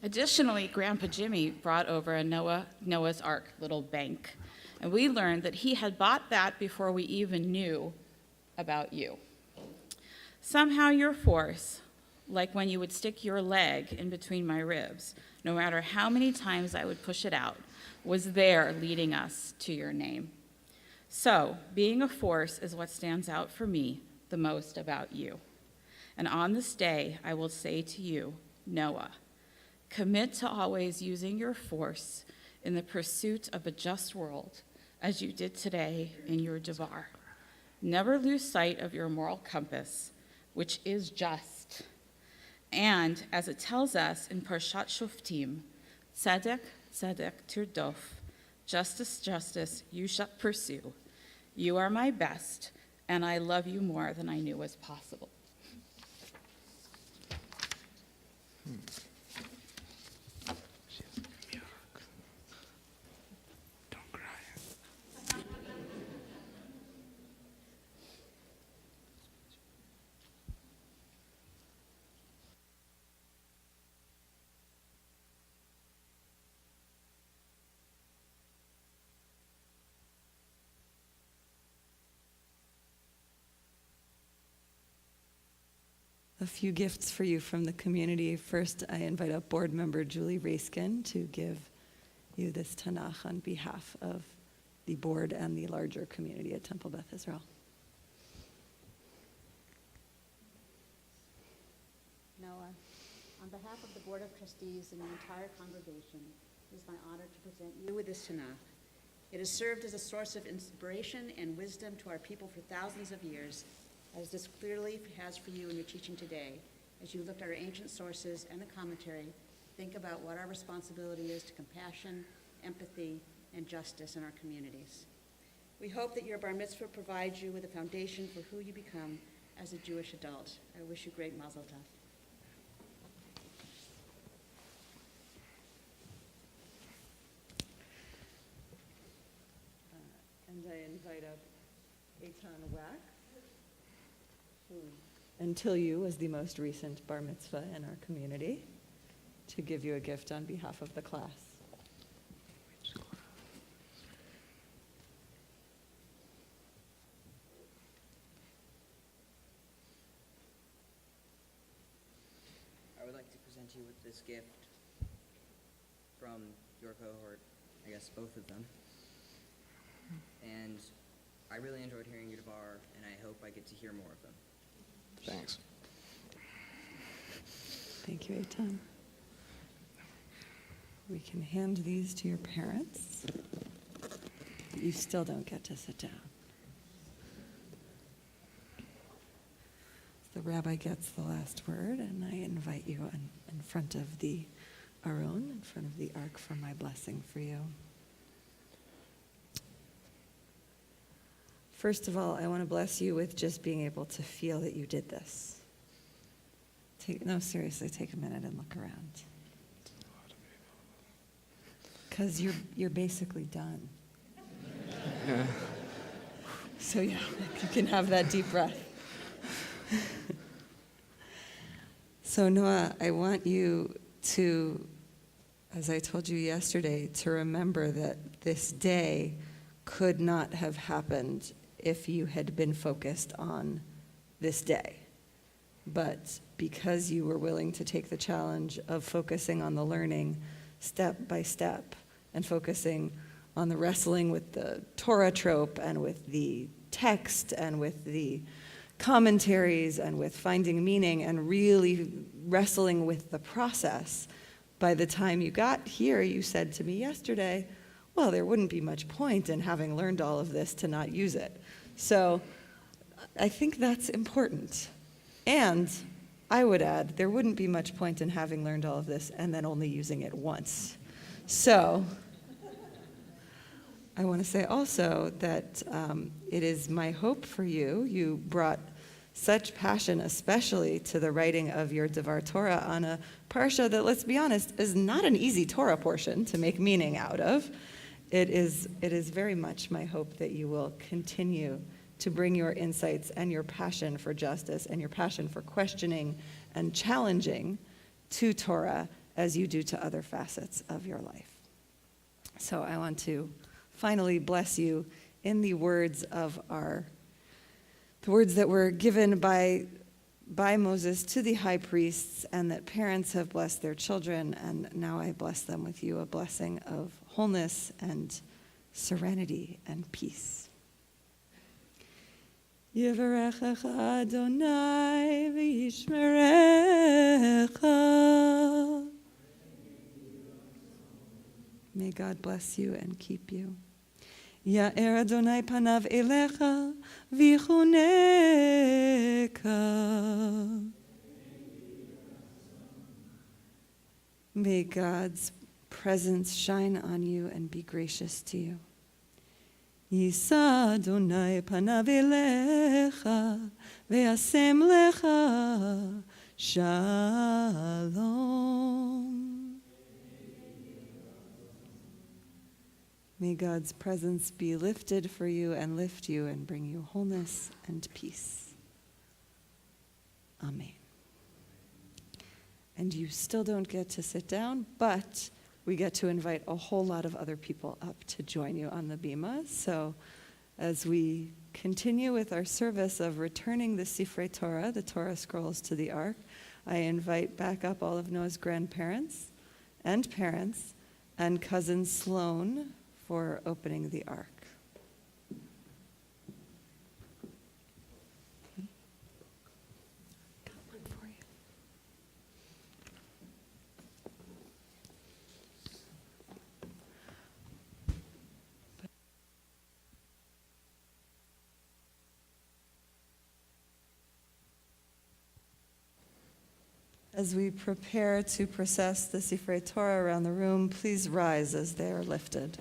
Additionally, Grandpa Jimmy brought over a Noah's Ark little bank, and we learned that he had bought that before we even knew about you. Somehow your force, like when you would stick your leg in between my ribs, no matter how many times I would push it out, was there leading us to your name. So, being a force is what stands out for me the most about you. And on this day, I will say to you, Noah, commit to always using your force in the pursuit of a just world, as you did today in your Devar. Never lose sight of your moral compass, which is just. And as it tells us in Parshat Shoftim, tzedek, tzedek tirdof, justice, justice, you shall pursue. You are my best, and I love you more than I knew was possible. Don't cry. A few gifts for you from the community. First, I invite up board member Julie Raskin to give you this Tanakh on behalf of the board and the larger community at Temple Beth Israel. Noah, on behalf of the Board of Trustees and the entire congregation, it is my honor to present you with this Tanakh. It has served as a source of inspiration and wisdom to our people for thousands of years, as this clearly has for you in your teaching today. As you look at our ancient sources and the commentary, think about what our responsibility is to compassion, empathy, and justice in our communities. We hope that your bar mitzvah provides you with a foundation for who you become as a Jewish adult. I wish you great mazel tov. And I invite up Eitan Wack, who until you was the most recent bar mitzvah in our community, to give you a gift on behalf of the class. I would like to present you with this gift from your cohort, I guess both of them. And I really enjoyed hearing your Devar, and I hope I get to hear more of them. Thanks. Thank you, Eitan. We can hand these to your parents. You still don't get to sit down. The rabbi gets the last word, and I invite you in front of the Aron, in front of the ark, for my blessing for you. First of all, I want to bless you with just being able to feel that you did this. No, seriously, take a minute and look around. Because you're basically done. So yeah, you can have that deep breath. So Noah, I want you to, as I told you yesterday, to remember that this day could not have happened if you had been focused on this day. But because you were willing to take the challenge of focusing on the learning step by step and focusing on the wrestling with the Torah trope and with the text and with the commentaries and with finding meaning and really wrestling with the process, by the time you got here, you said to me yesterday, well, there wouldn't be much point in having learned all of this to not use it. So I think that's important. And I would add, there wouldn't be much point in having learned all of this and then only using it once. So I want to say also that it is my hope for you. You brought such passion, especially to the writing of your Devar Torah on a parsha that, let's be honest, is not an easy Torah portion to make meaning out of. It is very much my hope that you will continue to bring your insights and your passion for justice and your passion for questioning and challenging to Torah as you do to other facets of your life. So I want to finally bless you in the words of the words that were given by Moses to the high priests, and that parents have blessed their children, and now I bless them with you, a blessing of wholeness and serenity and peace. Yivarechecha Adonai v'yishmerecha. May God bless you and keep you. Ya'er Adonai panav elecha v'chuneka. May God's presence shine on you and be gracious to you. Yisa Adonai panav elecha ve'asem lecha shalom. May God's presence be lifted for you and lift you and bring you wholeness and peace. Amen. And you still don't get to sit down, but we get to invite a whole lot of other people up to join you on the bima. So as we continue with our service of returning the Sifrei Torah, the Torah scrolls, to the Ark, I invite back up all of Noah's grandparents and parents and cousin Sloan for opening the Ark. As we prepare to process the Sifrei Torah around the room, please rise as they are lifted.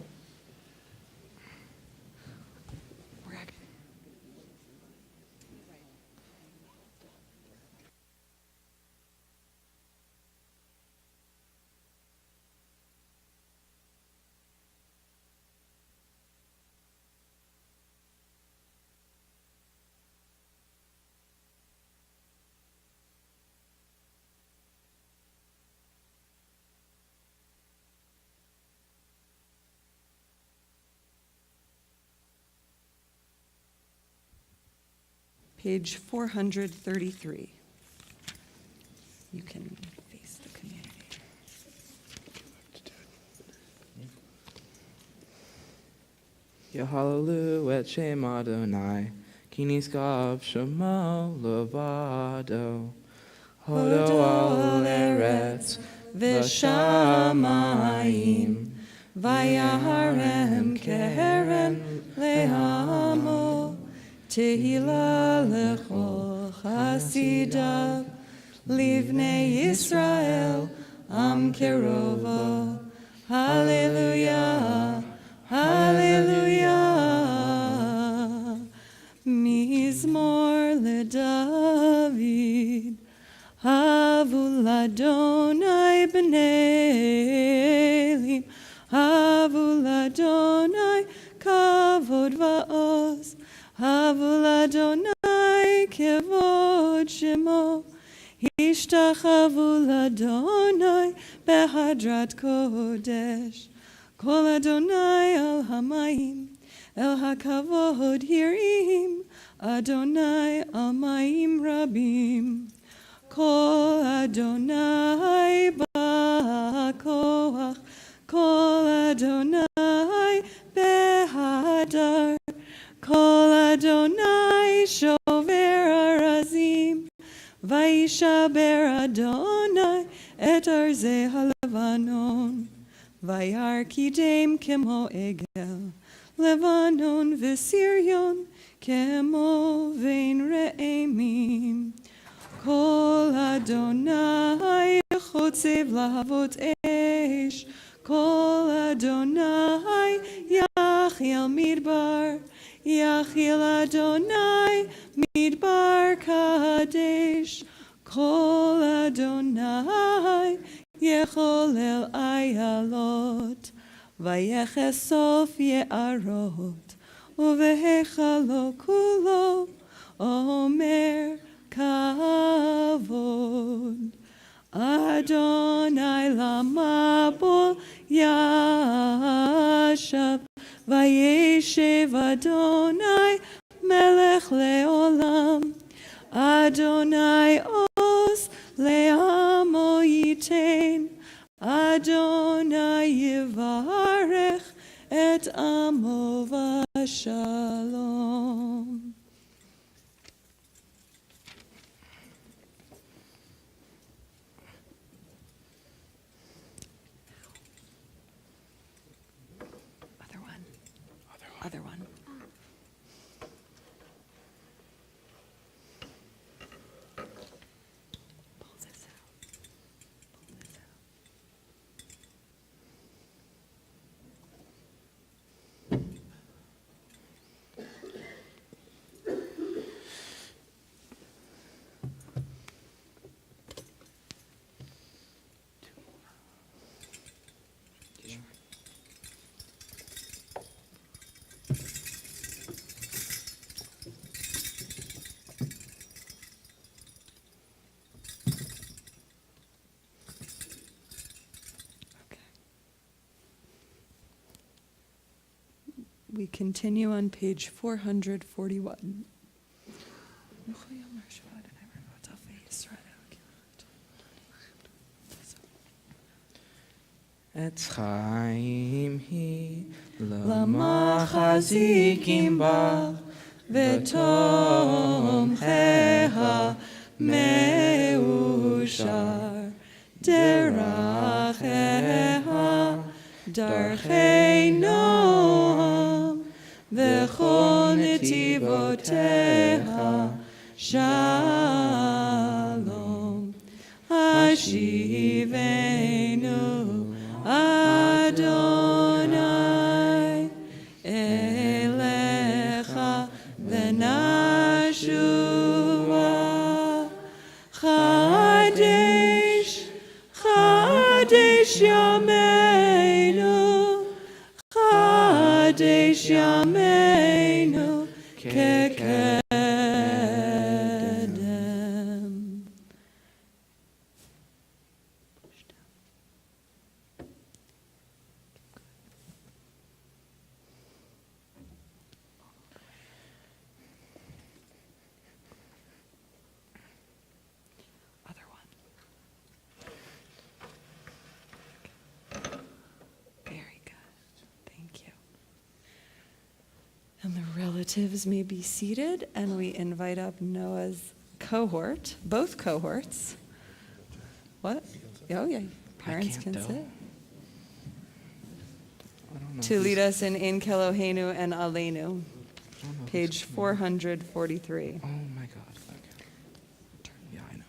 Page 433. You can face the community. Yahalalu et Shem Adonai, ki niskav shemo levado. Hodo al eretz v'shamayim, vayaharem keren lehamo. Tehila lechol chasidav, livnei Yisrael am kerovo. Hallelujah, hallelujah. Mizmor leDavid, havu l'Adonai b'nei elim, havu l'Adonai kavod va'oz. Havu l'Adonai kevod shemo, השתחוו לאדוני בהדרת קודש. כל אדוני על המים, אל הכבוד יראים, אדוני על מים רבים. כל אדוני בכוח, כל אדוני בהדר, כל אדוני שובר ארזים, וישבר אדוני את ארזי הלבנון, וירא קידם כמו עגל, לבנון וסריון כמו בין רעמים. כל אדוני חוצב להבות אש, כל אדוני יחיל מדבר, יחיל אדוני מדבר קדש. כל אדוני יחולל איילות, ויחשוף יערות, ובהיכלו כולו אומר כבוד. אדוני למבול ישב, וישב אדוני מלך לעולם. אדוני עוז לעמו ייתן, אדוני יברך את עמו בשלום. Other one. Pull this out. Pull this out. We continue on page 441. עץ חיים היא למחזיקים בה, ותומכיה מאושר. דרכיה דרכי נועם, וכל נתיבותיה שלום. השיבנו אדוני אליך ונשובה. חדש חדש ימינו, חדש ימינו כקדם. Other one. Very good. Thank you. And the relatives may be seated, and we invite up Noah's cohort, both cohorts. What? Oh, yeah. Parents can sit. To lead us in Kelohenu and Aleinu, page 443. Oh my God. Okay. Yeah, I know.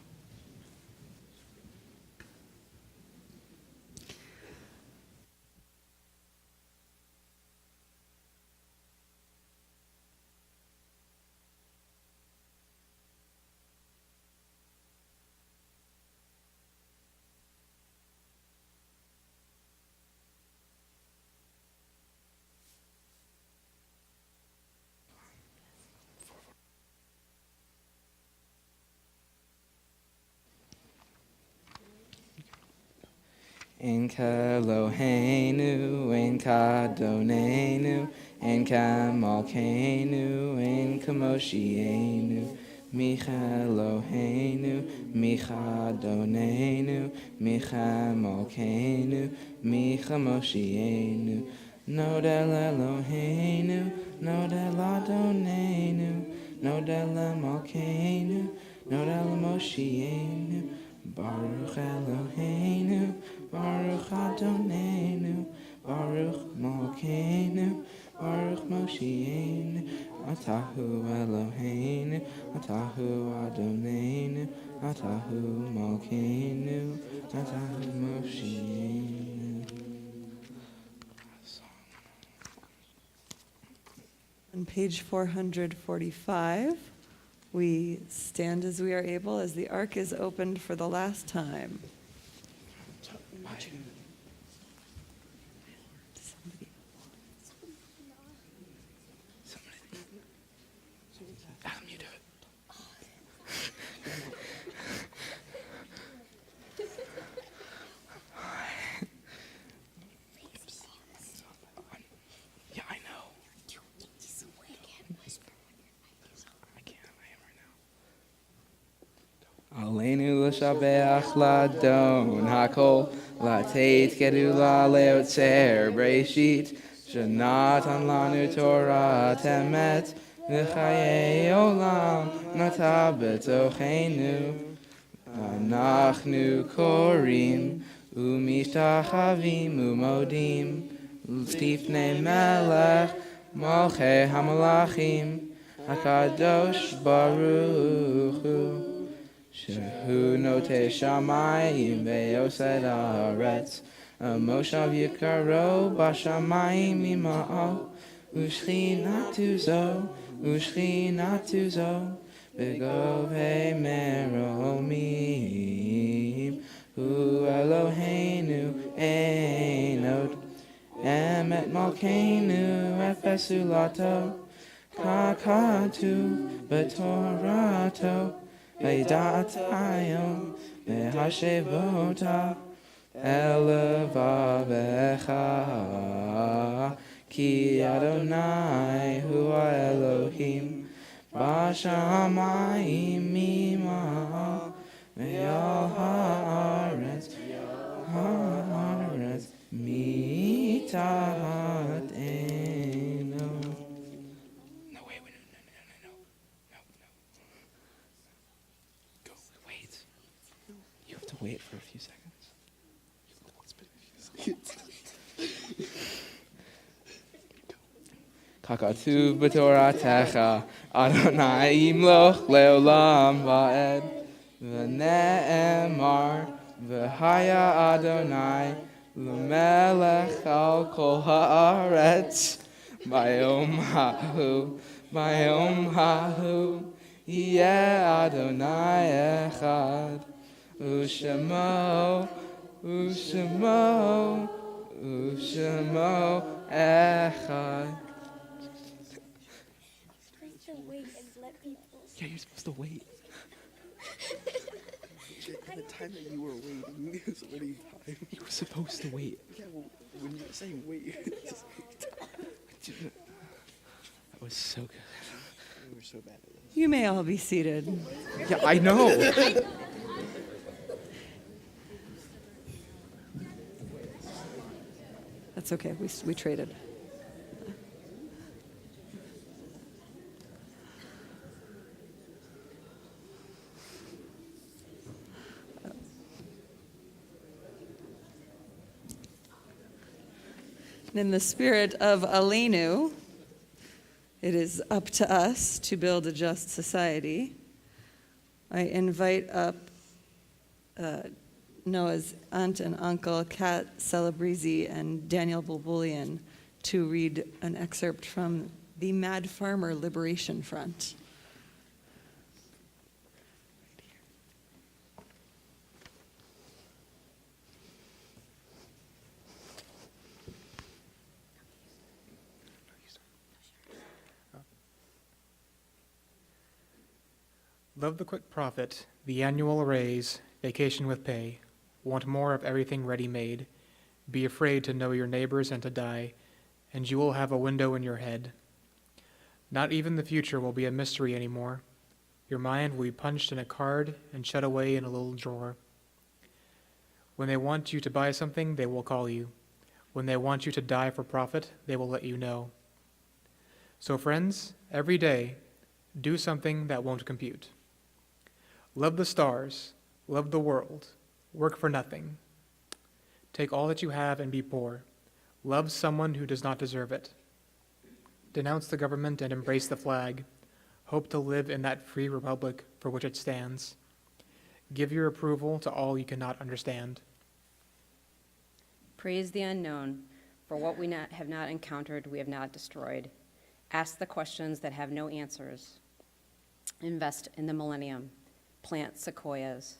Ein Keloheinu, Ein Kadonenu, Ein Kamalkeinu, Ein Kamoshienu, Micheloheinu, Michadonenu, Michamalkeinu, Michamoshienu, Nodel Eloheinu, Nodel Adonenu, Nodel Malkeinu, Nodel Moshienu, Baruch Eloheinu, Baruch Adonenu, Baruch Malkeinu, Baruch Moshienu, Atahu Eloheinu, Atahu Adonenu, Atahu Malkeinu, Atahu Moshienu. On page 445, we stand as we are able as the ark is opened for the last time. Adam, you do it. Yeah, I know. I can't. I am right now. Aleinu l'shabeach ladon hakol lateit gedula leotzer breishit shenatan lanu Torah temet v'chayei olam nata betochenu anachnu korim umishtachavim umodim l'tifnei melech malchei hamalachim hakadosh baruch hu Shehu note shamayim ve'osed haaretz Moshav yikaro b'shamayim ima'al Ushchinatu zo B'govei meromim Hu Eloheinu einod Emet malkeinu efesulato Kakatu b'torato Veidat ayom v'hashevota elevavecha ki Adonai hu Elohim b'shamayim ima'al ve'al haaretz mitachat eno. No, wait, no. Go, wait. You have to wait for a few seconds. Kakatu b'toratecha Adonai imloch leolam va'ed v'ne'emar v'haya Adonai l'melech al kol haaretz Bayom hahu yeh Adonai echad Ushemo echad. Yeah, you're supposed to wait. At the time that you were waiting, it was already time. You were supposed to wait. Yeah, well, when you were saying wait, That was so good. we were so bad at this. You may all be seated. Yeah, I know. That's okay, we traded. In the spirit of Aleinu, it is up to us to build a just society. I invite up Noah's aunt and uncle, Kat Celebrezzi and Daniel Bulbulian, to read an excerpt from the Mad Farmer Liberation Front. Love the quick profit, the annual raise, vacation with pay, want more of everything ready-made, Be afraid to know your neighbors and to die, and you will have a window in your head. Not even the future will be a mystery anymore. Your mind will be punched in a card and shut away in a little drawer. When they want you to buy something, they will call you. When they want you to die for profit, they will let you know. So friends, every day, do something that won't compute. Love the stars, love the world, work for nothing. Take all that you have and be poor. Love someone who does not deserve it. Denounce the government and embrace the flag. Hope to live in that free republic for which it stands. Give your approval to all you cannot understand. Praise the unknown, for what we have not encountered, we have not destroyed. Ask the questions that have no answers. Invest in the millennium. Plant sequoias.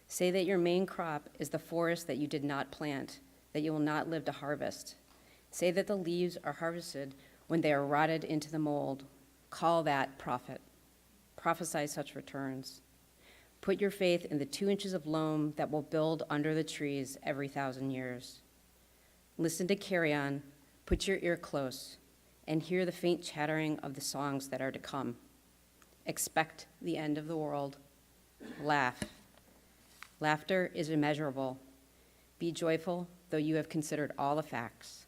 Say that your main crop is the forest that you did not plant, that you will not live to harvest. Say that the leaves are harvested when they are rotted into the mold. Call that profit. Prophesy such returns. Put your faith in the 2 inches of loam that will build under the trees every 1,000 years. Listen to carrion, put your ear close, and hear the faint chattering of the songs that are to come. Expect the end of the world. Laugh. Laughter is immeasurable. Be joyful, though you have considered all the facts.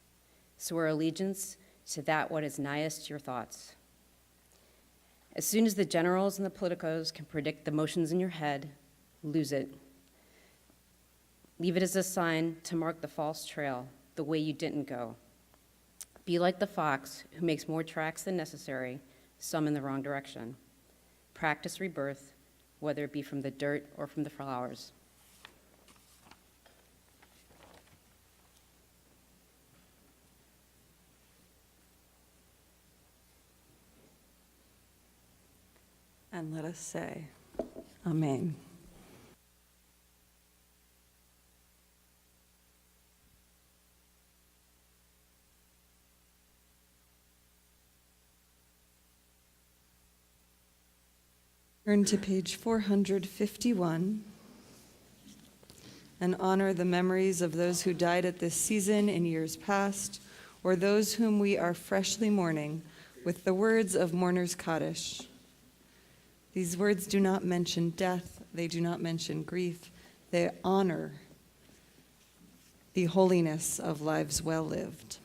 Swear allegiance to that what is nighest your thoughts. As soon as the generals and the politicos can predict the motions in your head, lose it. Leave it as a sign to mark the false trail, the way you didn't go. Be like the fox who makes more tracks than necessary, some in the wrong direction. Practice rebirth, whether it be from the dirt or from the flowers. And let us say, Amen. Turn to page 451 and honor the memories of those who died at this season in years past, or those whom we are freshly mourning with the words of Mourner's Kaddish. These words do not mention death, they do not mention grief, they honor the holiness of lives well lived.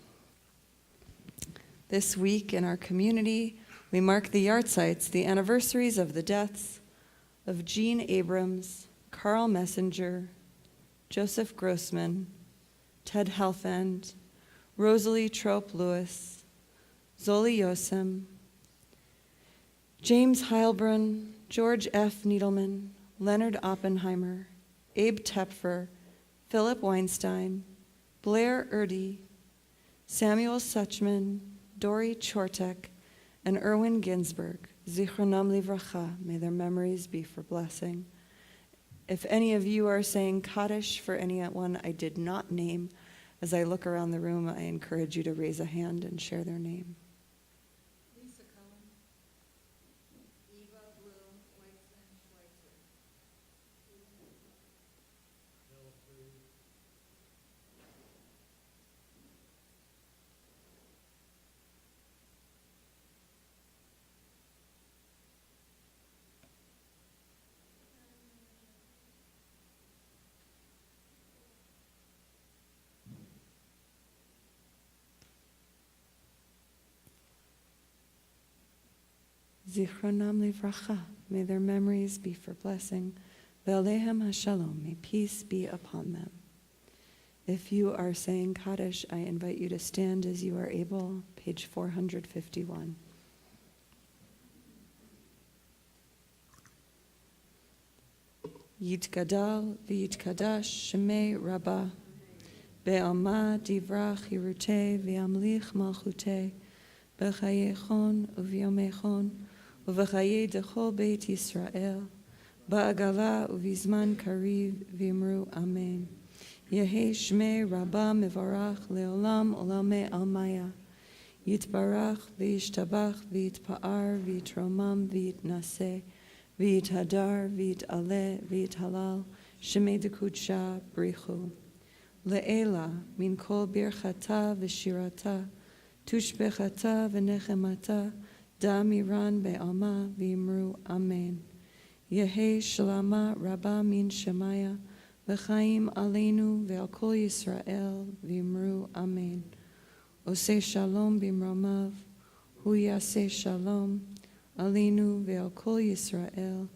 This week in our community, we mark the yahrzeits, the anniversaries of the deaths of Jean Abrams, Carl Messenger, Joseph Grossman, Ted Helfand, Rosalie Trope Lewis, Zoli Yosem, James Heilbrunn, George F. Needleman, Leonard Oppenheimer, Abe Tepfer, Philip Weinstein, Blair Erdey, Samuel Suchman, Dori Chortek, and Erwin Ginsberg, Zichronam Livracha, may their memories be for blessing. If any of you are saying Kaddish for anyone I did not name, as I look around the room, I encourage you to raise a hand and share their name. Lisa Cohen, Eva Bloom, Weitzman, Schweitzer. Zichronam Livracha, may their memories be for blessing. Ve'alehem hashalom, may peace be upon them. If you are saying Kaddish, I invite you to stand as you are able, page 451. Yitgadal v'yitkadash shemei Rabbah, be'alma divrach yiruteh v'yamlich malchuteh, b'chayechon u'v'yomechon, u'v'chayei dechol beit Yisrael, ba'agala u'vizman kariv v'imru amen. Yehei shmei Rabbah mevarach le'olam olamei almaya, yitbarach v'yishtabach v'yitpa'ar v'yitromam v'yitnaseh, v'yithadar v'yit'aleh v'yithalal, shemei dekudsha brichu. Le'ela min kol birchata v'shirata, tushbechata v'nechemata, da miran be'alma v'imru amen. Yehi shalama rabba min shemaya, v'chaim aleinu ve'al kol Yisrael v'imru amen. Oseh shalom b'mromav, hu yaseh shalom, aleinu ve'al kol Yisrael,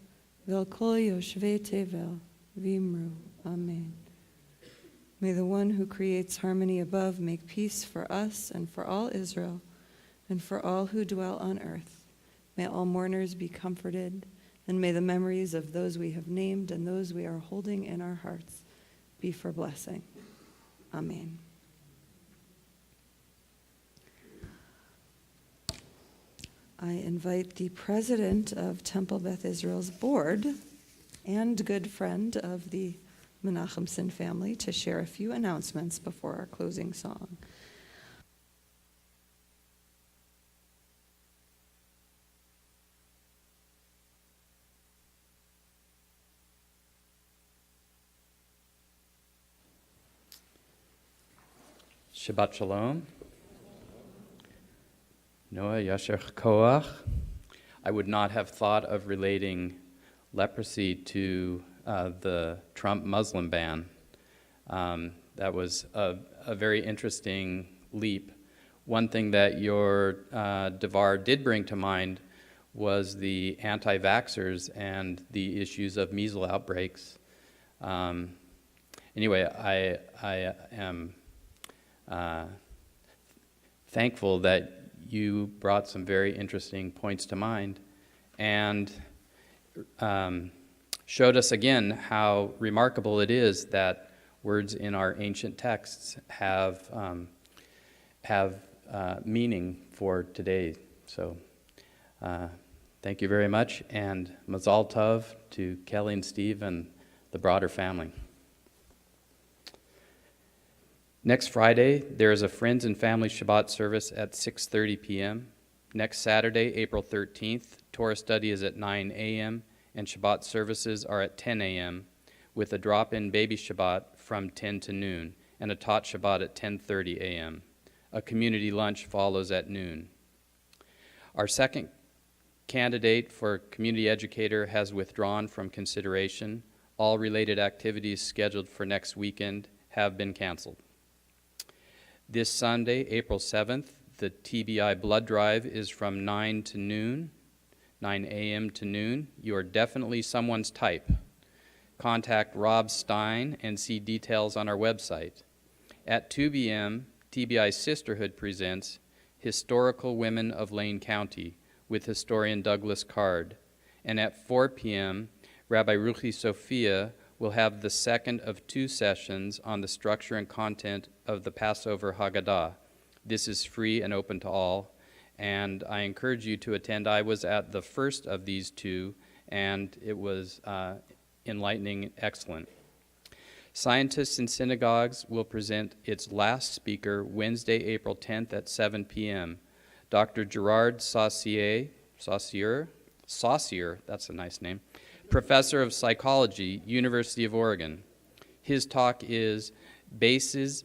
ve'al kol yoshvei tevel v'imru amen. May the one who creates harmony above make peace for us and for all Israel and for all who dwell on earth. May all mourners be comforted, and may the memories of those we have named and those we are holding in our hearts be for blessing. Amen. I invite the president of Temple Beth Israel's board and good friend of the Menachemson family to share a few announcements before our closing song. Shabbat Shalom. Noah Yasher Koach. I would not have thought of relating leprosy to the Trump Muslim ban. That was a very interesting leap. One thing that your Devar did bring to mind was the anti-vaxxers and the issues of measles outbreaks. Anyway, I am thankful that you brought some very interesting points to mind and showed us again how remarkable it is that words in our ancient texts have meaning for today. So thank you very much, and Mazal Tov to Kelly and Steve and the broader family. Next Friday, there is a Friends and Family Shabbat service at 6:30 p.m. Next Saturday, April 13th, Torah study is at 9 a.m., and Shabbat services are at 10 a.m., with a drop-in baby Shabbat from 10 to noon, and a Tot Shabbat at 10:30 a.m. A community lunch follows at noon. Our second candidate for community educator has withdrawn from consideration. All related activities scheduled for next weekend have been canceled. This Sunday, April 7th, the TBI blood drive is from 9 to noon, 9 a.m. to noon. You are definitely someone's type. Contact Rob Stein and see details on our website. At 2 p.m., TBI Sisterhood presents Historical Women of Lane County with historian Douglas Card. And at 4 p.m., Rabbi Ruchi Sophia will have the second of two sessions on the structure and content of the Passover Haggadah. This is free and open to all, and I encourage you to attend. I was at the first of these two, and it was enlightening, excellent. Scientists in Synagogues will present its last speaker Wednesday, April 10th at 7 p.m. Dr. Gerard Saucier, that's a nice name, professor of psychology, University of Oregon. His talk is Bases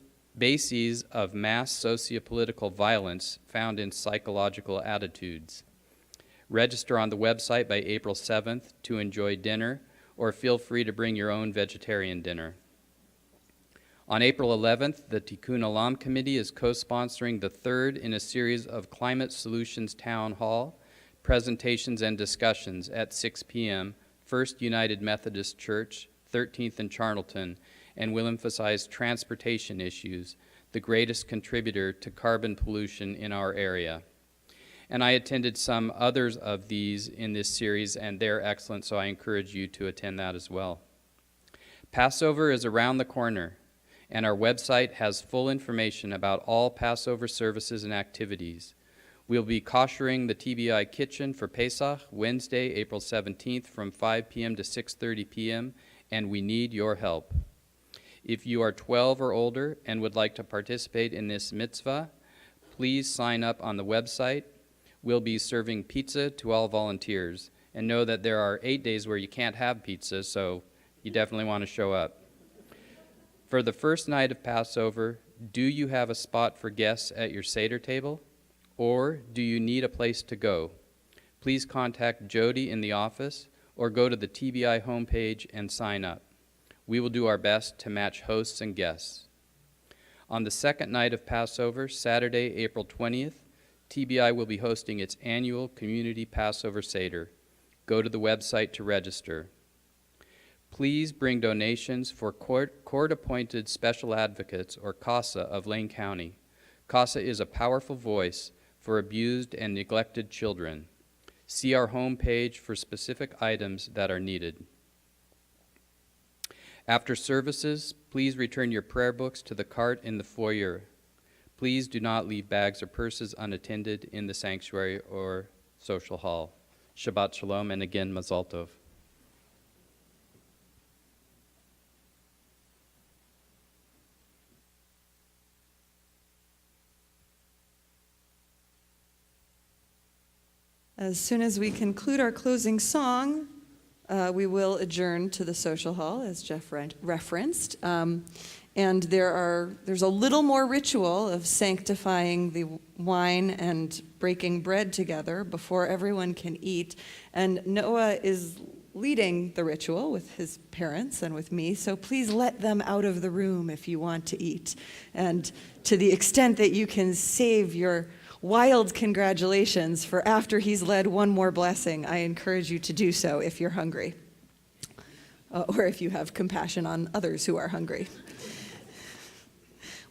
of Mass Sociopolitical Violence Found in Psychological Attitudes. Register on the website by April 7th to enjoy dinner, or feel free to bring your own vegetarian dinner. On April 11th, the Tikkun Olam Committee is co-sponsoring the third in a series of Climate Solutions Town Hall presentations and discussions at 6 p.m., First United Methodist Church, 13th and Charlton, and will emphasize transportation issues, the greatest contributor to carbon pollution in our area. And I attended some others of these in this series, and they're excellent, so I encourage you to attend that as well. Passover is around the corner, and our website has full information about all Passover services and activities. We'll be koshering the TBI kitchen for Pesach Wednesday, April 17th from 5 p.m. to 6:30 p.m., and we need your help. If you are 12 or older and would like to participate in this mitzvah, please sign up on the website. We'll be serving pizza to all volunteers, and know that there are 8 days where you can't have pizza, so you definitely want to show up. For the first night of Passover, do you have a spot for guests at your Seder table? Or do you need a place to go? Please contact Jody in the office or go to the TBI homepage and sign up. We will do our best to match hosts and guests. On the second night of Passover, Saturday, April 20th, TBI will be hosting its annual Community Passover Seder. Go to the website to register. Please bring donations for court-appointed special advocates, or CASA, of Lane County. CASA is a powerful voice for abused and neglected children. See our homepage for specific items that are needed. After services, please return your prayer books to the cart in the foyer. Please do not leave bags or purses unattended in the sanctuary or social hall. Shabbat Shalom, and again, Mazal Tov. As soon as we conclude our closing song, we will adjourn to the social hall, as Jeff referenced. And there's a little more ritual of sanctifying the wine and breaking bread together before everyone can eat. And Noah is leading the ritual with his parents and with me, so please let them out of the room if you want to eat. And to the extent that you can save your wild congratulations for after he's led one more blessing, I encourage you to do so if you're hungry, or if you have compassion on others who are hungry.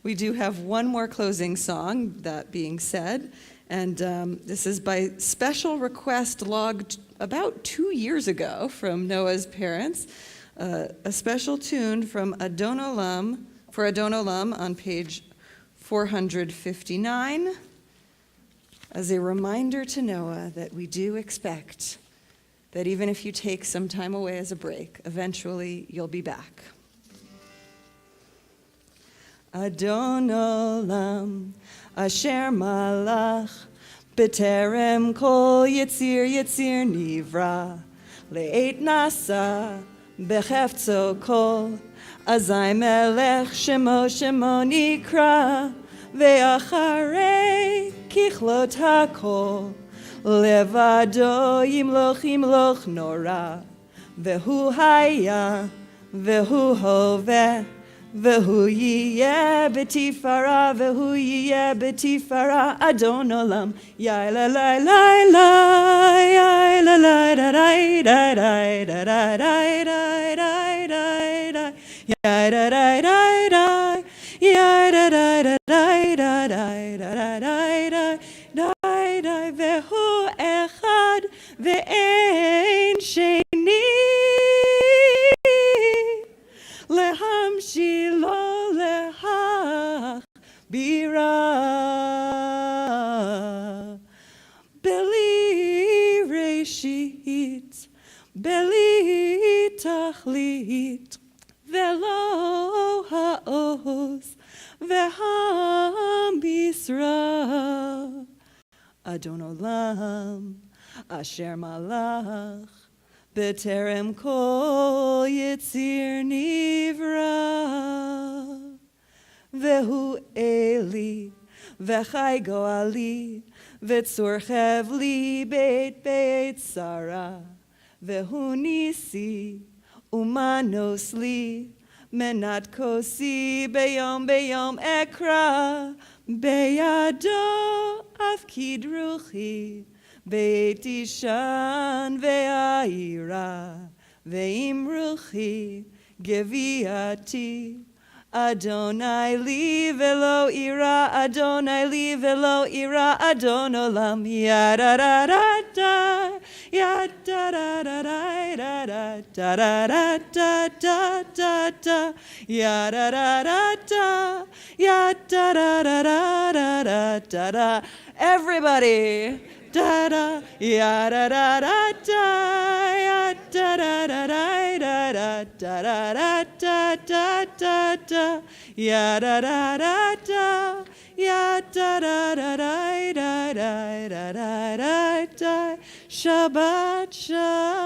We do have one more closing song, that being said, and this is by special request logged about 2 years ago from Noah's parents, a special tune from Adon Olam, for Adon Olam on page 459, as a reminder to Noah that we do expect that even if you take some time away as a break, eventually you'll be back. Adon Olam, Asher Malach, B'terem Kol Yitzir Nivra, Le'et Nasa, B'chefzo Kol, Azai Melech Shemo Nikra, Ve'acharei Kichlot HaKol, Levado Yimloch Nora, Ve'hu Haya, Ve'hu Hoveh, Ve'hu yiyeh b'tifara, ve'hu yiyeh b'tifara, Adon Olam, yai la la la la, yai la la da da da da da da da da da da, yai da da da da, yai da da da da da da da da da da, ve'hu echad ve'ein sheni. Lehamshilo lehachbira, beli reshit, beli tachlit, velo haoz, vehamisra, Adon Olam, Asher Malach, B'terem Kol Yitzir Nivra, Ve'hu Eli, V'chai Goali, V'tzur Chevli Beit Sarah, Ve'hu Nisi, Umanos li, Menat Kosi, Beyom Ekra, Beyado Afkid Ruchi, Beit Ishan ve'aira, ve'im ruchi, geviati, Adonai li velo ira, Adonai li velo ira, Adon Olam, yada-da-da-da, yada-da-da-da-da-da-da-da-da-da, yada-da-da-da, yada-da-da-da-da-da-da. Everybody! Da-da, ya-da-da-da-da, ya-da-da-da-da-da-da-da-da-da-da-da, ya-da-da-da-da, ya-da-da-da-da-da-da-da-da. Shabbat Shalom.